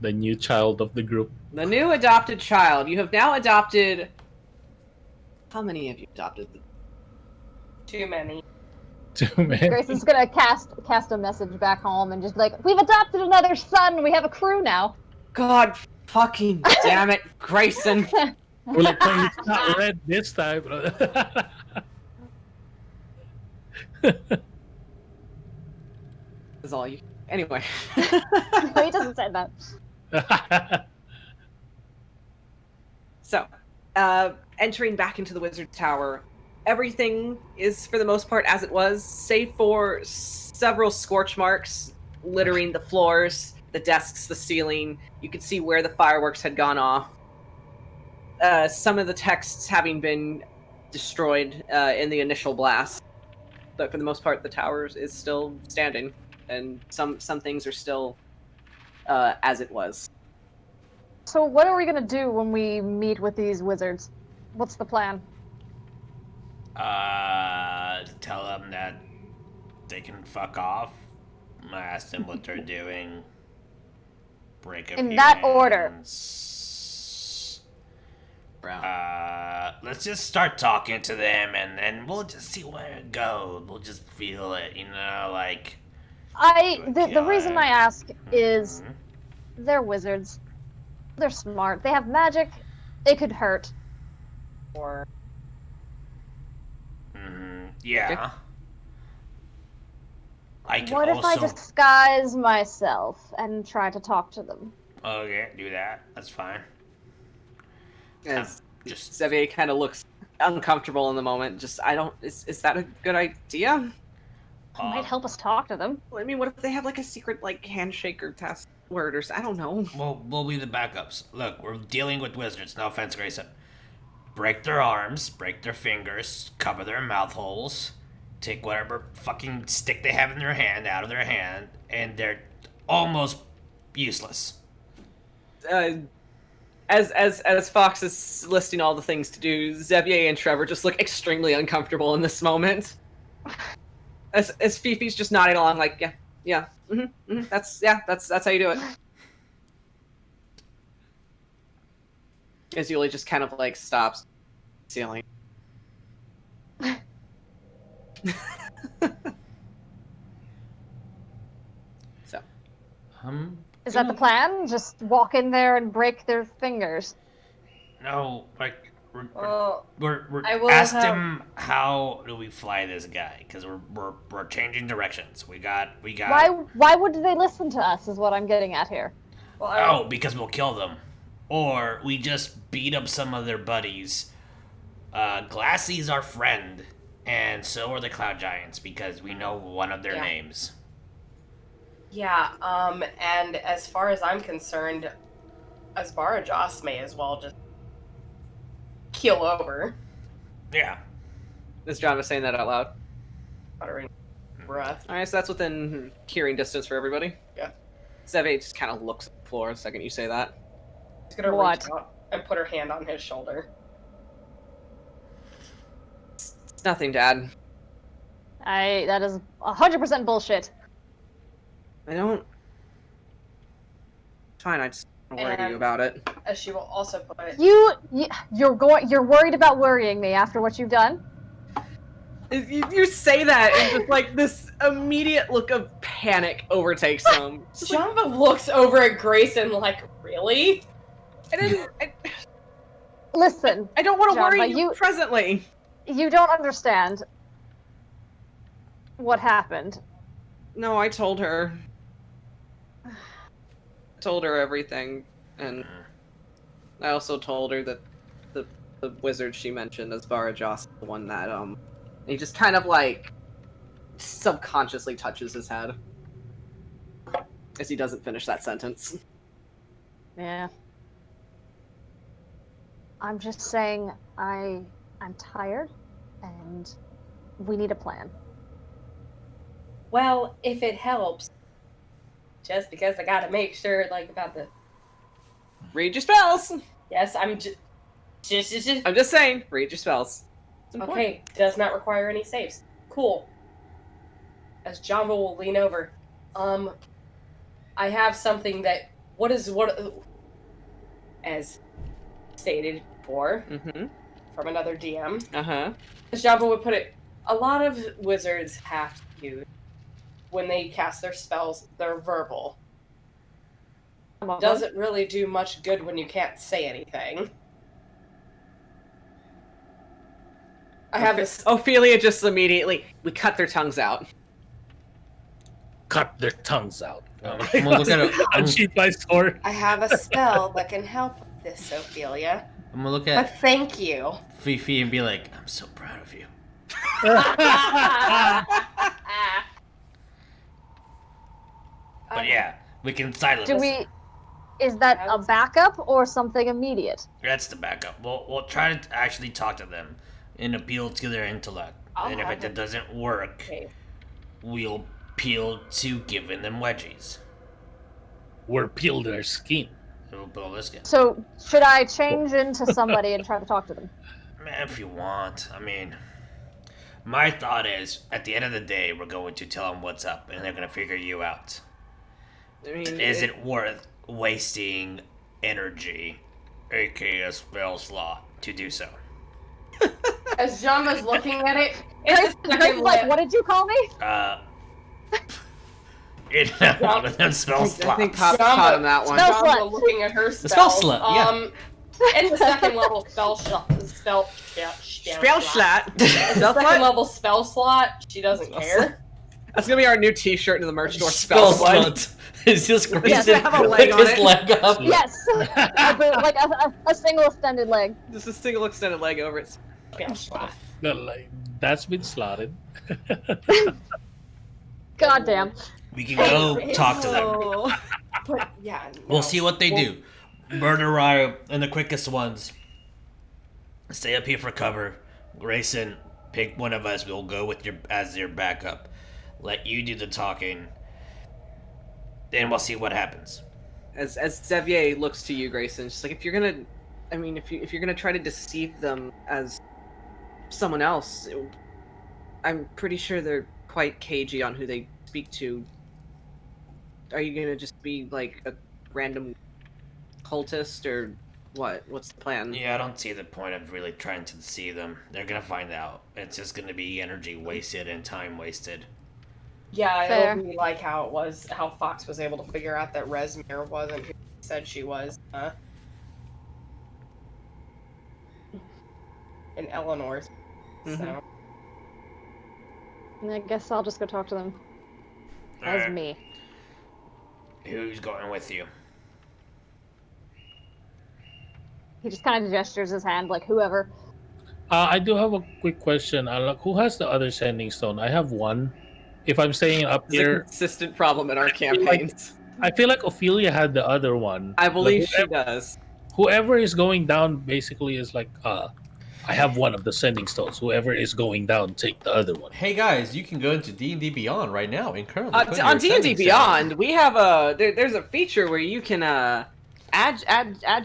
the new child of the group. The new adopted child. You have now adopted... How many have you adopted? too many. Too many. Grayson's gonna cast a message back home and just be like, we've adopted another son. We have a crew now. God fucking damn it, Greyson. We're like, "Hey, it's not red this time." Is all you... Anyway. He doesn't say that. So, entering back into the wizard's tower, everything is, for the most part, as it was, save for several scorch marks littering the floors, the desks, the ceiling. You could see where the fireworks had gone off. Some of the texts having been destroyed in the initial blast. But for the most part, the tower is still standing, and some things are still as it was. So what are we gonna do when we meet with these wizards? What's the plan? Tell them that they can fuck off. I asked them what they're doing. Break of In that order. hands. Brown. Let's just start talking to them, and then we'll just see where it goes. We'll just feel it, like. The reason I ask is they're wizards. They're smart. They have magic. It could hurt. Or Yeah. Okay. I can What also. if I disguise myself and try to talk to them? Okay, do that. That's fine. As Just Xavier kind of looks uncomfortable in the moment. Is that a good idea? It might help us talk to them. I mean, what if they have like a secret like handshake or task word or I don't know. Well, we'll be the backups. Look, we're dealing with wizards. No offense, Greyson. Break their arms, break their fingers, cover their mouth holes, take whatever fucking stick they have in their hand out of their hand, and they're almost useless. As Fox is listing all the things to do, Xavier and Trevor just look extremely uncomfortable in this moment. As Fifi's just nodding along, like, that's how you do it. As Yuliy just kind of like stops, ceiling. So, Is that the plan? Just walk in there and break their fingers? No, like well, we're I will asked have- him how do we fly this guy because we're changing directions. We got. Why would they listen to us? Is what I'm getting at here. Oh, because we'll kill them, or we just beat up some of their buddies. Glassy's our friend, and so are the Cloud Giants because we know one of their names. Yeah, and as far as I'm concerned, Asbarajas may as well just keel over. Yeah. is Janva saying that out loud? Uttering breath. All right, so that's within hearing distance for everybody. Yeah. Xavier just kind of looks at the floor the second you say that. She's gonna What? reach out and put her hand on his shoulder. It's nothing, Dad. That is 100% bullshit. I don't. Fine, I just worry And- you about it. As she will also put it. You're worried about worrying me after what you've done? You say that, and just like this immediate look of panic overtakes him. Just like, Janva looks over at Greyson like, really? Listen, I don't want to worry Janva, you presently. you don't understand what happened. No, I told her. Told her everything, and I also told her that the wizard she mentioned, Asbarajas, is the one that he just kind of like subconsciously touches his head as he doesn't finish that sentence. Yeah. I'm just saying I'm tired and we need a plan. Well, if it helps, just because I gotta make sure, like, about the. Read your spells. Yes, I'm just. I'm just saying, read your spells. It's important. Okay, does not require any saves. Cool. As Janva will lean over. I have something that. As stated before, from another DM. As Janva would put it, a lot of wizards have to use. When they cast their spells, they're verbal. Doesn't really do much good when you can't say anything. I have this. Ophelia just immediately, we cut their tongues out. Cut their tongues out. I'm gonna look at it. Unsheath my sword. I have a spell that can help with this, Ophelia. I'm gonna look But at thank you. Fifi and be like, I'm so proud of you. But yeah, we can silence. Is that a backup or something immediate? That's the backup. We'll try to actually talk to them and appeal to their intellect. And if it doesn't work, we'll appeal to giving them wedgies. We're peeled their skin. We'll build this game. So, should I change into somebody and try to talk to them? Man, if you want. I mean, my thought is, at the end of the day, we're going to tell them what's up, and they're going to figure you out. I mean, Is it worth wasting energy, aka a spell slot, to do so. As Janva's looking at it, it's the Grace's second like, what did you call me? One of them spell slots. I think Pop's caught on that one. Spell Janva slut. looking at her The spells. spell slut, yeah. It's a second level spell slot. Spell slot. Second level spell slot. She doesn't care. That's gonna be our new T-shirt in the merch store. Spell slut. It's just Does Grayson it have a with leg on his it? leg up. Yes, like a single extended leg. Just a single extended leg over it. Spell slot. That's been slotted. Goddamn. We can go talk to them. Oh. But yeah, We'll see what they do. Birdurai and the quickest ones. Stay up here for cover. Grayson, pick one of us. We'll go with as your backup. Let you do the talking. Then we'll see what happens. As Xavier looks to you, Grayson, just like if you're gonna try to deceive them as someone else, I'm pretty sure they're quite cagey on who they speak to. Are you gonna just be like a random cultist or what? What's the plan? Yeah, I don't see the point of really trying to deceive them. They're gonna find out. It's just gonna be energy wasted and time wasted. Yeah, Fair. it'll be like how it was, how Fox was able to figure out that Resmere wasn't who he said she was. And Eleanor's. So. And I guess I'll just go talk to them. As Alright. me. Who's going with you? He just kind of gestures his hand, like whoever. I do have a quick question. Who has the other sending stone? I have one. If I'm staying up It's a here, consistent problem in our campaigns. I feel like Ophelia had the other one. I believe Like, she does. whoever is going down basically is like, I have one of the sending stones. Whoever is going down, take the other one. Hey guys, you can go into D&D Beyond right now and currently put On your D&D settings Beyond, we have there's a feature where you can add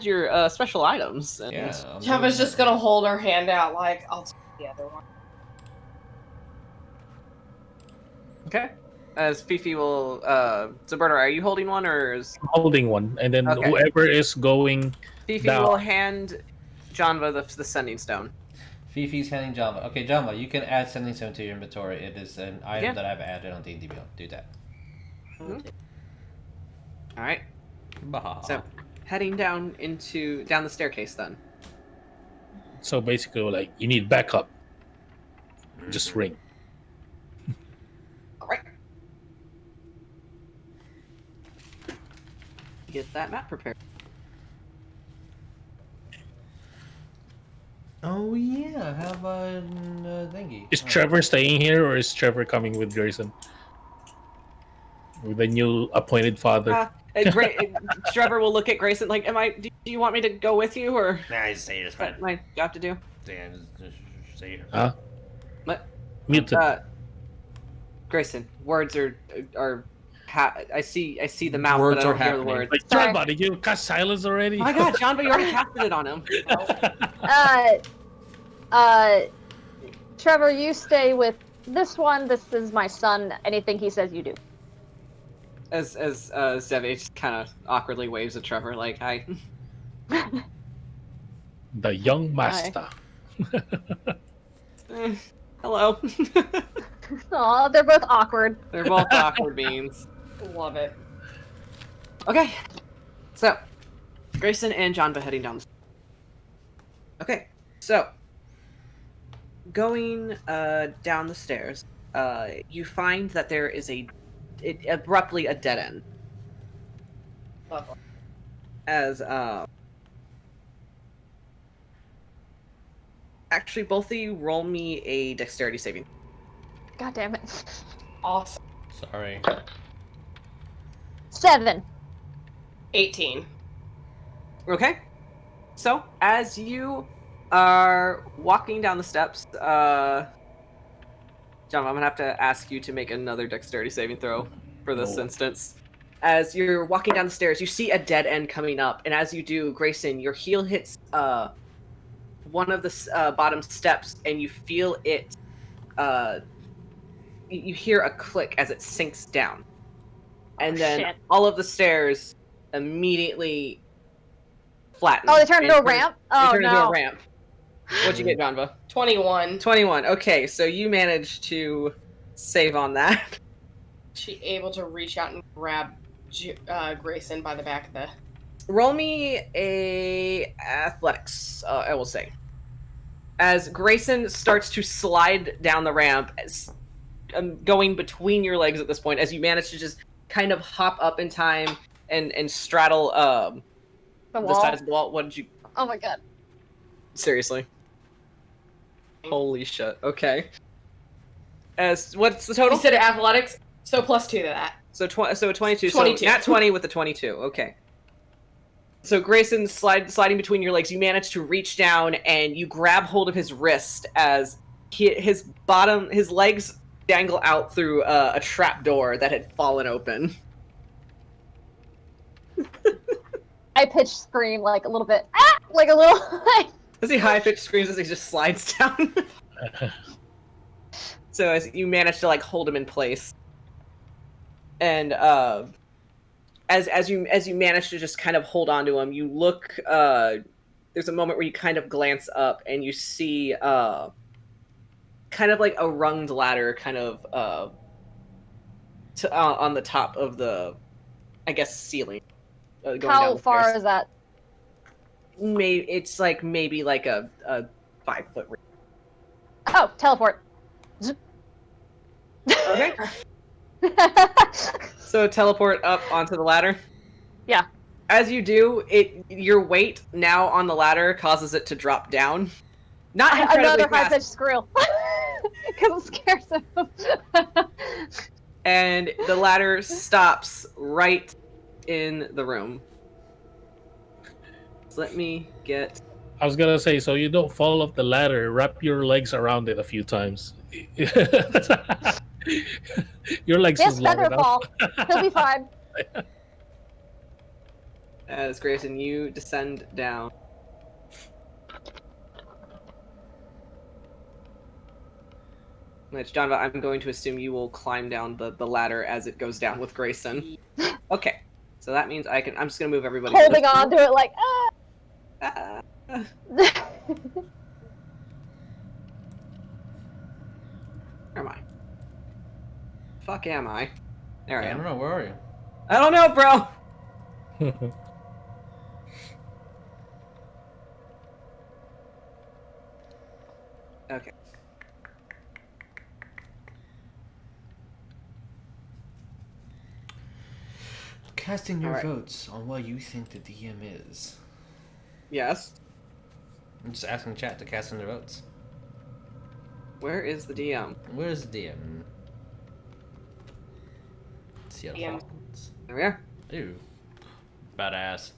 your special items. And Yeah. Java's just gonna hold her hand out like, I'll take the other one. Okay. As Fifi will, Zaberta, are you holding one or is I'm holding one, and then Okay. whoever is going Fifi down. will hand Janva the sending stone? Fifi's handing Janva. Okay, Janva, you can add sending stone to your inventory. It is an item Yeah. that I've added on D&D Beyond. Do that. All right. Bah. So, heading down the staircase then. So basically, like, you need backup. Just ring. All right. Get that map prepared. Oh yeah, have a thingy. Is Trevor staying here, or is Trevor coming with Grayson? With the new appointed father. Trevor will look at Grayson like, do you want me to go with you or Nah, I just say it's fine. what my job to do? Yeah, just say it. Huh? What? Muted. Grayson, words are I see the mouth, Words but I are don't hear the happening. words. Like, Sorry. Trevor, did you cast silence already? Oh my god, Janva, you already casted it on him. Trevor, you stay with this one. This is my son. Anything he says, you do. As Zevi just kind of awkwardly waves at Trevor, like, hi. The young master. Hello. Aw, they're both awkward. They're both awkward beans. Love it. Okay, so Grayson and Janva heading down. Okay, so going down the stairs, you find that there is abruptly a dead end. Love it. As actually, both of you roll me a dexterity saving. God damn it. Awesome. Sorry. 7. 18. Okay. So, as you are walking down the steps, John, I'm gonna have to ask you to make another dexterity saving throw for this instance. As you're walking down the stairs, you see a dead end coming up, and as you do, Grayson, your heel hits one of the bottom steps, and you feel it. You hear a click as it sinks down, and then shit. all of the stairs immediately flatten. Oh, they turned And into a ramp? Oh, They turned into no. a ramp. What'd you get, Janva? 21. 21. Okay, so you managed to save on that. She able to reach out and grab Greyson by the back of the. Roll me a athletics, I will say. As Greyson starts to slide down the ramp, going between your legs at this point, as you manage to just kind of hop up in time and straddle The the wall. sides of the wall. What did you... Oh my god. Seriously. Holy shit. Okay. As what's the total? You said athletics, so +2 to that. So 22. 22. So not 20 with the 22. Okay. So Grayson sliding between your legs, you manage to reach down and you grab hold of his wrist as his legs dangle out through a trap door that had fallen open. I pitch scream like a little bit. Ah! Like a little. As he high-pitched screams as he just slides down. So as you manage to like hold him in place, and as you manage to just kind of hold on to him, you look. There's a moment where you kind of glance up and you see kind of like a runged ladder, kind of on the top of the, I guess, ceiling. Going How down the far stairs. is that? It's like maybe like a 5-foot range. Oh, teleport. Okay. So teleport up onto the ladder. Yeah. As you do, your weight now on the ladder causes it to drop down. Not incredibly Another fast. high-pitched squeal. Because it scares him. And the ladder stops right in the room. So let me get... I was gonna say, so you don't fall off the ladder, wrap your legs around it a few times. Your legs Yes, is long feather enough. fall. He'll be fine. As Grayson, you descend down. Which, Janva, I'm going to assume you will climb down the ladder as it goes down with Grayson. Okay. So that means I'm just going to move everybody. Holding on to it like, Ah. ah. Where am I? Fuck am I? There I I don't am. know. Where are you? I don't know, bro! Okay. Casting your Alright. votes on what you think the DM is. Yes. I'm just asking chat to cast in their votes. Where is the DM? Where's the DM? Seattle DM. Falcons. There we are. Ooh. Badass.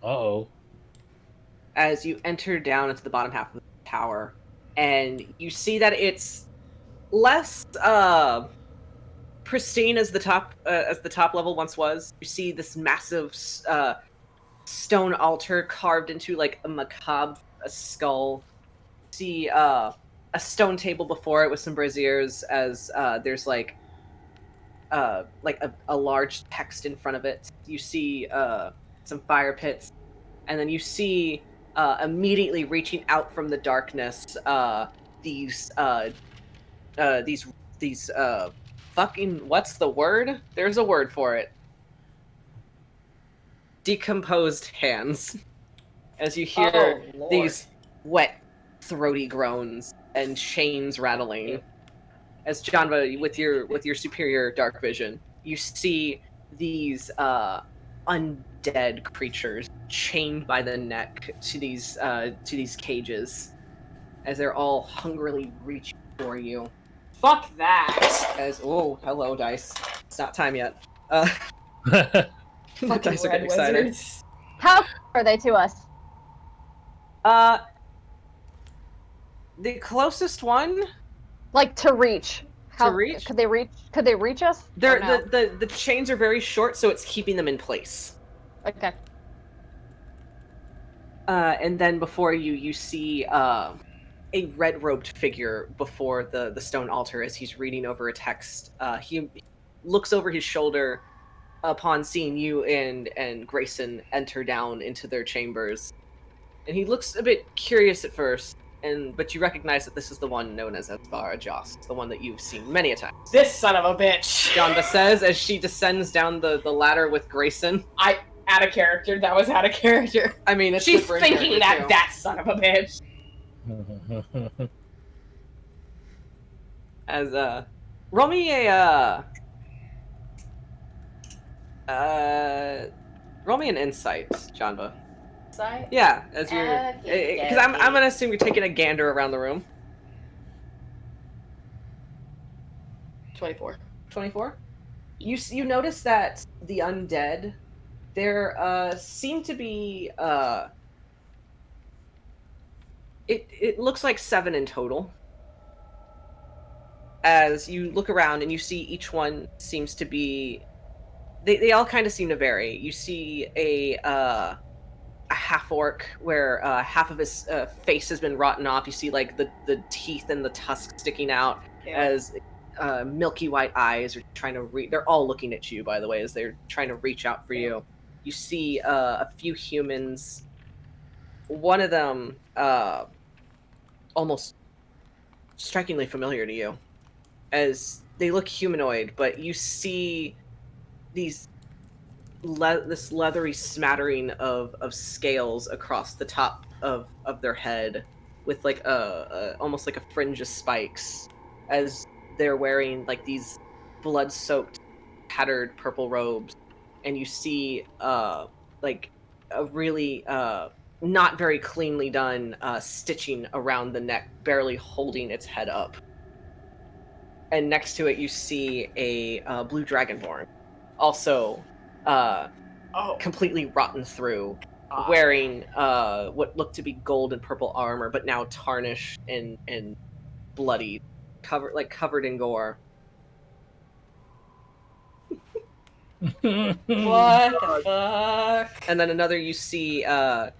Uh-oh. As you enter down into the bottom half of the tower, and you see that it's less pristine as the top level once was. You see this massive stone altar carved into like a macabre skull. You see a stone table before it with some braziers, as there's like a large text in front of it. You see some fire pits, and then you see immediately reaching out from the darkness these fucking, what's the word? There's a word for it. Decomposed hands. As you hear Oh, Lord. these wet, throaty groans and chains rattling. As Janva, with your superior dark vision, you see these undead creatures chained by the neck to these cages, as they're all hungrily reaching for you. Fuck that. As hello dice, it's not time yet. Fucking Dice are red getting excited. wizards. How close are they to us? The closest one, Like to reach. reach? Could they reach? Could they reach us? they're Or no? the chains are very short, so it's keeping them in place. Okay. And then before you see a red-robed figure before the stone altar as he's reading over a text. He looks over his shoulder upon seeing you and Greyson enter down into their chambers. And he looks a bit curious at first, but you recognize that this is the one known as Asbara Joss, the one that you've seen many a time. This son of a bitch. Janva says as she descends down the ladder with Greyson. Out of character. That was out of character. I mean, it's She's super in thinking character, that too. son of a bitch. As roll me an insight, Janva. Side? Yeah, as you're, Okay, because I'm gonna assume you're taking a gander around the room. 24. 24. You notice that the undead, there seem to be it looks like 7 in total. As you look around and you see each one seems to be, they all kind of seem to vary. You see a half orc where half of his face has been rotten off. You see like the teeth and the tusks sticking out as milky white eyes are trying to they're all looking at you, by the way, as they're trying to reach out for you. You see a few humans. One of them almost strikingly familiar to you, as they look humanoid, but you see these this leathery smattering of scales across the top of their head, with like almost like a fringe of spikes, as they're wearing like these blood-soaked, tattered purple robes, and you see like a really not very cleanly done stitching around the neck, barely holding its head up. And next to it, you see a blue dragonborn, also completely rotten through, wearing what looked to be gold and purple armor, but now tarnished and bloody, covered in gore. What the fuck? And then another, you see kind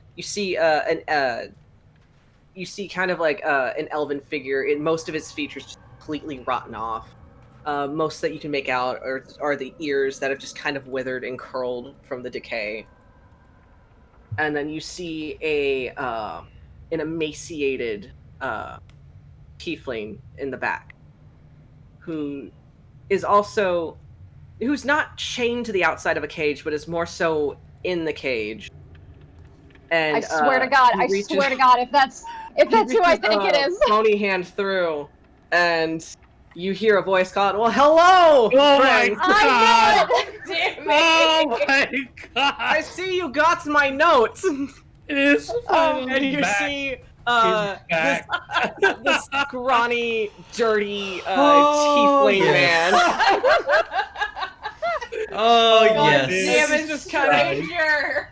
of like an elven figure. Most of its features just completely rotten off. Most that you can make out are the ears that have just kind of withered and curled from the decay. And then you see an emaciated tiefling in the back, who's not chained to the outside of a cage, but is more so in the cage. And I swear to God, if that's who I think it is. Bony hand through, and you hear a voice call, "Well, hello, friend." I knew it! Damn Oh it! my god! I see you got my notes. It is finally And you back. see Back. this scrawny, dirty Oh, tiefling yes. man. Oh, God yes. damn it, Just stranger!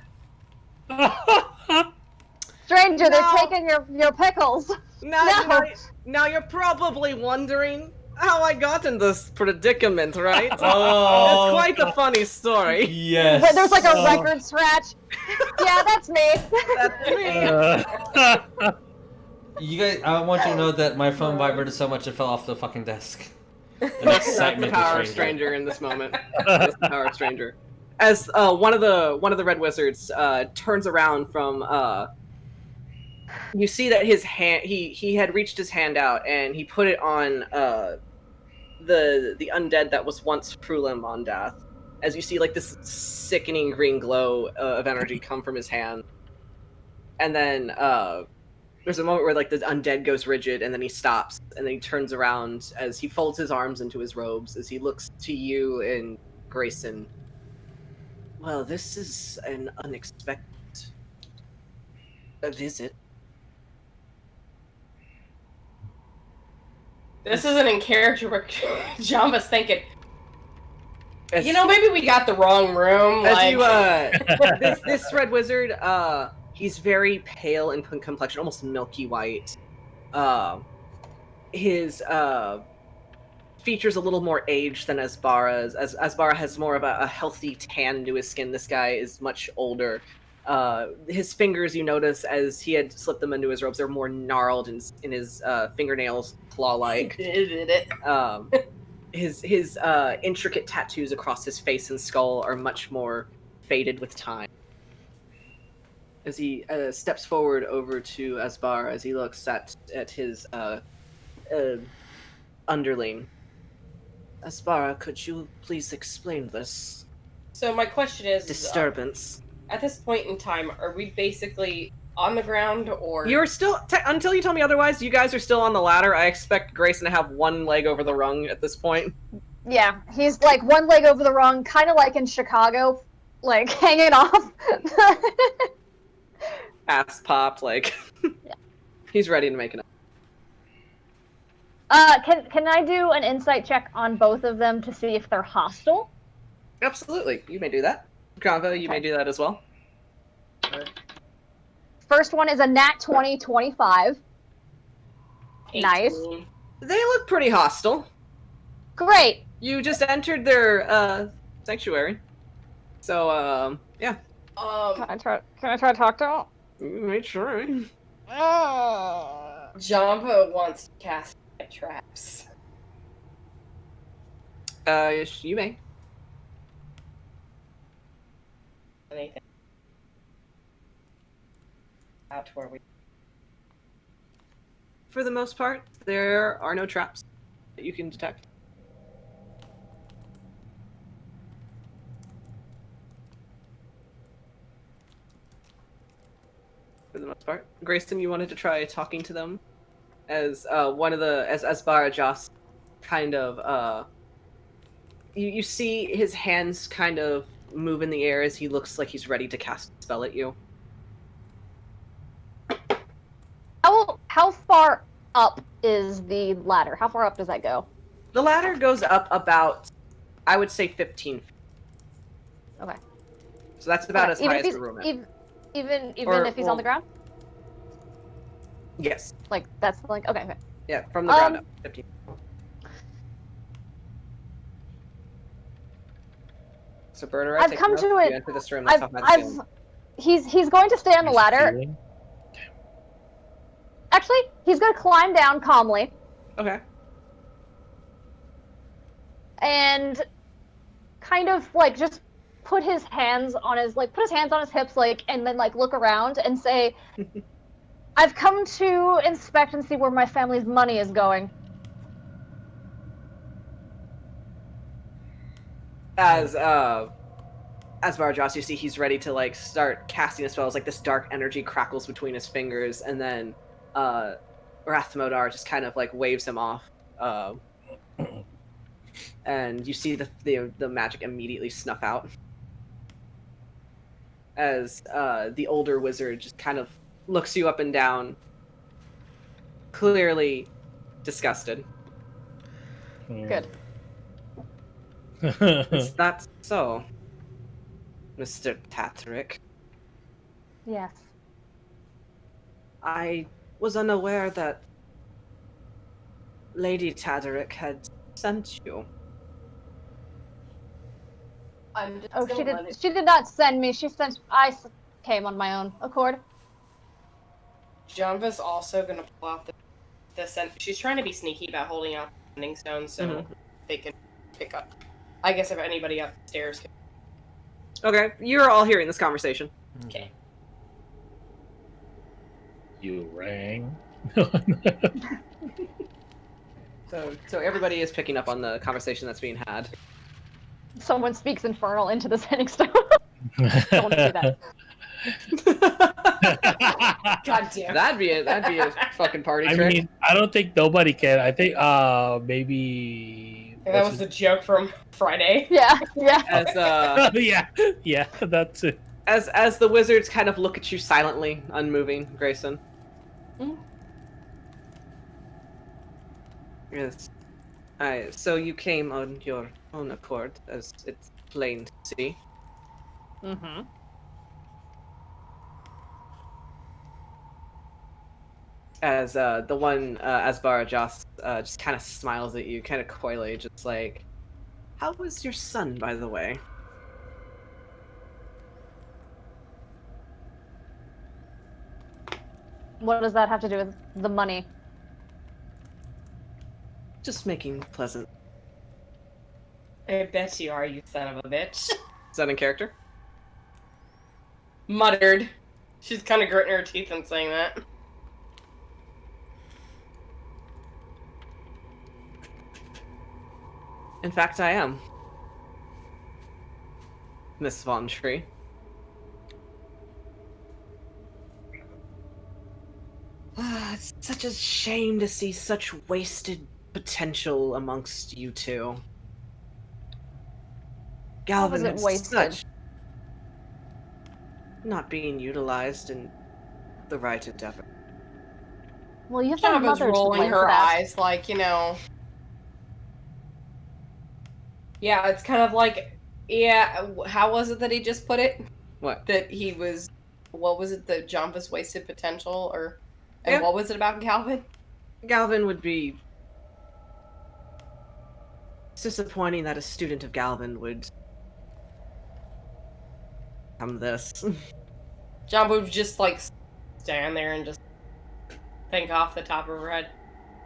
Stranger, they're No. taking your pickles. Now you're probably wondering how I got in this predicament, right? Oh, It's quite a funny story. yes. But there's like a record scratch. Yeah, that's me. That's me. You guys, I want you to know that my phone vibrated so much it fell off the fucking desk. An That's the excitement power to of Stranger in this moment. That's the power of Stranger. As one of the red wizards turns around from, you see that his hand, he had reached his hand out and he put it on the undead that was once Prulim on death. As you see like this sickening green glow of energy come from his hand, and then there's a moment where like the undead goes rigid, and then he stops, and then he turns around as he folds his arms into his robes as he looks to you and Greyson. Well, this is an unexpected visit. This isn't in character where Janva's thinking, As, maybe we got the wrong room. as Like, you this red wizard, he's very pale in complexion, almost milky white. His features a little more aged than Asbara's. As Asbara has more of a healthy tan to his skin, this guy is much older. His fingers, you notice, as he had slipped them into his robes, they're more gnarled in his fingernails, claw-like. his intricate tattoos across his face and skull are much more faded with time. As he steps forward over to Asbar, as he looks at his underling. Asbara, could you please explain this So my question is, disturbance? at this point in time, are we basically on the ground or? You're still, until you tell me otherwise, you guys are still on the ladder. I expect Grayson to have one leg over the rung at this point. Yeah, he's like one leg over the rung, kind of like in Chicago, like hanging off. Ass popped, like Yeah. He's ready to make an. Can I do an insight check on both of them to see if they're hostile? Absolutely, you may do that. Janva, you may do that as well. First one is a nat 20, 25. 18. Nice. They look pretty hostile. Great. You just entered their sanctuary, so yeah. Can I try to talk to him? You may try. Janva wants to cast traps. You may. Anything out to where we. For the most part, there are no traps that you can detect. For the most part, Grayson, you wanted to try talking to them, as as Barajas kind of you see his hands kind of move in the air as he looks like he's ready to cast a spell at you. How far up is the ladder? How far up does that go? The ladder goes up about, I would say, 15 feet. Okay. So that's about as high as if the room is. Even Or, if he's well, on the ground? Yes. Like, that's like, okay. Yeah, from the ground up, 15. So Birdurai, I've take come note. to You it. enter this room, that's He's going to stay on the ladder. Feeling? Actually, he's going to climb down calmly Okay. and kind of like just put his hands on his hips, like, and then like look around and say, "I've come to inspect and see where my family's money is going." As Barajas, you see he's ready to like start casting his spells. Like this dark energy crackles between his fingers, and then Rathmodar just kind of like waves him off. And you see the magic immediately snuff out. As the older wizard just kind of looks you up and down, clearly disgusted. Good. Is that so, Mr. Tataric? Yes. I was unaware that Lady Tataric had sent you. I'm just Oh, gonna let it. she did not send me. I came on my own accord. Janva's also gonna pull out the scent. She's trying to be sneaky about holding out the sending stone so they can pick up. I guess if anybody upstairs can. Okay, you're all hearing this conversation. Okay. You rang. So everybody is picking up on the conversation that's being had. Someone speaks Infernal into the sending stone. Don't do that. God damn. That'd be a fucking party I trick. mean, I don't think nobody can. I think maybe That was the joke from Friday. Yeah. As yeah, that's it. as the wizards kind of look at you silently, unmoving, Grayson. Yes. So you came on your own accord, as it's plain to see. Mm-hmm. As the one Asbara just kind of smiles at you, kind of coyly, just like, "How was your son, by the way?" What does that have to do with the money? Just making pleasant I bet you are, you son of a bitch. Is that in character? Muttered. She's kind of gritting her teeth and saying that. In fact, I am. Miss Vohntree. It's such a shame to see such wasted potential amongst you two. How was Galvin it is wasted? such not being utilized in the right endeavor. Well, you've been Janva's mothers to rolling blame for her that. eyes like, Yeah, it's kind of like, yeah, how was it that he just put it? What? That he was, what was it, the Janva's wasted potential, and Yeah. what was it about Galvin? Galvin would be... It's disappointing that a student of Galvin would... become this. Janva would just, like, stand there and just think off the top of her head.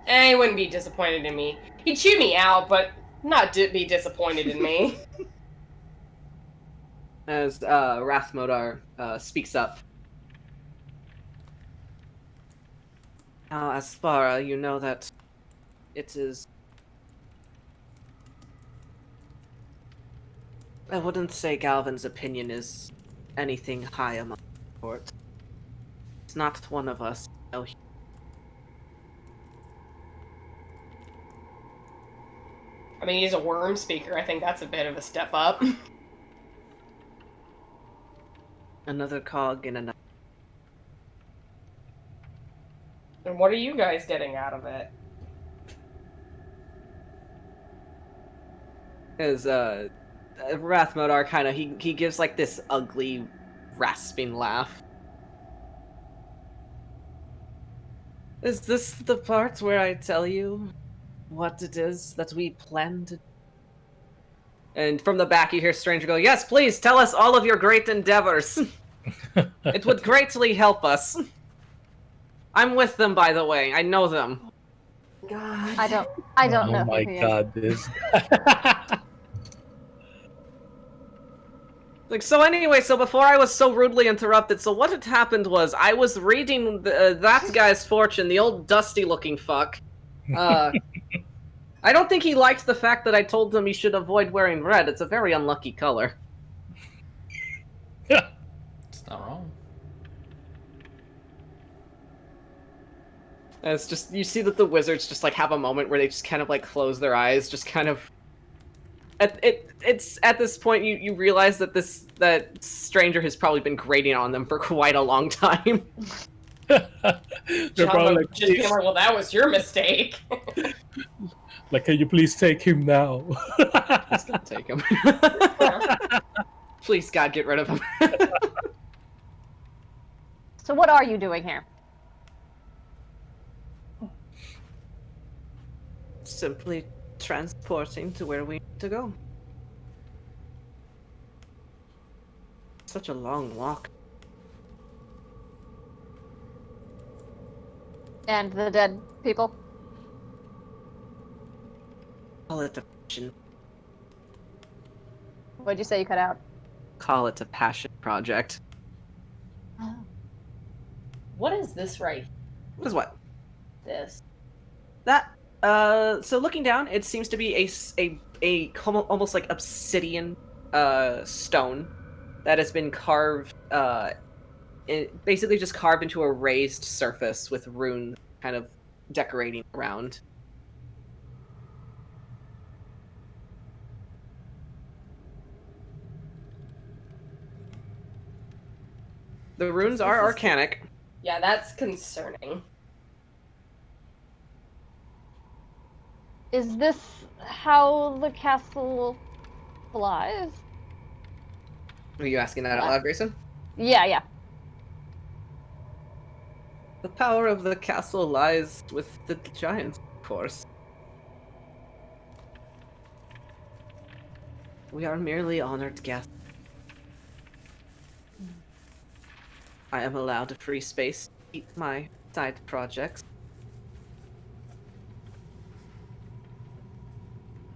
He wouldn't be disappointed in me. He'd chew me out, but not be disappointed in me. As Rathmodar speaks up. Now, Aspara, you know that it is... I wouldn't say Galvin's opinion is anything high among the court. It's not one of us. No. I mean, he's a worm speaker. I think that's a bit of a step up. Another cog in another. And what are you guys getting out of it? As Rathmodar kind of he gives like this ugly, rasping laugh. Is this the part where I tell you what it is that we plan to? And from the back, you hear Stranger go, "Yes, please tell us all of your great endeavors. It would greatly help us. I'm with them, by the way. I know them." God. I don't know Oh who my he is. god, this. Like, so anyway, so before I was so rudely interrupted, so what had happened was I was reading that guy's fortune, the old dusty-looking fuck. I don't think he liked the fact that I told him he should avoid wearing red. It's a very unlucky color. It's not wrong. And it's just, you see that the wizards just, like, have a moment where they just kind of, like, close their eyes, just kind of... It's at this point you realize that that stranger has probably been grating on them for quite a long time. They're probably like, just being please, like, well, that was your mistake. like, can you please take him now? Please don't take him. Please, God, get rid of him. So what are you doing here? Simply transporting to where we need to go. Such a long walk. And the dead people? Call it a passion. What'd you say you cut out? Call it a passion project. What is this right What is what? this? That so looking down, it seems to be a almost like obsidian stone that has been carved basically just carved into a raised surface with runes kind of decorating around. The runes are arcanic. Yeah, that's concerning. Is this how the castle flies? Are you asking that out loud, Greyson? Yeah. The power of the castle lies with the giants, of course. We are merely honored guests. I am allowed a free space to keep my side projects.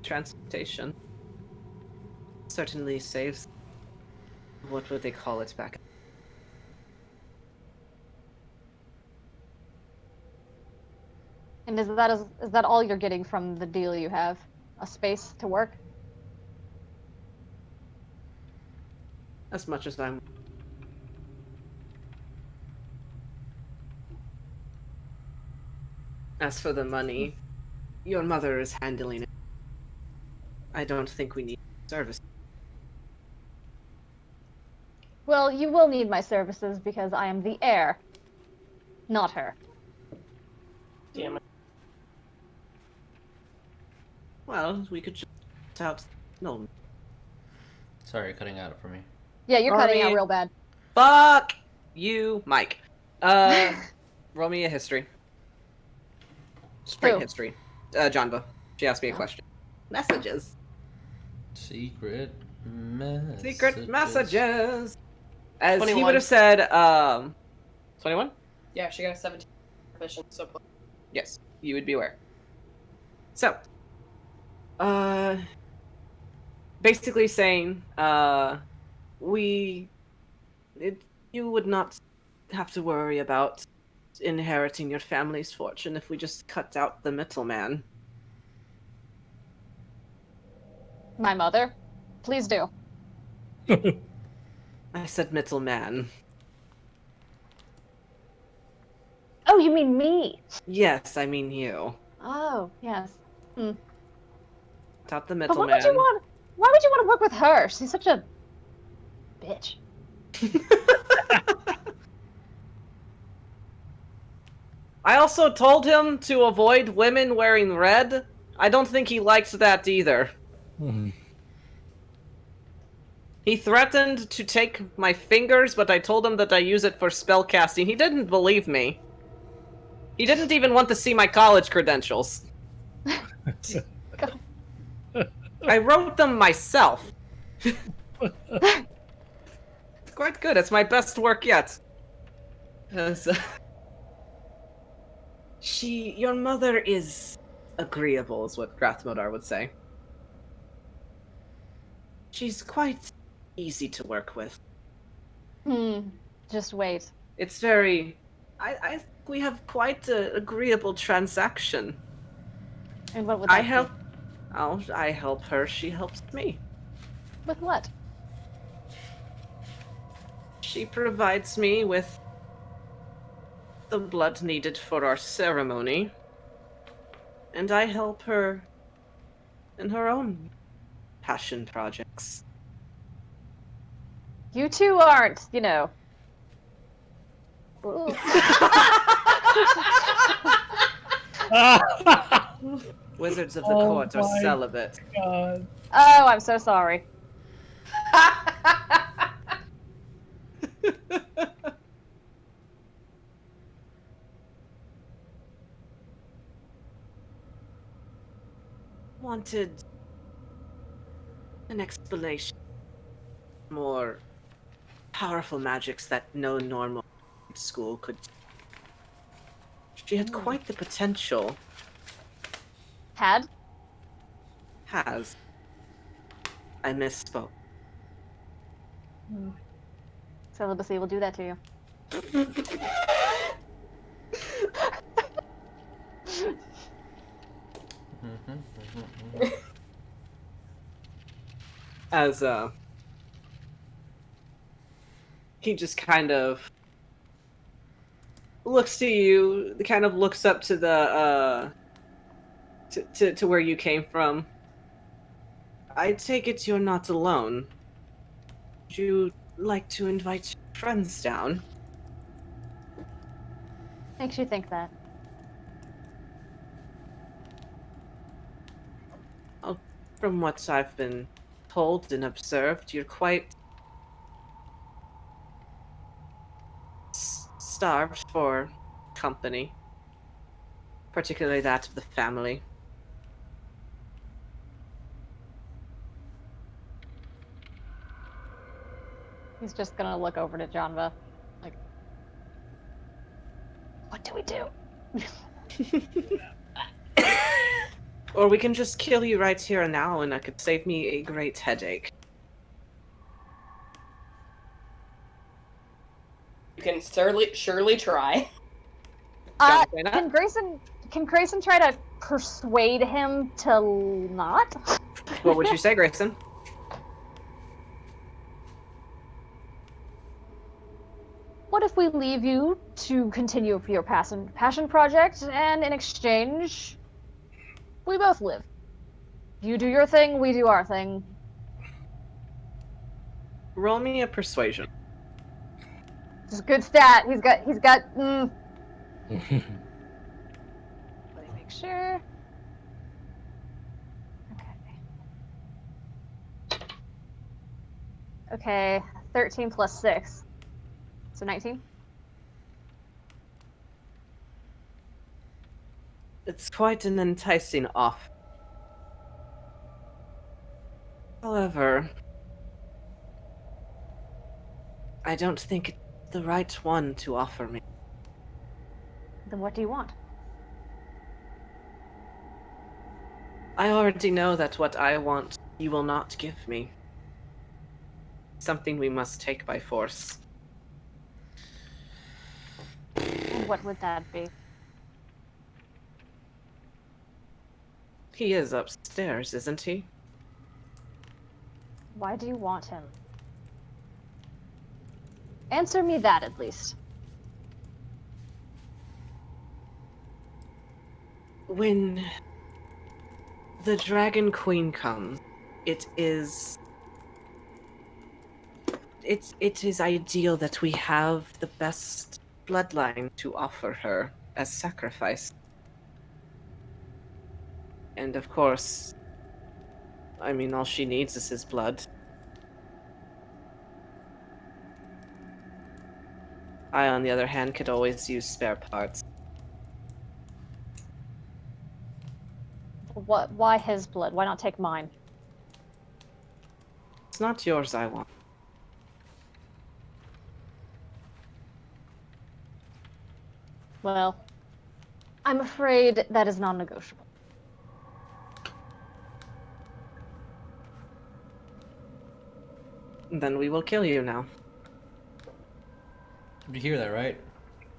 Transportation. certainly saves. What would they call it back? And is that all you're getting from the deal you have? A space to work? As much as I'm. As for the money, your mother is handling it. I don't think we need service. Well, you will need my services because I am the heir, not her. Damn it. Well, we could just out. No. Sorry, cutting out for me. Yeah, you're cutting out Romy. real bad. Fuck you, Mike. Roll me a history. Straight Who? history. Janva. She asked me a question. Messages. Secret messages. Secret messages. As he 21. would have said, 21? Yeah, she got a 17 proficient, so plus. Yes, you would be aware. So, basically saying, you would not have to worry about inheriting your family's fortune if we just cut out the middleman. My mother? Please do. I said middleman. Oh, you mean me? Yes, I mean you. Oh, yes. Top the But why middleman. would you want to work with her? She's such a bitch. I also told him to avoid women wearing red. I don't think he liked that either. Mhm. He threatened to take my fingers, but I told him that I use it for spell casting. He didn't believe me. He didn't even want to see my college credentials. I wrote them myself. Quite good. It's my best work yet. Your mother is agreeable, is what Grathmodar would say. She's quite easy to work with. Just wait. It's very... I think we have quite an agreeable transaction. And what would that I be? help... I help her, she helps me. With what? She provides me with the blood needed for our ceremony. And I help her in her own passion projects. You two aren't, you know. Ooh. Wizards of the Oh court are my celibate. God. Oh, I'm so sorry. Wanted an explanation. More powerful magics that no normal school could. She had quite the potential. Had? Has. I misspoke. Celibacy will do that to you. As he just kind of looks to you, kind of looks up to the to where you came from. I take it you're not alone. Would you like to invite your friends down? Makes you think that. From what I've been told and observed, you're quite starved for company, particularly that of the family. He's just gonna look over to Janva. Like, what do we do? Or we can just kill you right here and now, and that could save me a great headache. You can surely try. Can Greyson try to persuade him to not? What would you say, Grayson? What if we leave you to continue your passion project, and in exchange, we both live? You do your thing, we do our thing. Roll me a persuasion. Just a good stat. He's got. Let me make sure. Okay, 13 plus 6. So 19? It's quite an enticing offer. However, I don't think it's the right one to offer me. Then what do you want? I already know that what I want, you will not give me. Something we must take by force. And what would that be? He is upstairs, isn't he? Why do you want him? Answer me that, at least. When the Dragon Queen comes, it is ideal that we have the best bloodline to offer her as sacrifice. And of course, I mean, all she needs is his blood. I, on the other hand, could always use spare parts. What? Why his blood? Why not take mine? It's not yours I want. Well, I'm afraid that is non-negotiable. Then we will kill you now. You hear that, right?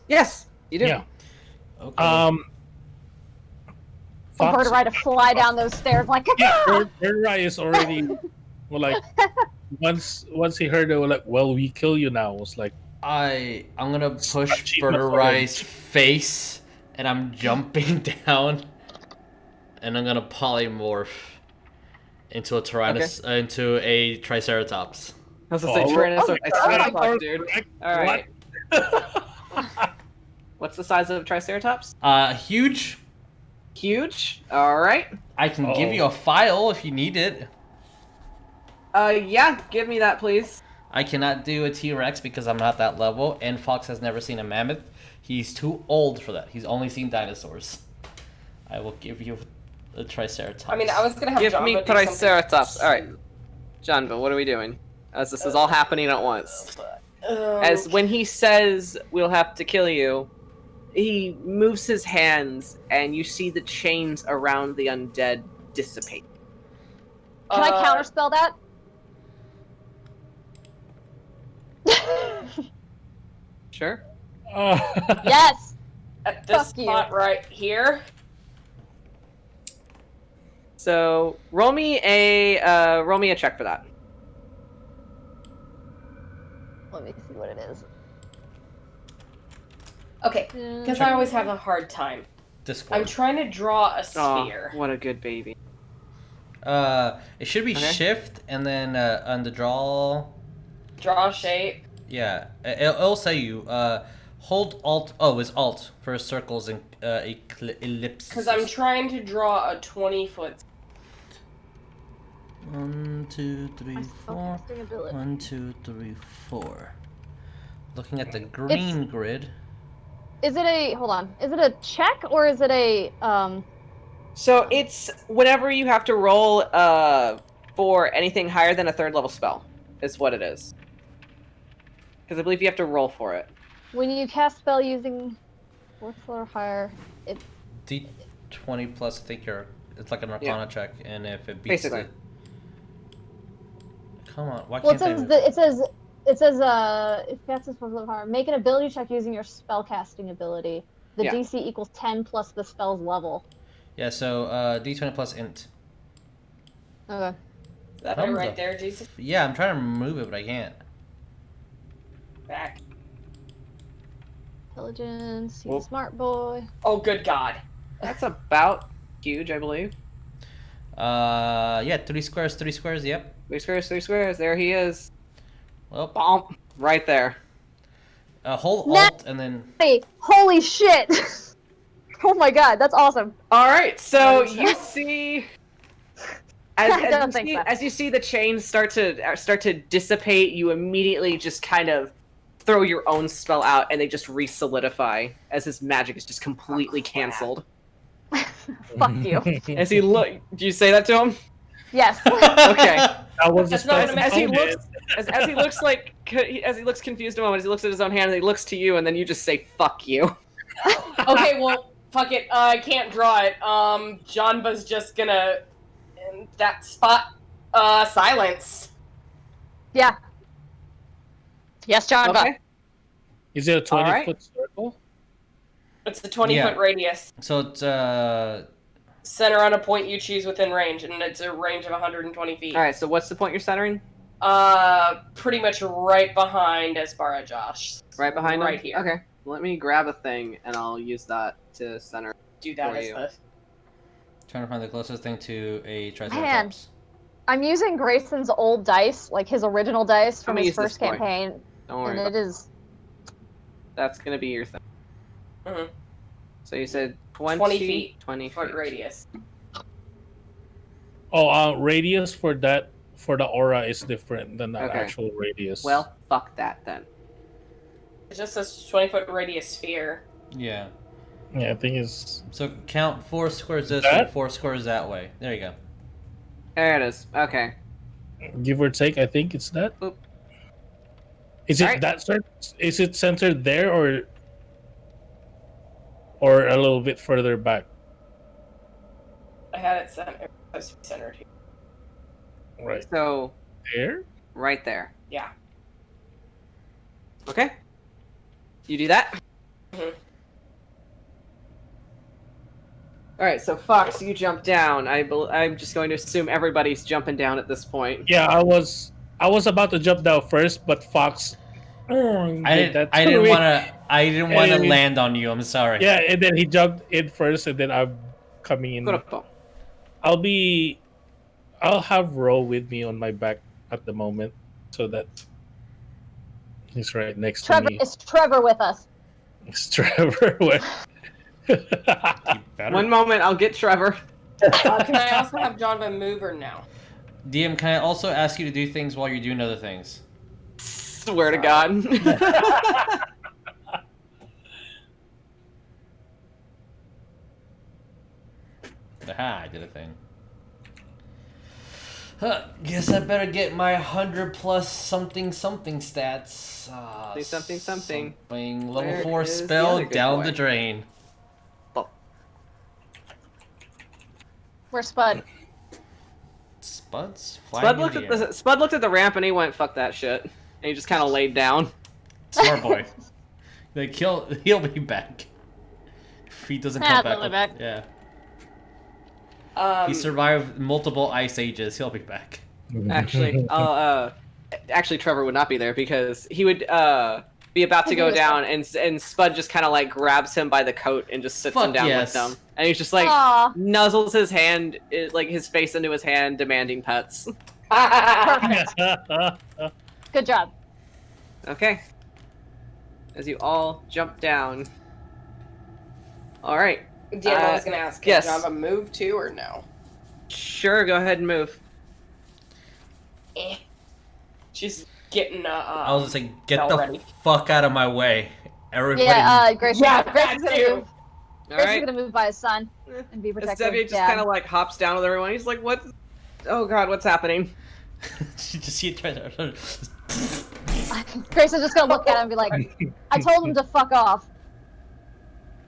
Yes, you do. Yeah. Okay. For Birdurai to fly down those stairs like. Yeah, Birdurai is already well, like once he heard it, like, well, we kill you now. It was like I'm gonna push achievement Birdurai face, and I'm jumping down, and I'm gonna polymorph into a into a Triceratops. I was gonna say Tyrannosaurus. Oh, Dude. All right. What's the size of a Triceratops? Huge. Huge. All right. I can give you a file if you need it. Yeah. Give me that, please. I cannot do a T-Rex because I'm not that level, and Fox has never seen a mammoth. He's too old for that. He's only seen dinosaurs. I will give you a Triceratops. I mean, I was gonna have Give Janva me do something. Triceratops. All right. Janva, what are we doing? As this is all happening at once. As when he says we'll have to kill you, he moves his hands and you see the chains around the undead dissipate. Can I counterspell that? Sure. Yes. At this Fuck you. spot right here. So roll me a check for that. Let me see what it is. Okay, because I always have a hard time. Discord. I'm trying to draw a Oh, sphere. what a good baby. It should be Okay. shift and then on the draw. Draw shape. Yeah, it'll say you hold alt. Oh, it's alt for circles and ellipses. Because I'm trying to draw a 20-foot. 1, 2, 3, My 4. spellcasting ability. 1, 2, 3, 4. Looking at the green grid. Is it a hold on? Is it a check or is it a So it's whenever you have to roll for anything higher than a 3rd level spell, is what it is. Because I believe you have to roll for it. when you cast spell using 4th floor or higher? D20 plus, I think it's like an Arcana check, and if it beats Basically. Come on, why Well, can't it says It says, if that's a spell of harm, make an ability check using your spellcasting ability. The Yeah. DC equals 10 plus the spell's level. Yeah, so D20 plus int. Okay. Is that Come it right the there, Jason? Yeah, I'm trying to remove it, but I can't. Back. Intelligence, he's Well- a smart boy. Oh, good God. That's about huge, I believe. Yeah, 3 squares, yep. 3 squares, 3 squares. There he is. Well, Bomb. Right there. hold Nah. Alt and then... Hey, holy shit! Oh my god, that's awesome. All right, so you see, I don't think so. as you see the chains start to dissipate, you immediately just kind of throw your own spell out, and they just re-solidify as his magic is just completely canceled. Fuck you. As he look, do you say that to him? Yes. Okay. That was the That's not spell. gonna As he component. looks, as he looks like, as he looks confused a moment, as he looks at his own hand, and he looks to you, and then you just say "fuck you." Okay, well, fuck it. I can't draw it. Janva's just gonna, in that spot, silence. Yeah. Yes, John. Okay. Is it a 20 Alright. foot circle? It's a 20-foot Yeah. radius. So it's, Center on a point you choose within range, and it's a range of 120 feet. All right. So what's the point you're centering? Pretty much right behind Esbara Josh. Right behind him? Right here. Okay. Let me grab a thing, and I'll use that to center. Do that For as you. the... trying to find the closest thing to a Man. Triceratops. I'm using Grayson's old dice, like his original dice from gonna his use this first boy. campaign, Don't worry. and About it is That's gonna be your thing. Mhm. So you said 20, 20 feet. 20 foot feet. radius. Oh, radius for the aura is different than the Okay. actual radius. Well, fuck that then. It's just a 20-foot radius sphere. Yeah. yeah, I think it's So count 4 squares this That? way, 4 squares that way. There you go. There it is. Okay. give or take. I think it's that. Boop. Is it Alright. that cert? Is it centered there or a little bit further back? I had it centered here. Right So there. right there. Yeah. Okay. You do that. Mhm. All right. So Fox, you jump down. I'm just going to assume everybody's jumping down at this point. Yeah, I was about to jump down first, but Fox. I did that didn't to me. want to And- land on you. I'm sorry. Yeah, and then he jumped in first, and then I'm coming in. Good. I'll have Ro with me on my back at the moment, so that he's right next Trevor. to me. Is Trevor with us? It's Trevor. You better. One moment, I'll get Trevor. Can I also have Janva move or no? DM, can I also ask you to do things while you're doing other things? Swear to God. Aha, I did a thing. Guess I better get my 100 plus something stats. Something. Something. Level Where 4 is the spell other good down boy? the drain. Where's Spud? Spuds? Spud looked at the ramp and he went, "Fuck that shit," and he just kind of laid down. Smart boy. Like he'll be back. If he doesn't Ah, come back. he'll be back. Yeah. Um, He survived multiple ice ages. He'll be back. Actually, actually, Trevor would not be there because he would be about to He go was down, and Spud just kind of like grabs him by the coat and just sits him Fuck down yes. with him, and he's just like Aw, nuzzles his hand, like his face into his hand, demanding pets. perfect. Good job. Okay. As you all jump down. All right. Dan, I was gonna ask, can yes. Janva move too or no? Sure. Go ahead and move. Eh. She's getting I was just like, get the Already. fuck out of my way. Everybody. Yeah, Grayson. Yeah, Grayson's that gonna too. move. All Grayson's right. gonna move by his son Eh. and be As protected. Debbie just Yeah. kind of like hops down with everyone. He's like, "What? Oh God, what's happening?" You just see it try to. Grayson's just gonna look at him and be like, "I told him to fuck off."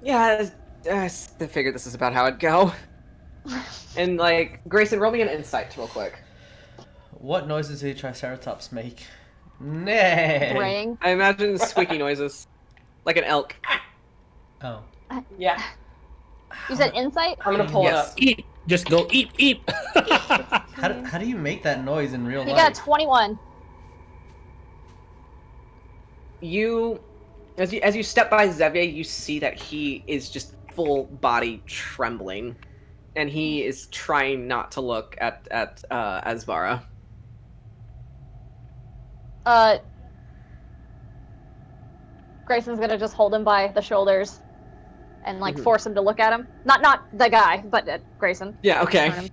Yeah, I figured this is about how it'd go. And like, Grayson, roll me an insight real quick. What noises did Triceratops make? Nay. braying. I imagine squeaky noises, like an elk. Oh. Yeah, You said insight? I'm gonna pull Yes. it up. Eat. Just go eat. How do you make that noise in real You life? got 21. You, as you step by Xavier, you see that he is just full body trembling, and he is trying not to look at Asvara. Greyson's gonna just hold him by the shoulders and like Mhm. force him to look at him. Not the guy, but Grayson. Yeah. Okay. Turn him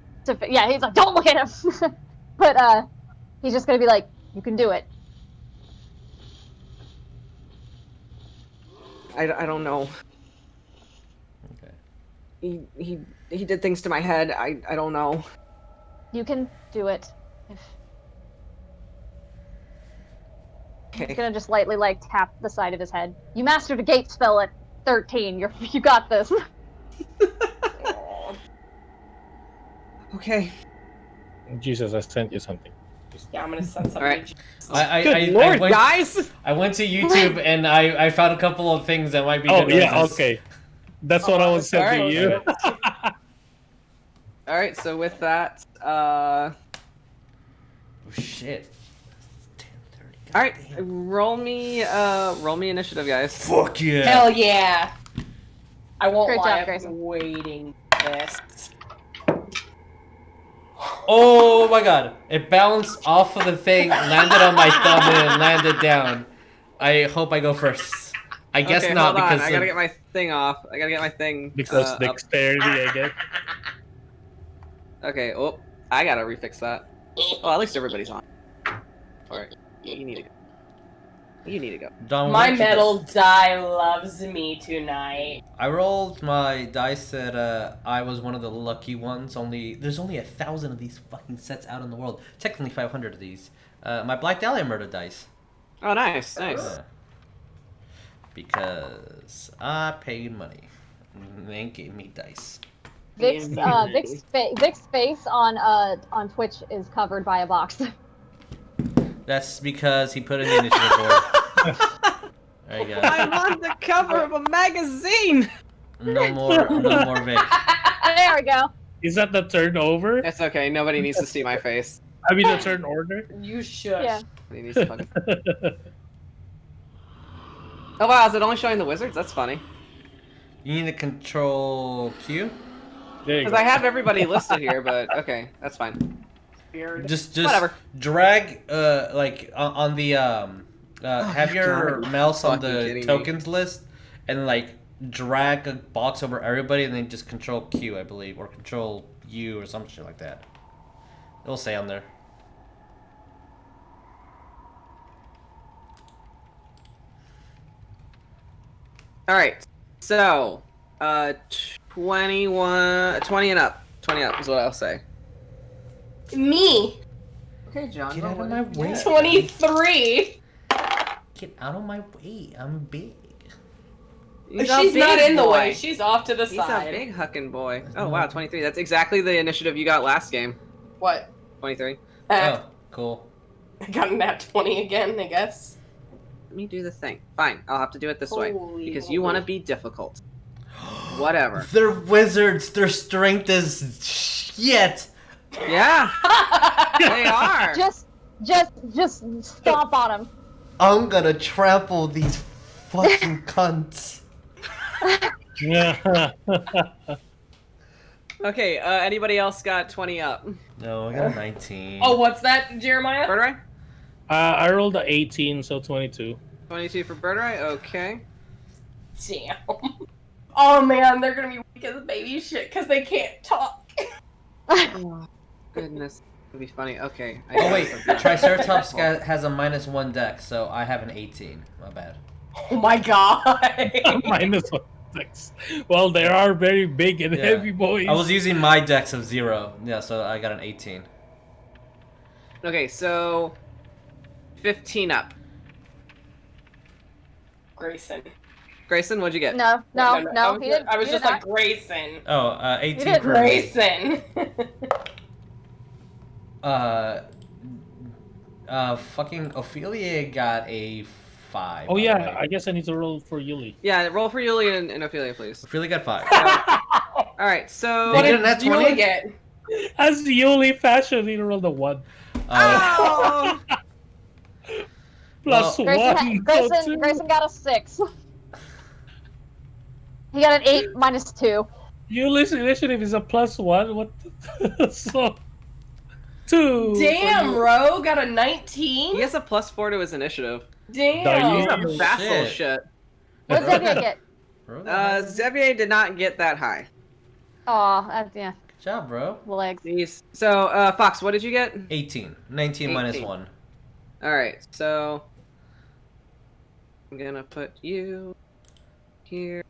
yeah, he's like, don't look at him. But he's just gonna be like, you can do it. I don't know. Okay. He did things to my head. I don't know. You can do it. Okay. He's gonna just lightly like tap the side of his head. You mastered a gate spell at 13. You got this. Okay. Jesus, I sent you something. Yeah, I'm gonna send something. Alright. I Lord, went, guys! I went to YouTube and I found a couple of things that might be Oh good yeah, noises. okay. That's what I was sending Alright. you. All right. So with that, Oh shit. 10:30. all right. Goddamn. Roll me initiative, guys. Fuck yeah. Hell yeah! I won't Great lie, job, I've Grayson. been waiting for this. Oh my god. It bounced off of the thing, landed on my thumb, and it landed down. I hope I go first. I guess Okay, not hold on. because I gotta of- get my thing off. I gotta get my thing. Because up. dexterity, I guess. Okay. Oh, I gotta refix that. Oh, at least everybody's on. All right. You need to go. You need to go. Don, My what did you metal do? die loves me tonight. I rolled my dice that I was one of the lucky ones. There's only 1,000 of these fucking sets out in the world. Technically 500 of these. My Black Dahlia murder dice. Oh, nice, nice. Because I paid money. And they gave me dice. Vic's face on Twitch is covered by a box. That's because he put in the initiative board. There you go. I'm on the cover of a magazine. No more Vic. There we go. Is that the turnover? It's okay. Nobody needs to see my face. I mean, the turn order? You should. Yeah. Nobody needs to fucking... Oh wow, is it only showing the wizards? That's funny. You need to control Q? There you Because go. I have everybody listed here, but okay, that's fine. Weird. Just Whatever. drag like on the have you've your gotta be mouse on fucking the kidding me. tokens list and like drag a box over everybody and then just control Q, I believe, or control U or some shit like that. It'll say on there. All right. So, 20 and up. 20 up is what I'll say. Me, Okay, John. Get out of my way. 23. Get out of my way. I'm big. She's not in the way. She's off to the He's side. a big hucking boy. Oh wow, 23. That's exactly the initiative you got last game. What? 23. Oh, cool. I got that 20 again, I guess. Let me do the thing. Fine, I'll have to do it this way Holy because you want to be difficult. Whatever. They're wizards. Their strength is shit. Yeah, they are. Just stomp on him. I'm gonna trample these fucking cunts. Okay. Anybody else got 20 up? No, I got a 19. Oh, what's that, Jeremiah? Birdurai? I rolled a 18, so 22. 22 for Birdurai. Okay. Damn. Oh man, they're gonna be weak as baby shit because they can't talk. Oh, goodness, it'd be funny. Okay. Oh wait, Triceratops has a -1 dex, so I have an 18. My bad. Oh my god. -1. Well, they are very big and Yeah. heavy boys. I was using my dex of 0. Yeah, so I got an 18. Okay, so 15 up. Grayson. Grayson, what'd you get? No, I he was, didn't. I was he just did like Grayson. Oh, 18 did for me. Grayson. Fucking Ophelia got a 5. Oh by the yeah, way. I guess I need to roll for Yuliy. Yeah, roll for Yuliy and Ophelia, please. Ophelia got 5. All right, so. What They did get a nat you 20? get? As the Yuliy fashion, he rolled a 1. Oh! Plus Well- 1. go two. Grayson got a 6. He got an 8 minus 2. Yuliy's initiative is a +1. What? So 2. Damn, Ro got a 19. He has a +4 to his initiative. Damn. He's Oh, a vassal shit. shit. What did Xavier get? Xavier did not get that high. Aw, that's, yeah, Good job, bro. legs. So, Fox, what did you get? 18. 19 minus 18. 1. All right, so I'm gonna put you here.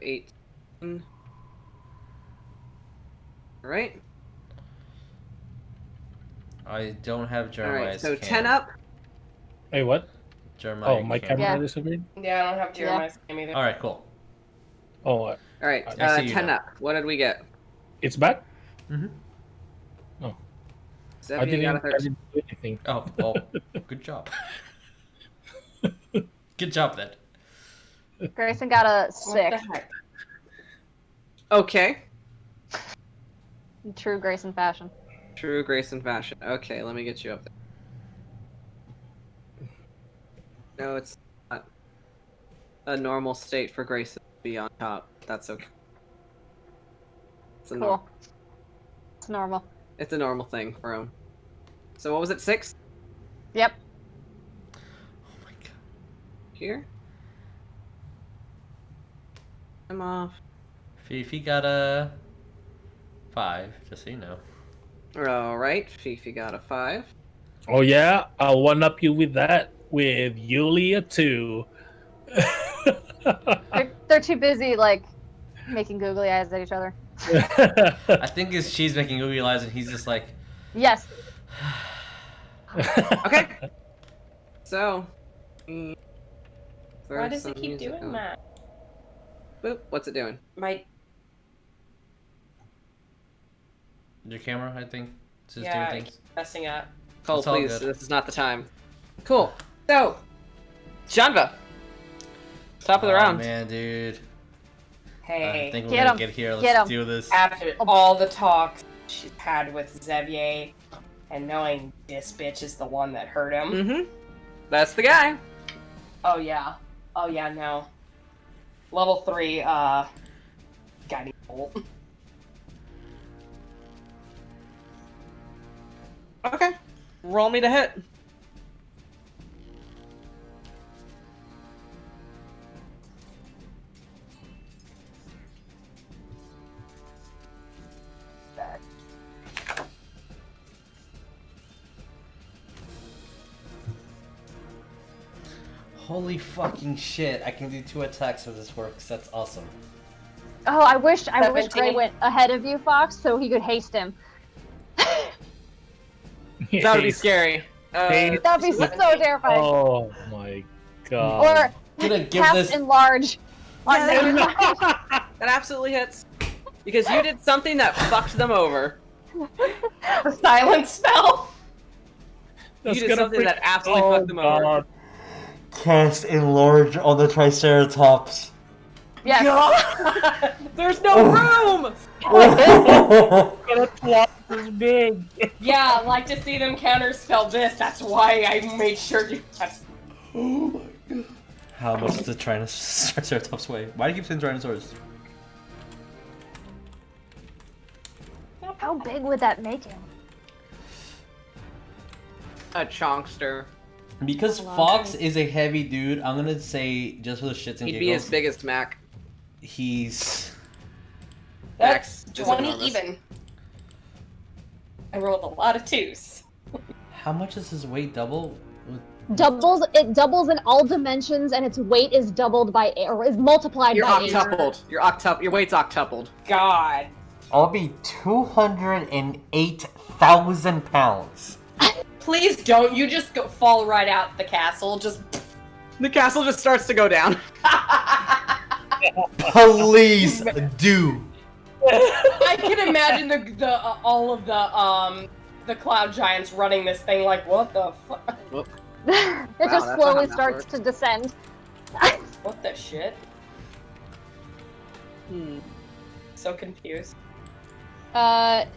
18. All right. I don't have All Jeremiah's right. So cam. 10 up. Hey, what? Jeremiah Oh, my cam. camera Yeah. disappeared. Yeah, I don't have Jeremiah's name either. All right, cool. Oh, All right. I see you 10 now. up. What did we get? it's back. Mm-hmm. I Xavier got a 13. didn't do anything. Oh, well, good job. Good job, then. Grayson got a What 6. the heck? Okay. In true Grayson fashion. True Greyson fashion. Okay, let me get you up there. No, it's not a normal state for Greyson to be on top. That's okay. It's a Cool. It's normal. It's a normal thing for him. So what was it? 6 Yep. Oh my god. here. I'm off. Fifi got a 5, just so you know. All right, Fifi got a 5. Oh yeah, I'll one up you with that. With Yuliy a 2. They're too busy, like, making googly eyes at each other. I think it's she's making googly eyes and he's just like, Yes. Okay. So. Why does it keep doing that? Boop. What's it doing? My your camera, I think, it's just yeah, doing it's things. messing up. Cole, It's all please. good. This is not the time. Cool. So, Janva. Top of the round. Man, dude. I Hey, think we're Get gonna him. get here. Get Let's him. do this. after all the talks she's had with Xavier, and knowing this bitch is the one that hurt him. Mm-hmm. That's the guy. Oh yeah. Oh yeah, no. Level 3, guiding bolt. Okay. Roll me to hit. Holy fucking shit! I can do 2 attacks if this works. That's awesome. Oh, I wish Gray 17. went ahead of you, Fox, so he could haste him. That would be scary. Haste. That'd be so terrifying. Oh my god. Or Gonna give cast this- enlarge on Yeah. Xavier's That absolutely hits. Because you did something that fucked them over. The silence spell. That's you did gonna something freak- that absolutely fucked them over. God. Cast enlarge on the Triceratops. Yes. God! There's no room! Gonna twice as big. Yeah, I like to see them counterspell this. That's why I made sure to test. Oh my god. How much does the Triceratops weigh? Why do you keep saying Tyrannosaurus? How big would that make him? A chonkster. Because That's a lot of Fox things. is a heavy dude, I'm gonna say, just for the shits and He'd be his giggles, biggest Mac. he's... That's Just 20 enormous. even. I rolled a lot of 2s. How much does his weight double? It doubles in all dimensions, and its weight is doubled by or is multiplied You're by 8. octupled. Your weight's octupled. God. I'll be 208,000 pounds. Please don't. You just fall right out the castle. Just. The castle just starts to go down. Please do. I can imagine the the cloud giant's running this thing like, what the fuck? Whoop. It Wow, just that's slowly not how starts that to descend. What the shit? Hmm. So confused. Cool.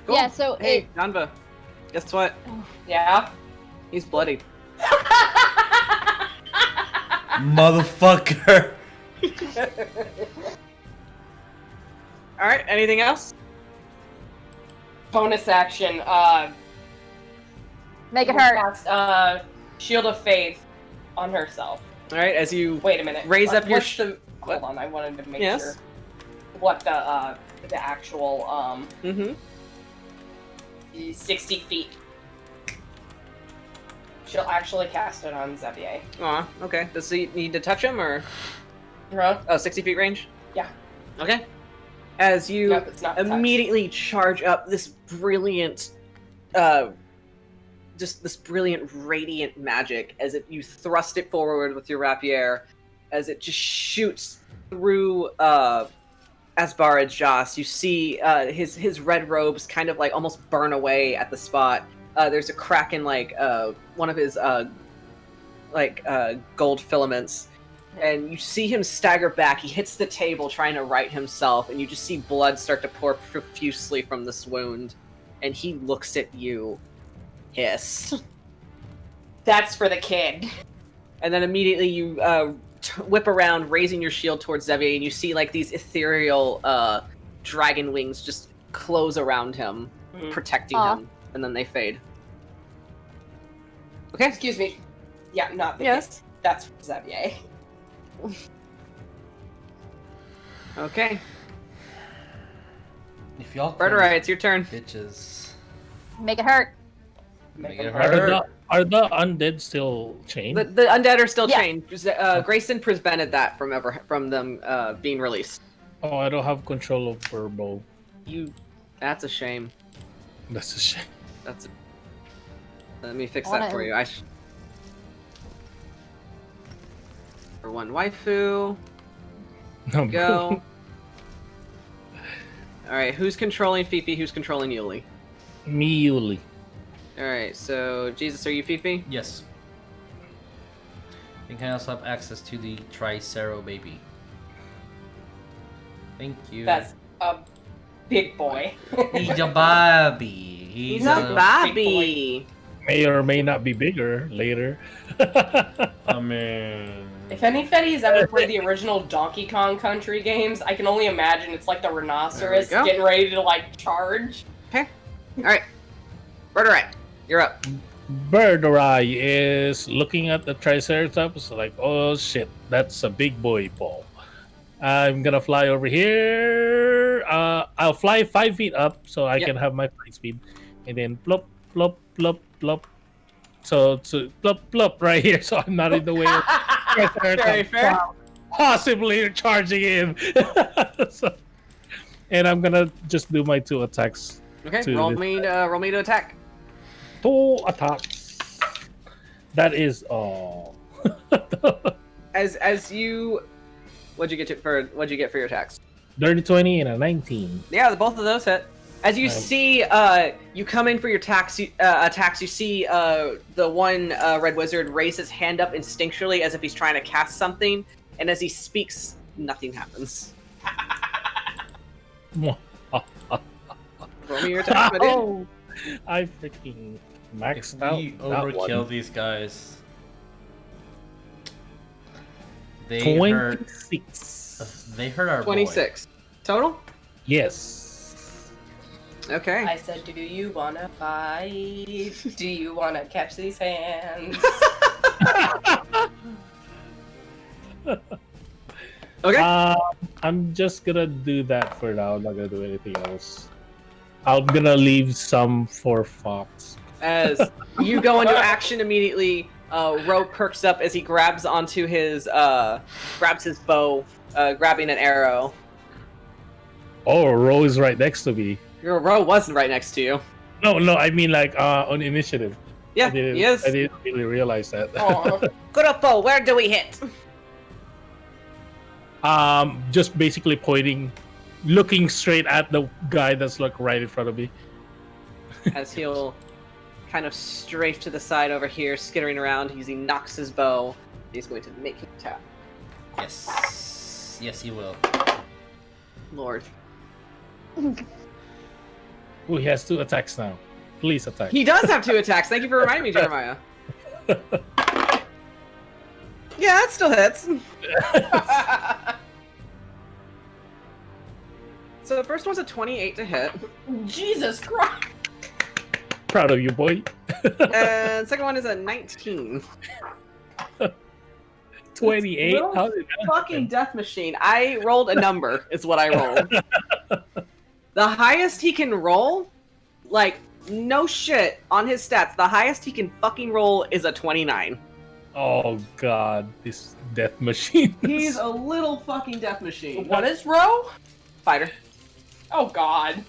Yeah, so Hey, Janva. Guess what? Yeah? He's bloodied. Motherfucker. All right. Anything else? Bonus action, make it hurt. cast, Shield of Faith on herself. All right. As you Wait a minute. raise up your. What's the... what? Hold on, I wanted to make Yes? sure what the actual, Mm-hmm. 60 feet. She'll actually cast it on Xavier. Aw. Okay. Does he need to touch him or? Huh? Oh, 60 feet range. Yeah. Okay. As you Nope, it's not touch. immediately charge up this brilliant, just this brilliant radiant magic as you thrust it forward with your rapier, as it just shoots through Asbara Joss. You see his red robes kind of like almost burn away at the spot. There's a crack in like one of his gold filaments. And you see him stagger back. He hits the table trying to right himself, and you just see blood start to pour profusely from this wound. And he looks at you, hissed. That's for the kid. And then immediately you whip around, raising your shield towards Xavier, and you see like these ethereal dragon wings just close around him, protecting him, and then they fade. Okay. Excuse me. Yeah, not the Yes. kid. That's for Xavier. Okay. If y'all Birdurai, it's your turn. bitches. Make it hurt. Make it Are hurt. the undead still chained? The undead are still Yeah. chained. Greyson prevented that from them being released. Oh, I don't have control of Burbo. That's a shame. That's a shame. Let me fix Wanna- that for you. For one waifu. No, Go. Alright, who's controlling Fifi? Who's controlling Yuliy? Me, Yuliy. Alright, so Jesus, are you Fifi? Yes. You can also have access to the Tricero baby. Thank you. That's a big boy. He's a baby. He's a Bobby. May or may not be bigger later. I mean, If anybody's ever played the original Donkey Kong Country games, I can only imagine it's like the rhinoceros There we go. getting ready to like charge. Alright. Birdurai, you're up. Birdurai is looking at the Triceratops like, oh shit, that's a big boy paw. I'm gonna fly over here. I'll fly 5 feet up so I can have my flight speed, and then plop, plop, plop, plop. So plop, plop right here, so I'm not in the way of Triceratops. Very fair. Possibly charging in. And I'm gonna just do my 2 attacks. Okay, To roll this me to attack. 2 attacks. That is all. As you what'd you get for your attacks? Dirty 20 and a 19. Yeah, both of those hit. As you see, you come in for your attacks. You see the one red wizard raise his hand up instinctually as if he's trying to cast something, and as he speaks, nothing happens. Roll me your attacks, my dude. Oh, I freaking maxed if out. we that overkill one. these guys, they hurt. 26. They hurt our 26 total. Yes. Okay. I said, do you wanna fight? Do you wanna catch these hands? Okay. I'm just gonna do that for now. I'm not gonna do anything else. I'm gonna leave some for Fox. As you go into action immediately, Rogue perks up as he grabs onto his bow, grabbing an arrow. Oh, Ro is right next to me. Your Rogue wasn't right next to you. No, I mean like on initiative. Yeah, he is. I didn't really realize that. Aw. Good up, bow. Where do we hit? Just basically pointing, looking straight at the guy that's like right in front of me. as he'll kind of strafe to the side over here, skittering around. He knocks his bow. He's going to make him tap. Yes. Yes, he will. Lord. Ooh, he has 2 attacks now. Please attack. He does have 2 attacks. Thank you for reminding me, Jeremiah. Yeah, that still hits. So the first one's a 28 to hit. Jesus Christ! Proud of you, boy. And second one is a 19. 28? Little How did that fucking happen? death machine. I rolled a number, is what I rolled. The highest he can roll, like, no shit, on his stats, the highest he can fucking roll is a 29. Oh god, this death machine. He's a little fucking death machine. What is Row? Fighter. Oh God.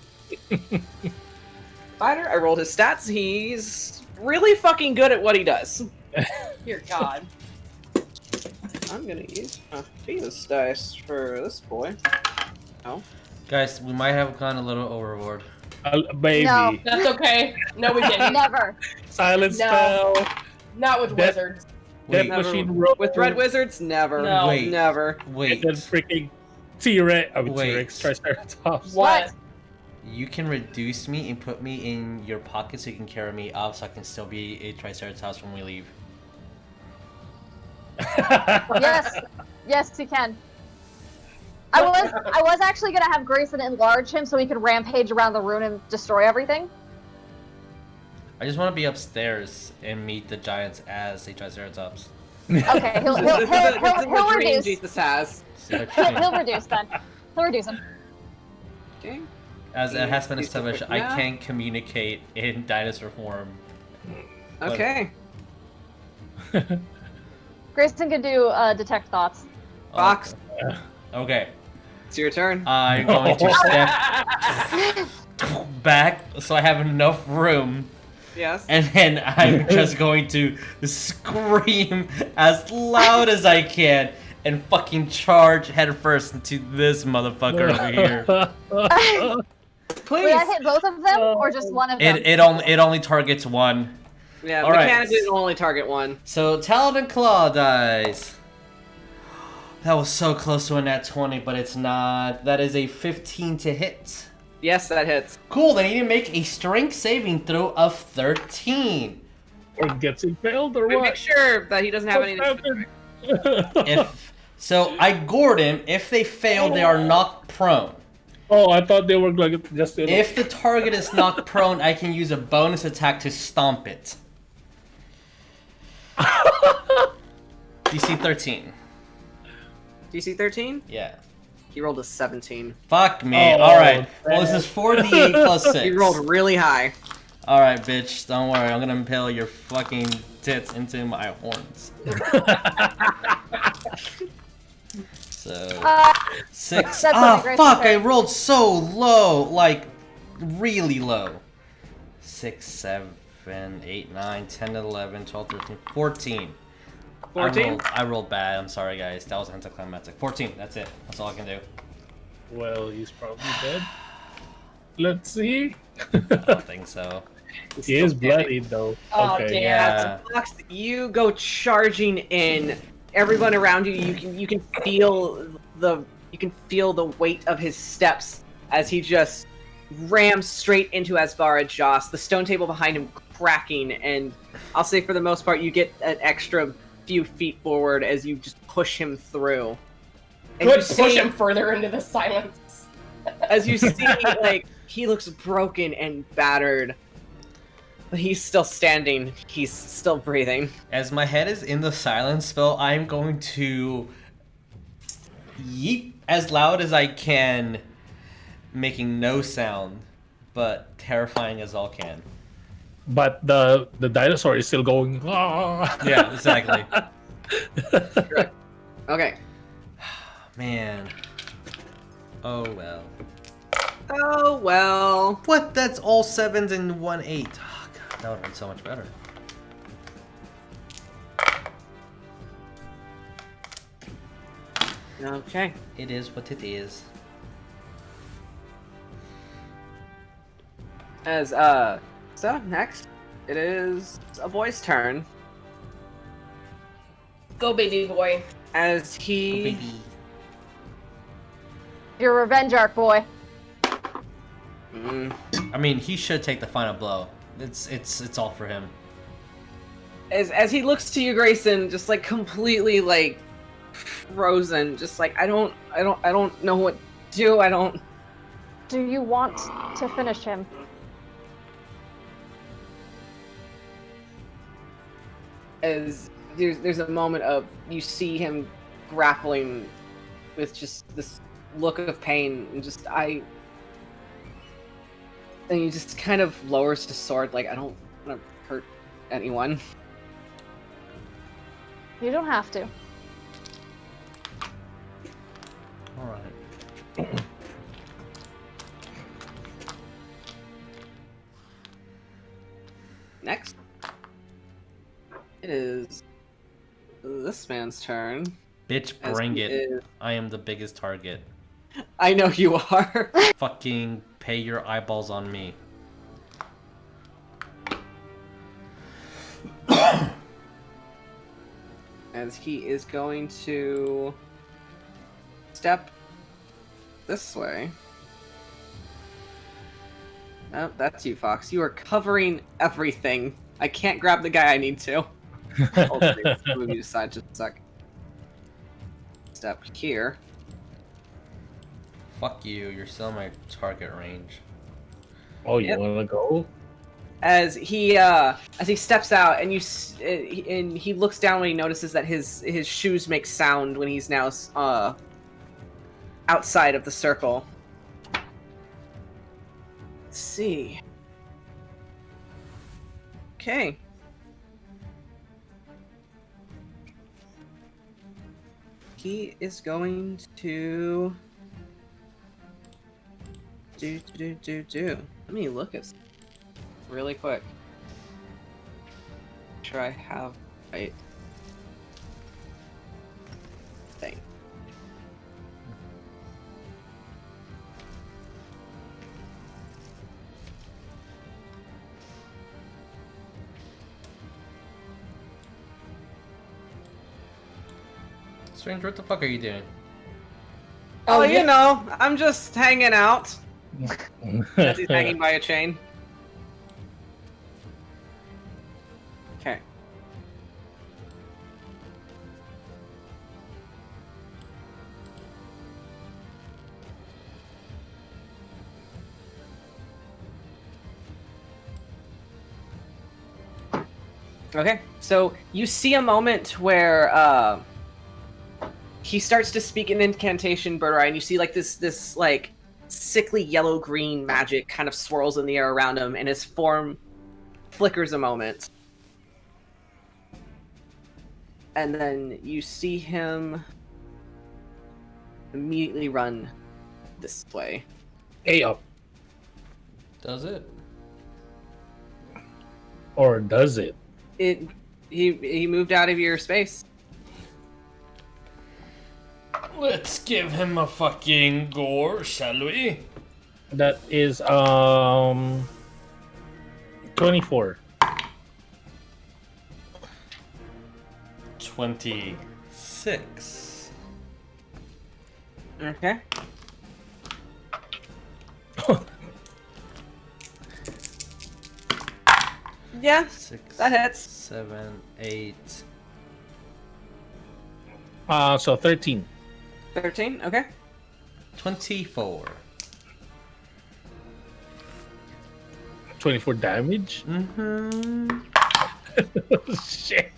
Fighter, I rolled his stats. He's really fucking good at what he does. Dear God. I'm gonna use a Phoenix dice for this boy. Oh. Guys, we might have gone a little overboard. Baby. No. That's okay. No, we didn't. Never. Silent No. spell. Not with Death- wizards. Death Wait, Never. machine roll. With red wizards, never. No. Wait. Never. And wait. then freaking T-Rex. I mean, Wait. T-Rex, Triceratops. What? You can reduce me and put me in your pocket so you can carry me off so I can still be a Triceratops when we leave. Yes. Yes, you can. I was actually gonna have Greyson enlarge him so he could rampage around the room and destroy everything. I just want to be upstairs and meet the giants as a Triceratops. Okay, he'll This is the dream reduce. Jesus has. He'll reduce then. He'll reduce him. Okay. As it has been He's established, quick I now. can't communicate in dinosaur form. Okay. Grayson can do detect thoughts. Fox, Okay. it's your turn. I'm going to step back so I have enough room, Yes. and then I'm just going to scream as loud as I can and fucking charge headfirst into this motherfucker over here. Please. Would that hit both of them or just one of them? It only targets one. Yeah, All right. mechanically it only target one. So Talon and Claw dies. That was so close to a nat 20, but it's not. That is a 15 to hit. Yes, that hits. Cool, they need to make a strength saving throw of 13. Or gets impaled or Make what? sure that he doesn't have What's anything. happened? If so, I gored him. If they fail, they are knocked prone. Oh, I thought they were like just. If the target is knocked prone, I can use a bonus attack to stomp it. DC 13. DC 13? Yeah. He rolled a 17. Fuck me. Oh, Alright. Well, this is 4d8 plus 6. He rolled really high. Alright, bitch. Don't worry. I'm gonna impale your fucking tits into my horns. So, 6. that's Ah, not a great fuck. I turn. rolled so low. Like, really low. 6, 7, 8, 9, 10, 11, 12, 13, 14. 14? I rolled bad. I'm sorry, guys. That was anticlimactic. 14. That's it. That's all I can do. Well, he's probably dead. Let's see. I don't think so. He is bloody though. Oh, Okay. damn. Yeah. Fox, you go charging in. Everyone around you, you can feel the weight of his steps as he just rams straight into Asbara Joss. The stone table behind him cracking, and I'll say for the most part, you get an extra few feet forward as you just push him through. And Good, you push see- him further into the silence. As you see, like, he looks broken and battered. But he's still standing. He's still breathing. As my head is in the silence spell, I'm going to yeet as loud as I can, making no sound, but terrifying as all can. But the dinosaur is still going. "Ah." Yeah, exactly. Okay. Man. Oh well. Oh, well. What? That's all 7s and 1 8. Oh, God, that would have been so much better. Okay. It is what it is. As So next, it is a boy's turn Go, baby boy. as Oh, he. baby. Your revenge arc, boy. Mm. I mean, he should take the final blow. It's all for him. As he looks to you, Greyson, just like completely like frozen, just like I don't know what to do. I don't. Do you want to finish him? As there's a moment of you see him grappling with just this look of pain and just and he just kind of lowers his sword like I don't want to hurt anyone. You don't have to. All right. Next, it is this man's turn. Bitch, as bring he it. is- I am the biggest target. I know you are. Fucking pay your eyeballs on me. As he is going to step this way. Oh, that's you, Fox. You are covering everything. I can't grab the guy I need to. Hold on, let's move you aside just a sec. Step here. Fuck you. You're still in my target range. Oh, you Yep. wanna go? As he steps out, and and he looks down when he notices that his shoes make sound when he's now outside of the circle. Let's see. Okay. He is going to do. Let me look at really quick. Make sure I have right thing. Stranger, what the fuck are you doing? Oh, yeah. you know, I'm just hanging out. As he's hanging by a chain. Okay. Okay, so you see a moment where he starts to speak an incantation, Birdurai, and you see like this like sickly yellow-green magic kind of swirls in the air around him, and his form flickers a moment. And then you see him immediately run this way. Hey up. Does it? Or does it? He moved out of your space. Let's give him a fucking gore, shall we? That is 24. 26. Okay. Yeah, 6. that hits. 7, 8. So 13. 13, okay. 24. 24 damage? Mm-hmm. Shit.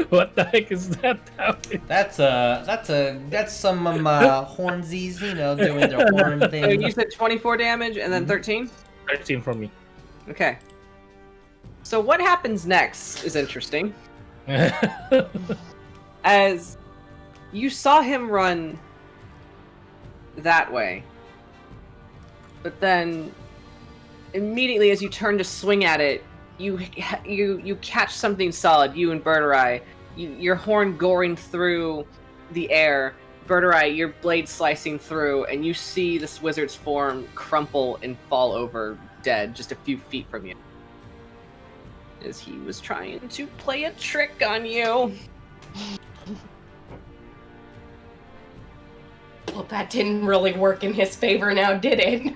What the heck is that damage? That's some of my hornsies, you know, doing their horn So thing. you said 24 damage and then 13? 13 from me. Okay. So what happens next is interesting. As you saw him run that way, but then immediately as you turn to swing at it, you catch something solid. You and Birdurai, your horn goring through the air. Birdurai, your blade slicing through, and you see this wizard's form crumple and fall over dead, just a few feet from you. as he was trying to play a trick on you. Well, that didn't really work in his favor now, did it?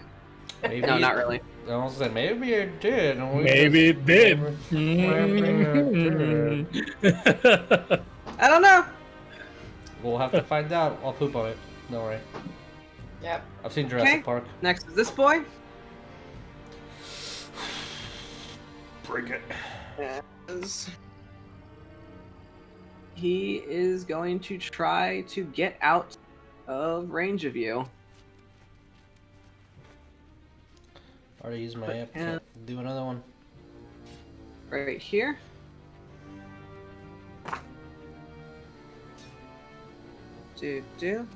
Maybe No, not really. I almost said maybe it did. and we Maybe just- it did. Maybe it did. I don't know. We'll have to find out. I'll poop on it. Don't worry. Yep. I've seen Jurassic Okay. Park. Next is this boy. Bring it. As he is going to try to get out of range of you. Already used my app. Yeah. Can't do another one. Right here. Do.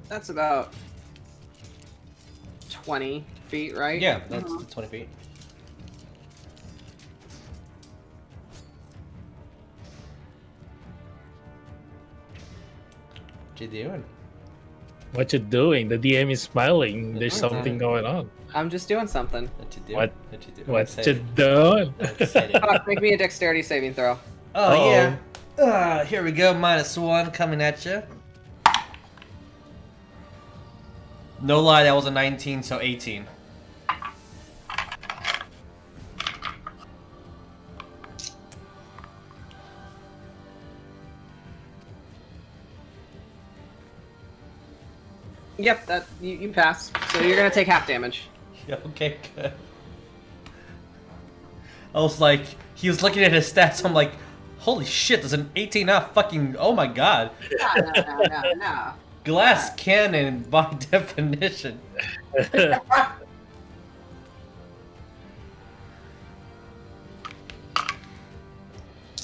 That's about 20 feet, right? Yeah, that's 20 feet. What you doing? What you doing? The DM is smiling. There's Mhm. something going on. I'm just doing something. What you doing? What? What you doing? What you doing? I'm excited. Fuck, make me a dexterity saving throw. Oh, yeah. Here we go. -1 coming at you. No lie, that was a 19, so 18. Yep, that you pass. So you're gonna take half damage. Yeah, okay, good. I was like, he was looking at his stats. I'm like, holy shit, there's an 18 out fucking. Oh my god. No. Glass cannon by definition.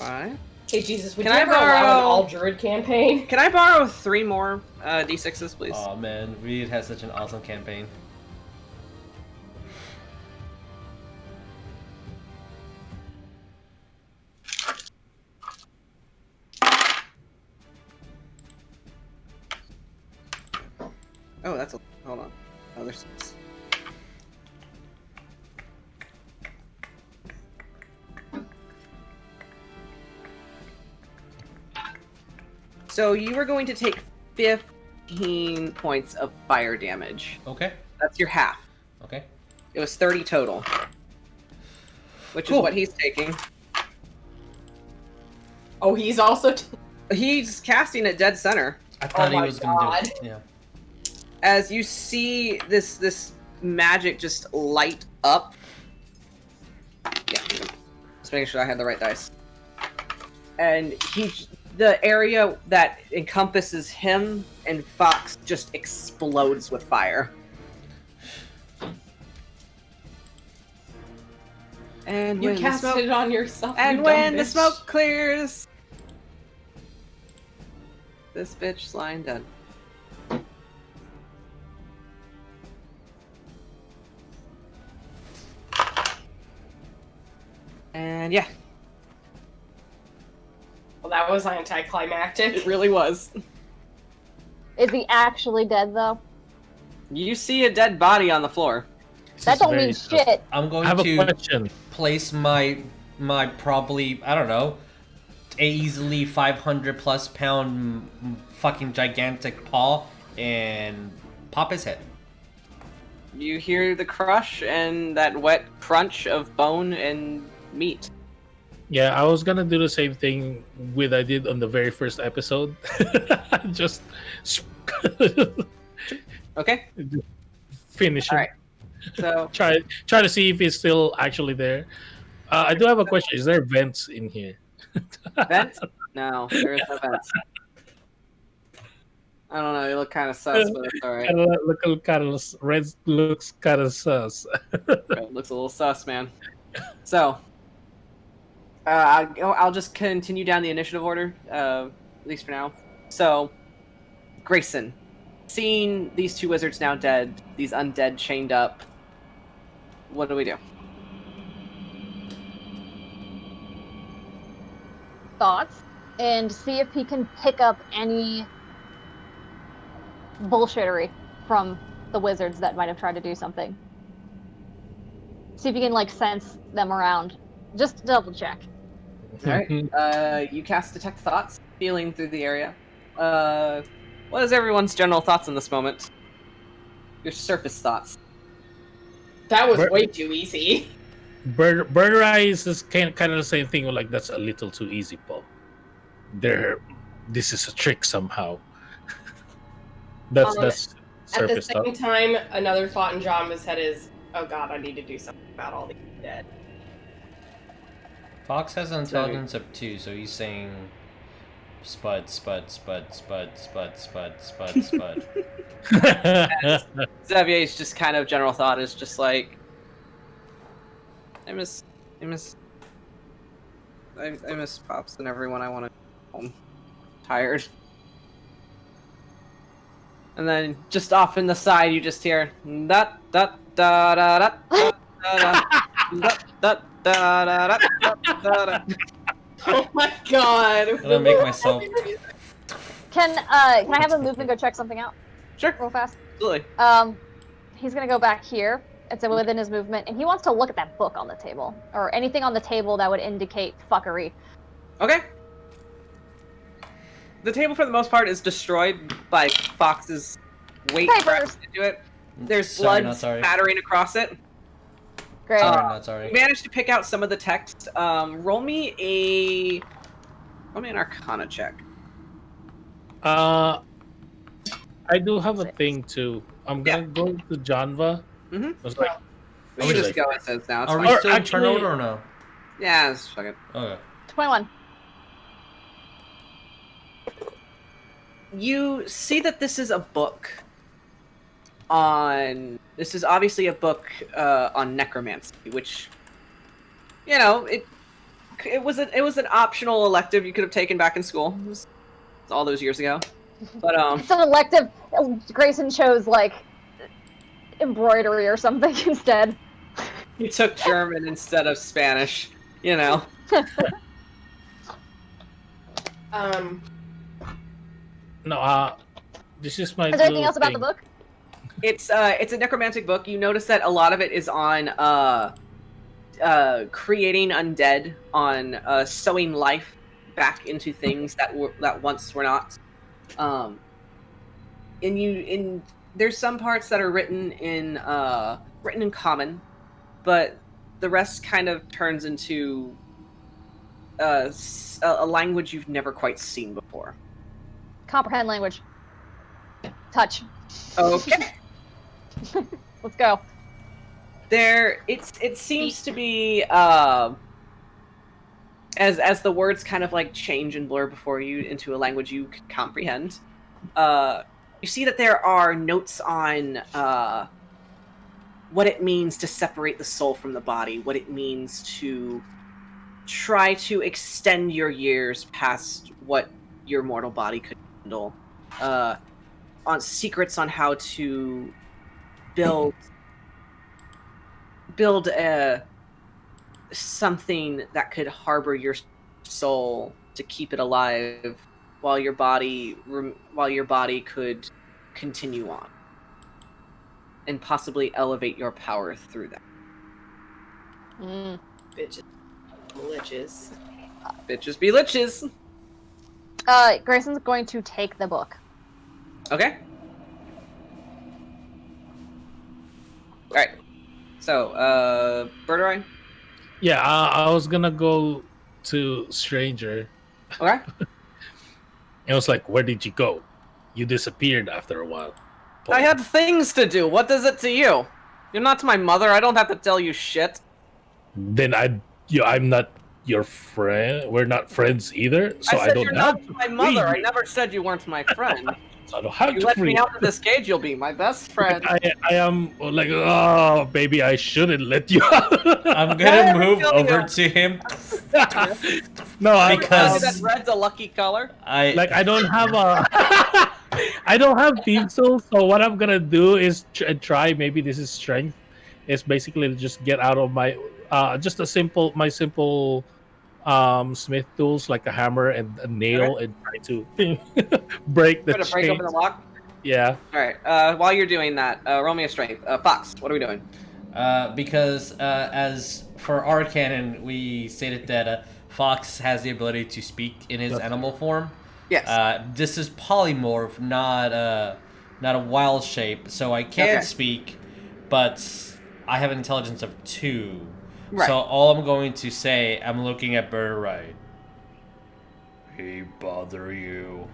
Alright. Hey, Jesus, would Can you I ever allow an borrow- all-druid campaign? Can I borrow 3 more d6s, please? Oh man, Reed has such an awesome campaign. Oh, that's a. Hold on. Oh, there's. So you were going to take 15 points of fire damage. Okay, That's your half. okay. It was 30 total. Which Cool. is what he's taking. Oh, he's also... He's casting at dead center. I thought he my was gonna God. do it. Yeah. As you see this magic just light up. Yeah. Just making sure I had the right dice. And the area that encompasses him and Fox just explodes with fire. And You when the casted smoke, it on yourself, and you when dumb the bitch. smoke clears, this bitch lying dead. And yeah, Well, that was anticlimactic. it really was. Is he actually dead though? You see a dead body on the floor. That don't mean shit. I'm I going have a to question. place my probably, I don't know, easily 500 plus pound fucking gigantic paw and pop his head. You hear the crush and that wet crunch of bone and meat. Yeah, I was gonna do the same thing with I did on the very first episode. Just Okay? finish him. Alright. So, Try to see if he's still actually there. I do have a question. Is there vents in here? vents? No, there is no vents. I don't know, they look kind of sus, but it's alright. Look kind of red looks kind of sus. It looks a little sus, man. So, I'll just continue down the initiative order, at least for now. So, Greyson, seeing these two wizards now dead, these undead chained up, what do we do? Thoughts? and see if he can pick up any bullshittery from the wizards that might have tried to do something. See if you can like sense them around. Just double check. All right. You cast Detect Thoughts, feeling through the area. What is everyone's general thoughts in this moment? Your surface thoughts. That was way too easy. Birdurai is just kind of the same thing. Like that's a little too easy, Paul. This is a trick somehow. that's at the surface same stuff. time, another thought in Janva's head is, "Oh God, I need to do something about all these dead." Fox has an intelligence of 2, so he's saying spud. Xavier's just kind of general thought is just like, I miss Pops and everyone. I want to go home. Tired. And then just off in the side, you just hear da da da da da da da da da da. Oh my God! I'm gonna make myself. Can I have a movement go check something out Sure, real fast? absolutely. He's gonna go back here. It's within his movement, and he wants to look at that book on the table, or anything on the table that would indicate fuckery. Okay. The table, for the most part, is destroyed by Fox's weight Papers. crashing into it. There's Sorry, blood not sorry. spattering across it. Great. Sorry, not sorry. You managed to pick out some of the text. Roll me an Arcana check. I do have a thing too. I'm gonna go to Janva. Mm-hmm. I was like, We can just go with this now. It's Are fine. we Or still in actually- turn order or no? Yeah, it's fucking. Okay. 21. You see that this is a book on. This is obviously a book on necromancy, which, you know, it was an optional elective you could have taken back in school. It was all those years ago. But It's an elective. Grayson chose like embroidery or something instead. you took German instead of Spanish. You know. no, this is my. Is there anything little else about thing. the book? It's a necromantic book. You notice that a lot of it is on creating undead, on sewing life back into things that once were not. There's some parts that are written in common, but the rest kind of turns into a language you've never quite seen before. Comprehend language. Touch. Okay. Let's go. It seems to be as the words kind of like change and blur before you into a language you can comprehend. You see that there are notes on what it means to separate the soul from the body, what it means to try to extend your years past what your mortal body could handle, on secrets on how to build something that could harbor your soul to keep it alive while your body could continue on and possibly elevate your power through that. Bitches. Liches. Bitches be liches. Grayson's going to take the book. Okay. Alright. So, Birdurai? Yeah, I was gonna go to Stranger. Okay. It was like, where did you go? You disappeared after a while. I had things to do. What is it to you? You're not my mother. I don't have to tell you shit. Then I'm not your friend. We're not friends either. So I I said don't you're have not to my free mother. I you. never said you weren't my friend. So I don't have You to let free me you. out of this cage, you'll be my best friend. I am like, oh, baby, I shouldn't let you out. I'm Yeah, gonna move kill over you. to him. No, Because- that red's a lucky color. I I don't have a I don't have Thief Soul, so what I'm gonna do is try, maybe this is strength, is basically just get out of my simple smith tools like a hammer and a nail and try to break the Try to break chain. open the lock. Yeah. All right. While you're doing that, roll me a strength. Fox, what are we doing? Because as for our canon, we stated that Fox has the ability to speak in his animal form. Yes. This is polymorph, not a wild shape, so I can speak, but I have an intelligence of 2. Right. So all I'm going to say, I'm looking at Birdurai. He bother you?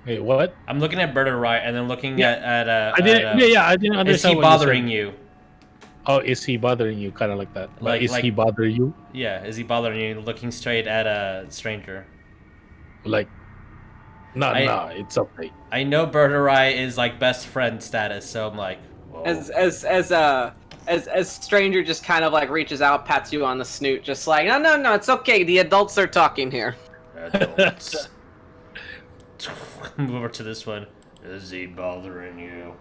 Wait, what? I'm looking at Birdurai and then looking at I didn't. I didn't understand. Is he what bothering you? you? Oh, is he bothering you? Kind of like that. Like, is he bothering you? Yeah, is he bothering you? Looking straight at a stranger. Like, nah, it's okay. I know Birdurai is like best friend status, so I'm like, whoa. As stranger just kind of like reaches out, pats you on the snoot, just like, no, it's okay. The adults are talking here. Adults. Move over to this one. Is he bothering you?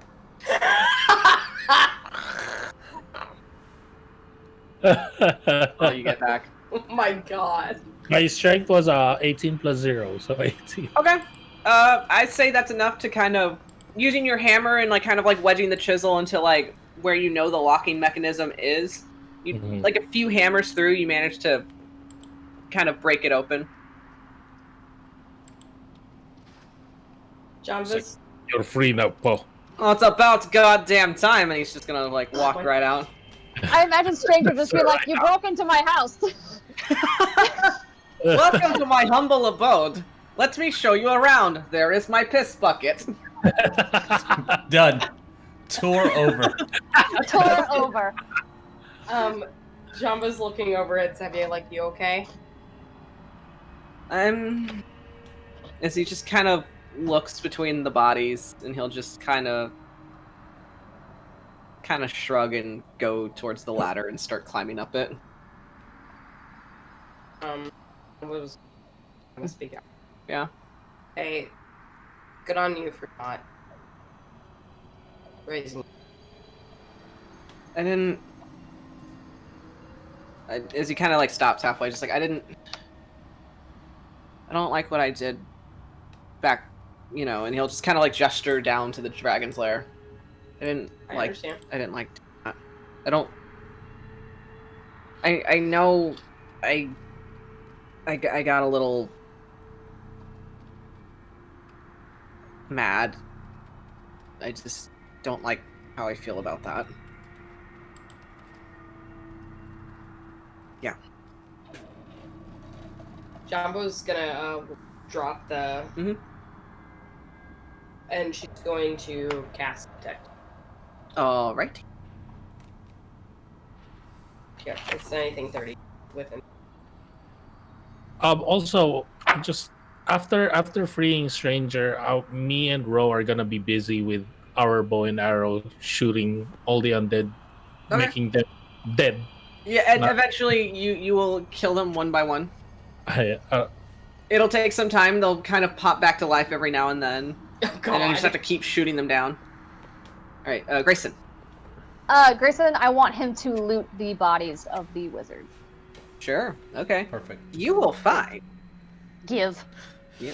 Oh, you get back. Oh my god. My strength was 18 plus 0, so 18. Okay. I'd say that's enough to kind of using your hammer and like kind of like wedging the chisel into like where you know the locking mechanism is. You like a few hammers through, you manage to kind of break it open. Janva's You're free now, Paul. Oh, it's about goddamn time, and he's just gonna like walk right out. I imagine Stranger just be like, "You broke into my house." Welcome to my humble abode. Let me show you around. There is my piss bucket. Done. Tour over. Tour over. Janva's looking over at Xavier like, "You okay?" As he just kind of looks between the bodies, and he'll just kind of shrug and go towards the ladder and start climbing up it. I was gonna speak out. Yeah. Hey, good on you for not raising. I didn't. As he kind of like stops halfway, just like I don't like what I did back, and he'll just kind of like gesture down to the dragon's lair. I understand. I didn't like that. I know I got a little mad. I just don't like how I feel about that. Yeah. Jumbo's gonna drop the and she's going to cast Detect. All right. Yeah, it's anything 30 within. Also, just after freeing Stranger, me and Ro are gonna be busy with our bow and arrow, shooting all the undead, making them dead. Yeah, and eventually you will kill them one by one. It'll take some time. They'll kind of pop back to life every now and then. Oh, God. And then you just have to keep shooting them down. All right, Greyson. Grayson, I want him to loot the bodies of the wizards. Sure. Okay. Perfect. You will find. Give. Yeah.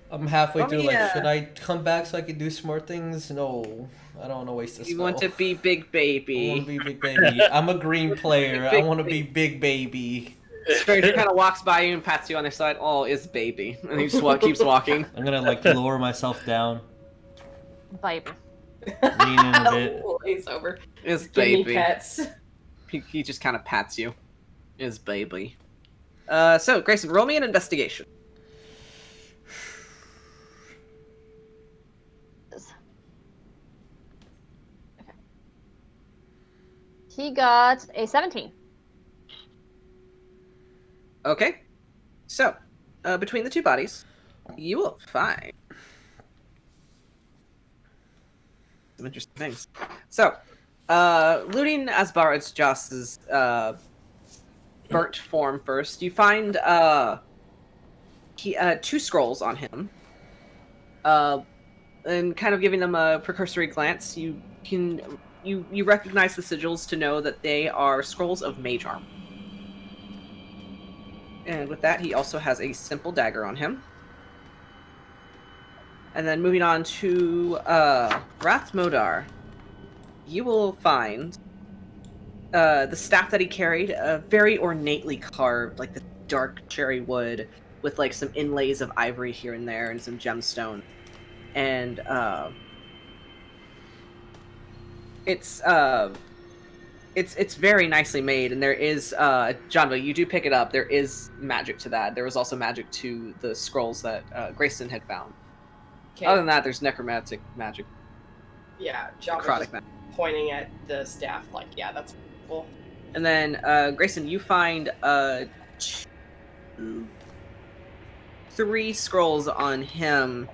I'm halfway through. yeah. Like, should I come back so I can do smart things? No, I don't want to waste this. You want to be big baby. I want to be big baby. I'm a green player. I want to be big baby. Stranger kind of walks by you and pats you on the side. Oh, it's baby, and he just keeps walking. I'm gonna like lower myself down, Viper. lean in a bit. He's over. It's Give me baby. pets. He just kind of pats you. It's baby. So Grayson, roll me an investigation. Okay. He got a 17. Okay. So, between the two bodies, you will find some interesting things. So, looting Asbarad's Joss's burnt form first, you find two scrolls on him. And kind of giving them a precursory glance, you recognize the sigils to know that they are scrolls of mage armor. And with that, he also has a simple dagger on him. And then moving on to Rathmodar, you will find the staff that he carried, very ornately carved, like the dark cherry wood, with like some inlays of ivory here and there and some gemstone. And it's very nicely made, and there is Janva, you do pick it up. There is magic to that. There was also magic to the scrolls that Greyson had found. Okay. Other than that, there's necromantic magic. Yeah, Janva Necrotic just magic. pointing at the staff like, yeah, that's cool. And then Greyson, you find 3 scrolls on him,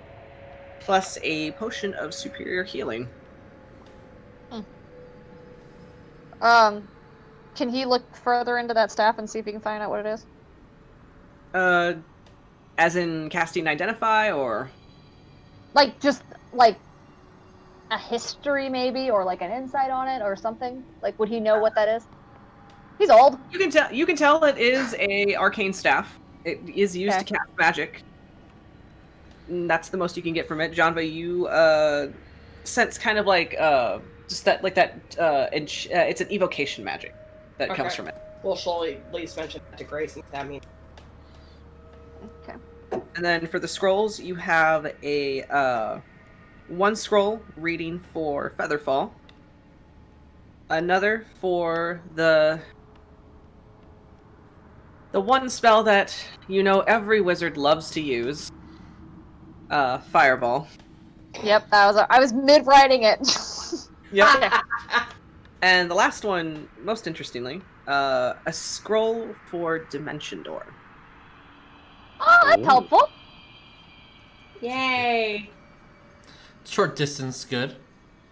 plus a potion of superior healing. Can he look further into that staff and see if he can find out what it is? As in casting Identify, or? Like, just, like, a history, maybe? Or, like, an insight on it, or something? Like, would he know what that is? He's old. You can tell it is a arcane staff. It is used to cast magic. And that's the most you can get from it. Janva, you sense kind of like just that, like that. It's an evocation magic that comes from it. Well, she'll at least mention that to Greyson. That means. Okay. And then for the scrolls, you have a 1 scroll reading for Featherfall, another for the one spell that you know every wizard loves to use, Fireball. Yep, I was mid-writing it. Yep. And the last one, most interestingly, a scroll for Dimension Door. Oh, that's helpful. Yay! Short distance, good.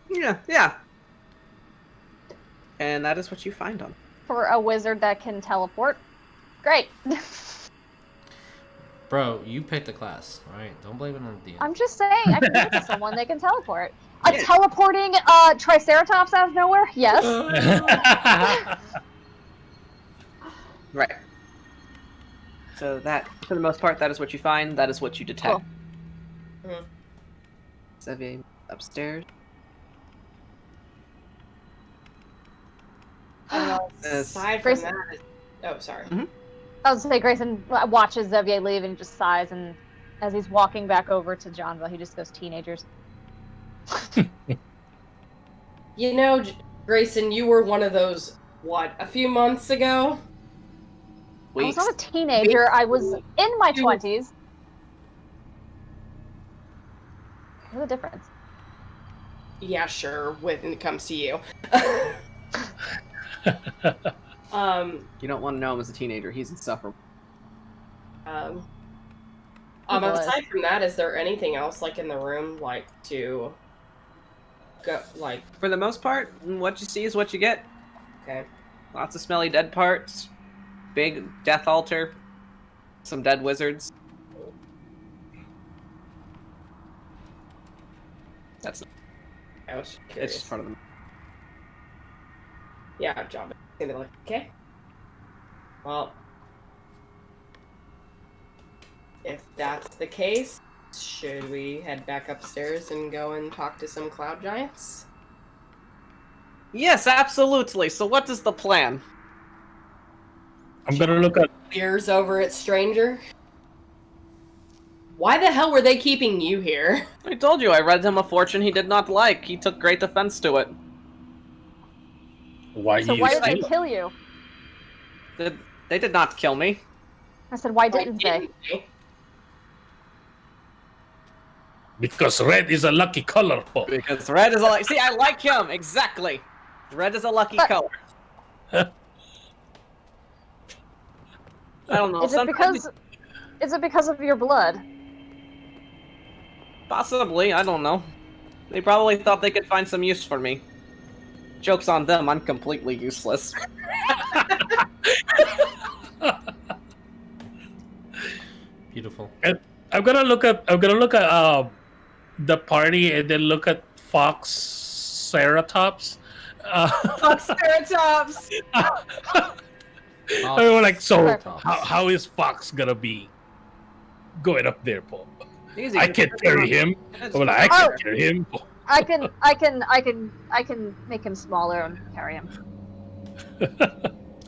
Yeah. And that is what you find on. For a wizard that can teleport. Great. Bro, you picked the class, alright? Don't blame it on the DM. I'm just saying, I can give it to someone that can teleport. A teleporting Triceratops out of nowhere? Yes. Right. So that, for the most part, that is what you find. That is what you detect. Cool. Xavier upstairs. Aside from that, oh, sorry. Mm-hmm. I was gonna say Grayson watches Xavier leave and just sighs, and as he's walking back over to Janva, he just goes, "Teenagers." You know, Greyson, you were one of those, a few months ago? I was not a teenager. I was in my 20s. What's the difference? Yeah, sure, when it comes to you. You don't want to know him as a teenager. He's insufferable. Aside from that, is there anything else, like, in the room, like, to go, like... For the most part, what you see is what you get. Okay. Lots of smelly dead parts. Big death altar. Some dead wizards. That's... I was curious. It's just part of them. Yeah, John. Gonna be like, okay. Well, if that's the case, should we head back upstairs and go and talk to some cloud giants? Yes, absolutely. So what is the plan? I'm gonna look at. Ears over at Stranger? Why the hell were they keeping you here? I told you, I read him a fortune he did not like. He took great offense to it. Why So why did they kill you? They did not kill me. I said, why didn't they? Because red is a lucky color, Paul. Because red is a lucky... See, I like him! Exactly! Red is a lucky color. I don't know. Is it because of your blood? Possibly, I don't know. They probably thought they could find some use for me. Joke's on them, I'm completely useless. Beautiful. And I'm gonna look at the party and then look at Foxceratops. Foxceratops! I mean, like, so Perfect. how is Fox gonna be going up there, Paul? Easy. I can't carry him. That's Well, I fine. can't carry him. I can make him smaller and carry him.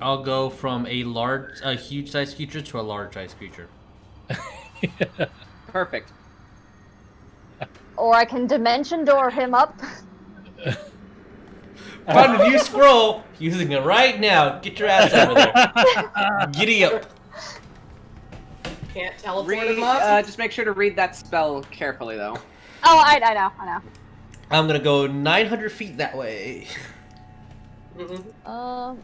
I'll go from a huge sized creature to a large sized creature. Perfect. Or I can dimension door him up. Find a new scroll, using it right now. Get your ass over there. Giddy up. Can't teleport Read, him up. just make sure to read that spell carefully, though. Oh, I know. I'm gonna go 900 feet that way. Mm-hmm.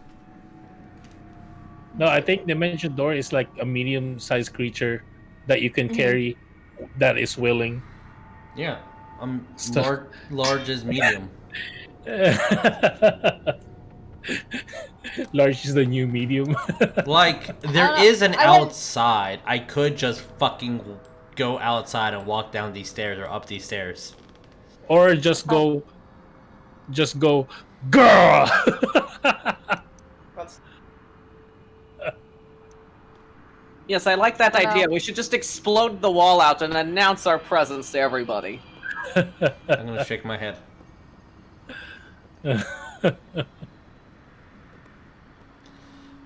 No, I think Dimension Door is like a medium-sized creature that you can carry that is willing. Yeah, I'm Stuff. large as medium. Large is the new medium. Like, there is an outside. I could just fucking go outside and walk down these stairs or up these stairs. Or just go, girl! Yes, I like that I know. idea. We should just explode the wall out and announce our presence to everybody. I'm gonna shake my head.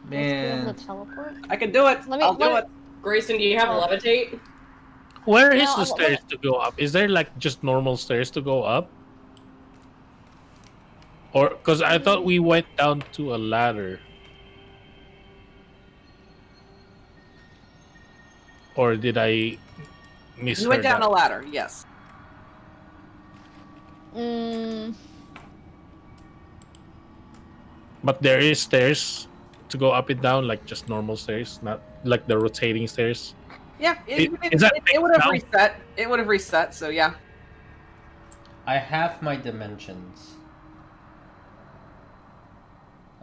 Man. Teleport? I can do it. I'll do it. Grayson, do you have levitate? Where is No, the stairs to go up? Is there like just normal stairs to go up? Or, because I thought we went down to a ladder. Or did I miss You went down that? a ladder, yes. But there is stairs to go up and down, like just normal stairs, not like the rotating stairs. Yeah, Is that it would have now? reset. It would have reset, so yeah. I have my dimensions.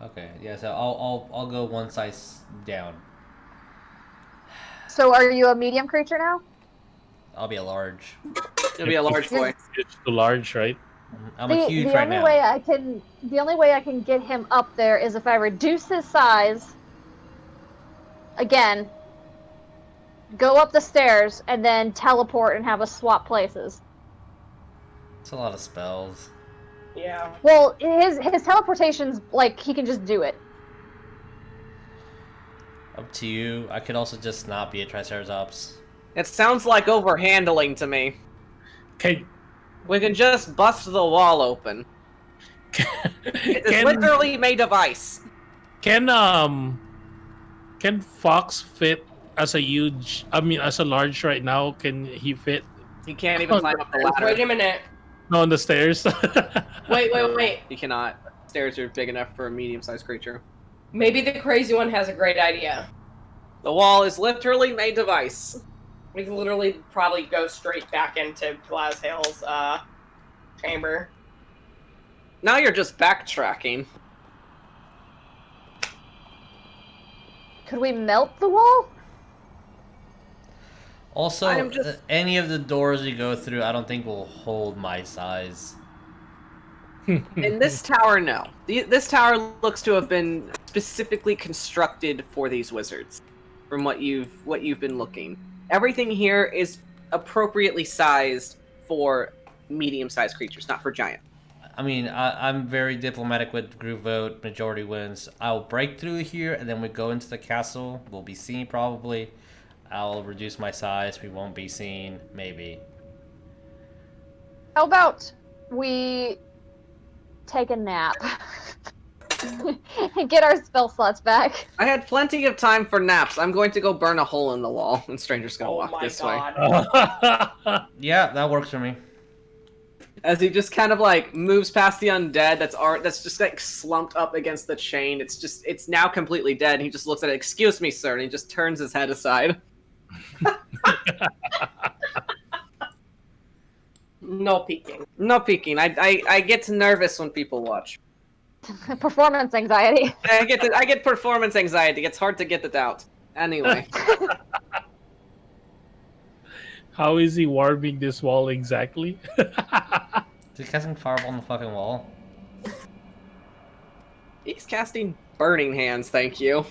Okay, yeah, so I'll go one size down. So are you a medium creature now? I'll be a large. It'll be a large boy. It's too large, right? I'm a huge the right only now. way I can get him up there is if I reduce his size again, go up the stairs, and then teleport and have us swap places. It's a lot of spells. Yeah. Well, his teleportation's like he can just do it. Up to you. I could also just not be a Triceratops. It sounds like overhandling to me. Can We can just bust the wall open. It is literally made of ice. Can Fox fit as a large right now? Can he fit You can't even climb up the ladder. Wait a minute. on the stairs? Wait. You cannot. Stairs are big enough for a medium-sized creature. Maybe the crazy one has a great idea. The wall is literally made of ice. We can literally probably go straight back into Glazhael's chamber. Now you're just backtracking. Could we melt the wall? Also, I'm just- any of the doors you go through, I don't think will hold my size. In this tower, no. This tower looks to have been specifically constructed for these wizards, from what you've been looking. Everything here is appropriately sized for medium-sized creatures, not for giant. I mean, I'm very diplomatic with group vote, majority wins. I'll break through here, and then we go into the castle. We'll be seen probably. I'll reduce my size. We won't be seen, maybe. How about we take a nap and get our spell slots back? I had plenty of time for naps. I'm going to go burn a hole in the wall, and Stranger's gonna walk this way. Yeah, that works for me. As he just kind of like moves past the undead that's just like slumped up against the chain. It's now completely dead. And he just looks at it. "Excuse me, sir," and he just turns his head aside. No peeking. No peeking. I get nervous when people watch. Performance anxiety. I get performance anxiety. It's hard to get it out. Anyway, How is he warming this wall exactly? Is he casting fireball on the fucking wall? he's casting burning hands. Thank you.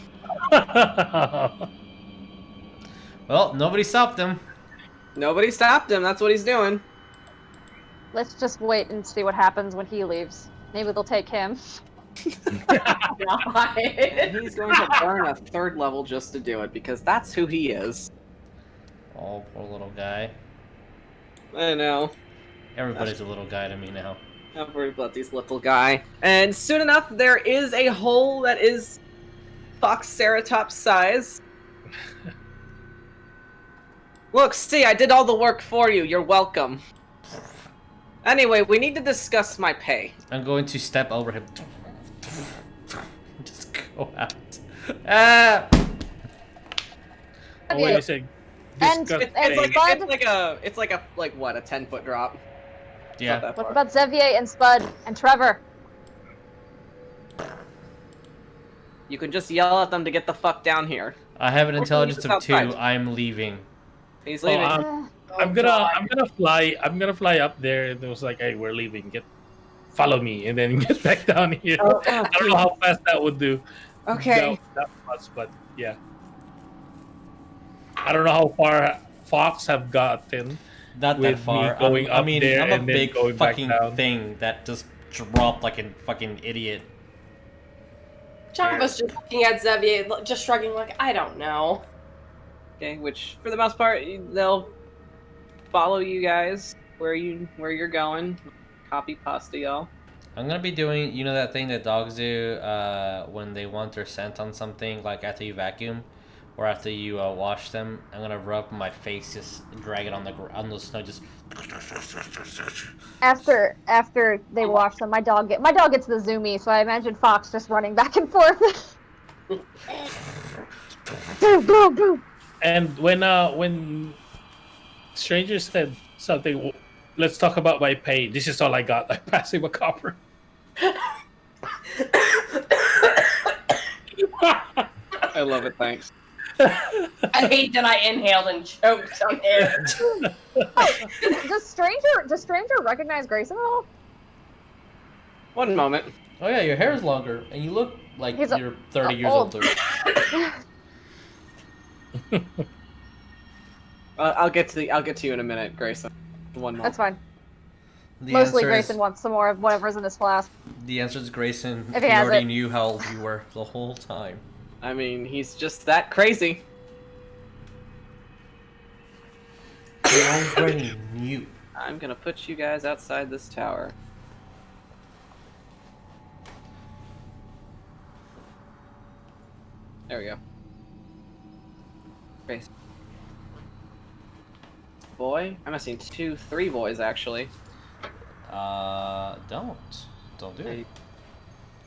Well, nobody stopped him. Nobody stopped him. That's what he's doing. Let's just wait and see what happens when he leaves. Maybe they'll take him. God. He's going to burn a 3rd level just to do it because that's who he is. Oh, poor little guy. I know. Everybody's a little guy to me now. Everybody's little guy. And soon enough, there is a hole that is Foxceratops size. Look, see, I did all the work for you. You're welcome. Anyway, we need to discuss my pay. I'm going to step over him. Just go out. Ah! Oh, wait a second. And- Discuss and pay. Spud? It's what, a 10-foot drop? Yeah. Not that What far. about Xavier and Spud and Trevor? You can just yell at them to get the fuck down here. I have an Or intelligence leave of us 2. outside. I'm leaving. He's leaving. I'm gonna fly. I'm gonna fly up there, and it was like, "Hey, we're leaving. Follow me," and then get back down here. I don't know how fast that would do. Okay. That much, but yeah. I don't know how far Fox have gotten. Not With that far. me going I up mean, there I'm a and then big going back fucking down. thing that just dropped like a fucking idiot. Janva's just looking at Xavier, just shrugging like, I don't know. Okay, which for the most part they'll follow you guys where you're going. Copy pasta, y'all. I'm gonna be doing, you know that thing that dogs do when they want their scent on something, like after you vacuum or after you wash them. I'm gonna rub my face, just drag it on the snow, just. After they wash them, my dog gets the zoomy, so I imagine Fox just running back and forth. Boom, boom, boom. And when Stranger said something, let's talk about my pay. This is all I got. Like passing a copper. I love it, thanks. I hate that I inhaled and choked on air. Does Stranger recognize Greyson at all? One moment. Oh yeah, your hair is longer, and you look like He's you're 30 years old. older. I'll get to you in a minute, Grayson. One moment. That's fine. The Mostly answer Greyson is, wants some more of whatever's in this flask. the answer is Grayson. If he He has already it. knew how old you were the whole time. I mean, he's just that crazy. He already knew. I'm gonna put you guys outside this tower. There we go. Grayson. Boy? I'm missing 3 boys, actually. Don't do it.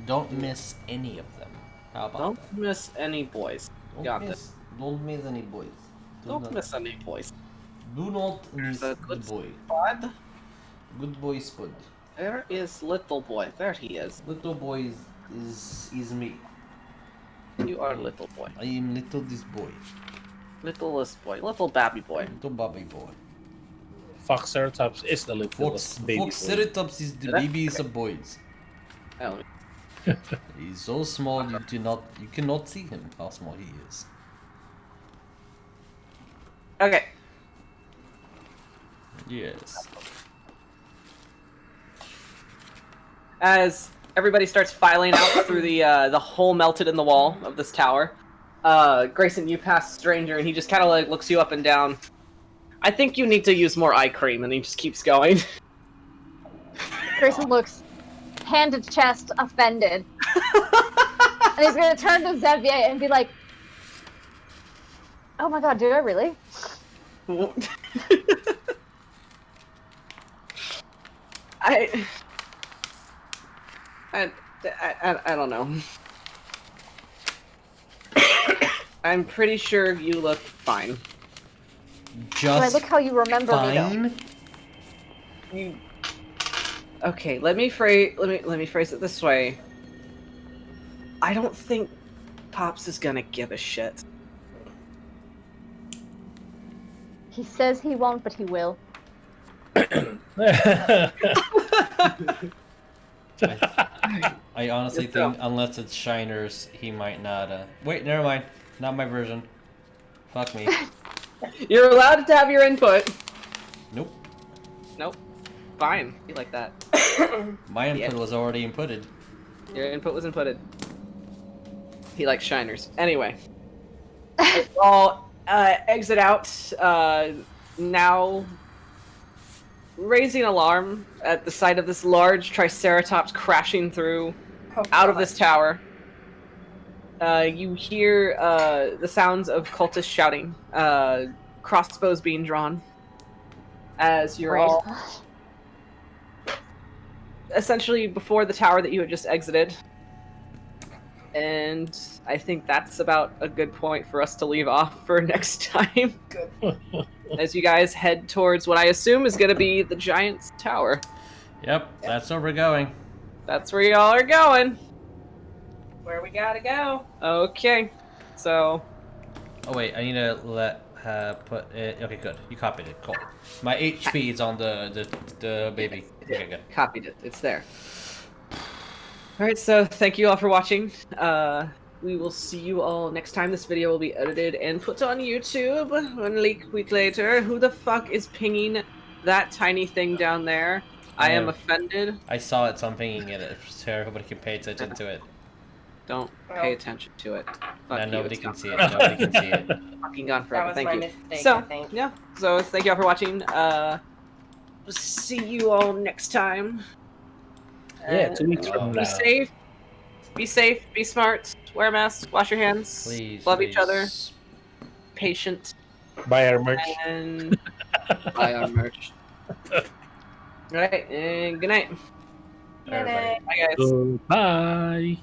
Don't miss any of them. How about Don't that? miss any boys. Got this. Don't miss any boys. Don't miss any boys. Do not miss There's a the good boy. Spud. Good boy Spud. There is little boy. There he is. Little boy is me. You are little boy. I am little this boy. Littlest boy. Little babby boy. Little baby boy. Foxceratops is the littlest baby. boy. Foxceratops is the babies of boys. Oh, He's so small you cannot see him how small he is. okay. Yes. As everybody starts filing out through the hole melted in the wall of this tower, Grayson, you pass Stranger, and he just kind of like looks you up and down. I think you need to use more eye cream, and he just keeps going. Grayson looks hand to chest, offended. And he's gonna turn to Xavier and be like, "Oh my god, do I really?" I don't know. I'm pretty sure you look fine. But I Just look how you remember me though. fine. You... Okay, let me phrase it this way. I don't think Pops is gonna give a shit. He says he won't, but he will. I honestly Let's go. think unless it's Shiners, he might not. Wait, never mind. Not my version. Fuck me. You're allowed to have your input. Nope. Nope. Fine. You like that. My input Yeah. was already inputted. Your input was inputted. He likes shiners. Anyway. All exit out. Now raising alarm at the sight of this large Triceratops crashing through out of this tower. You hear the sounds of cultists shouting, crossbows being drawn, as you're Great. all essentially before the tower that you had just exited. And I think that's about a good point for us to leave off for next time. Good. As you guys head towards what I assume is going to be the Giant's Tower. Yep, that's where we're going. That's where y'all are going. Where we gotta go. Okay. So, Oh wait, I need to put it. Okay, good. You copied it. Cool. My HP is on the baby. Okay, good. copied it. It's there. Alright, so thank you all for watching. We will see you all next time. This video will be edited and put on YouTube 1 week later. Who the fuck is pinging that tiny thing down there? I am offended. I saw it, so I'm pinging it so everybody can pay attention to it. Don't pay attention to it. Fuck Now you, nobody it's can gone. see it. Nobody can see it. Fucking gone That forever. was Thank my you. mistake, So, I think. yeah. So thank you all for watching. We'll see you all next time. Yeah, 2 weeks Oh, from Be now. safe. Be safe. Be smart. Wear a mask. Wash your hands. Please. Love please. each other. Patient. Buy our merch. And buy our merch. Alright, and good night. Everybody. Bye, guys. Bye.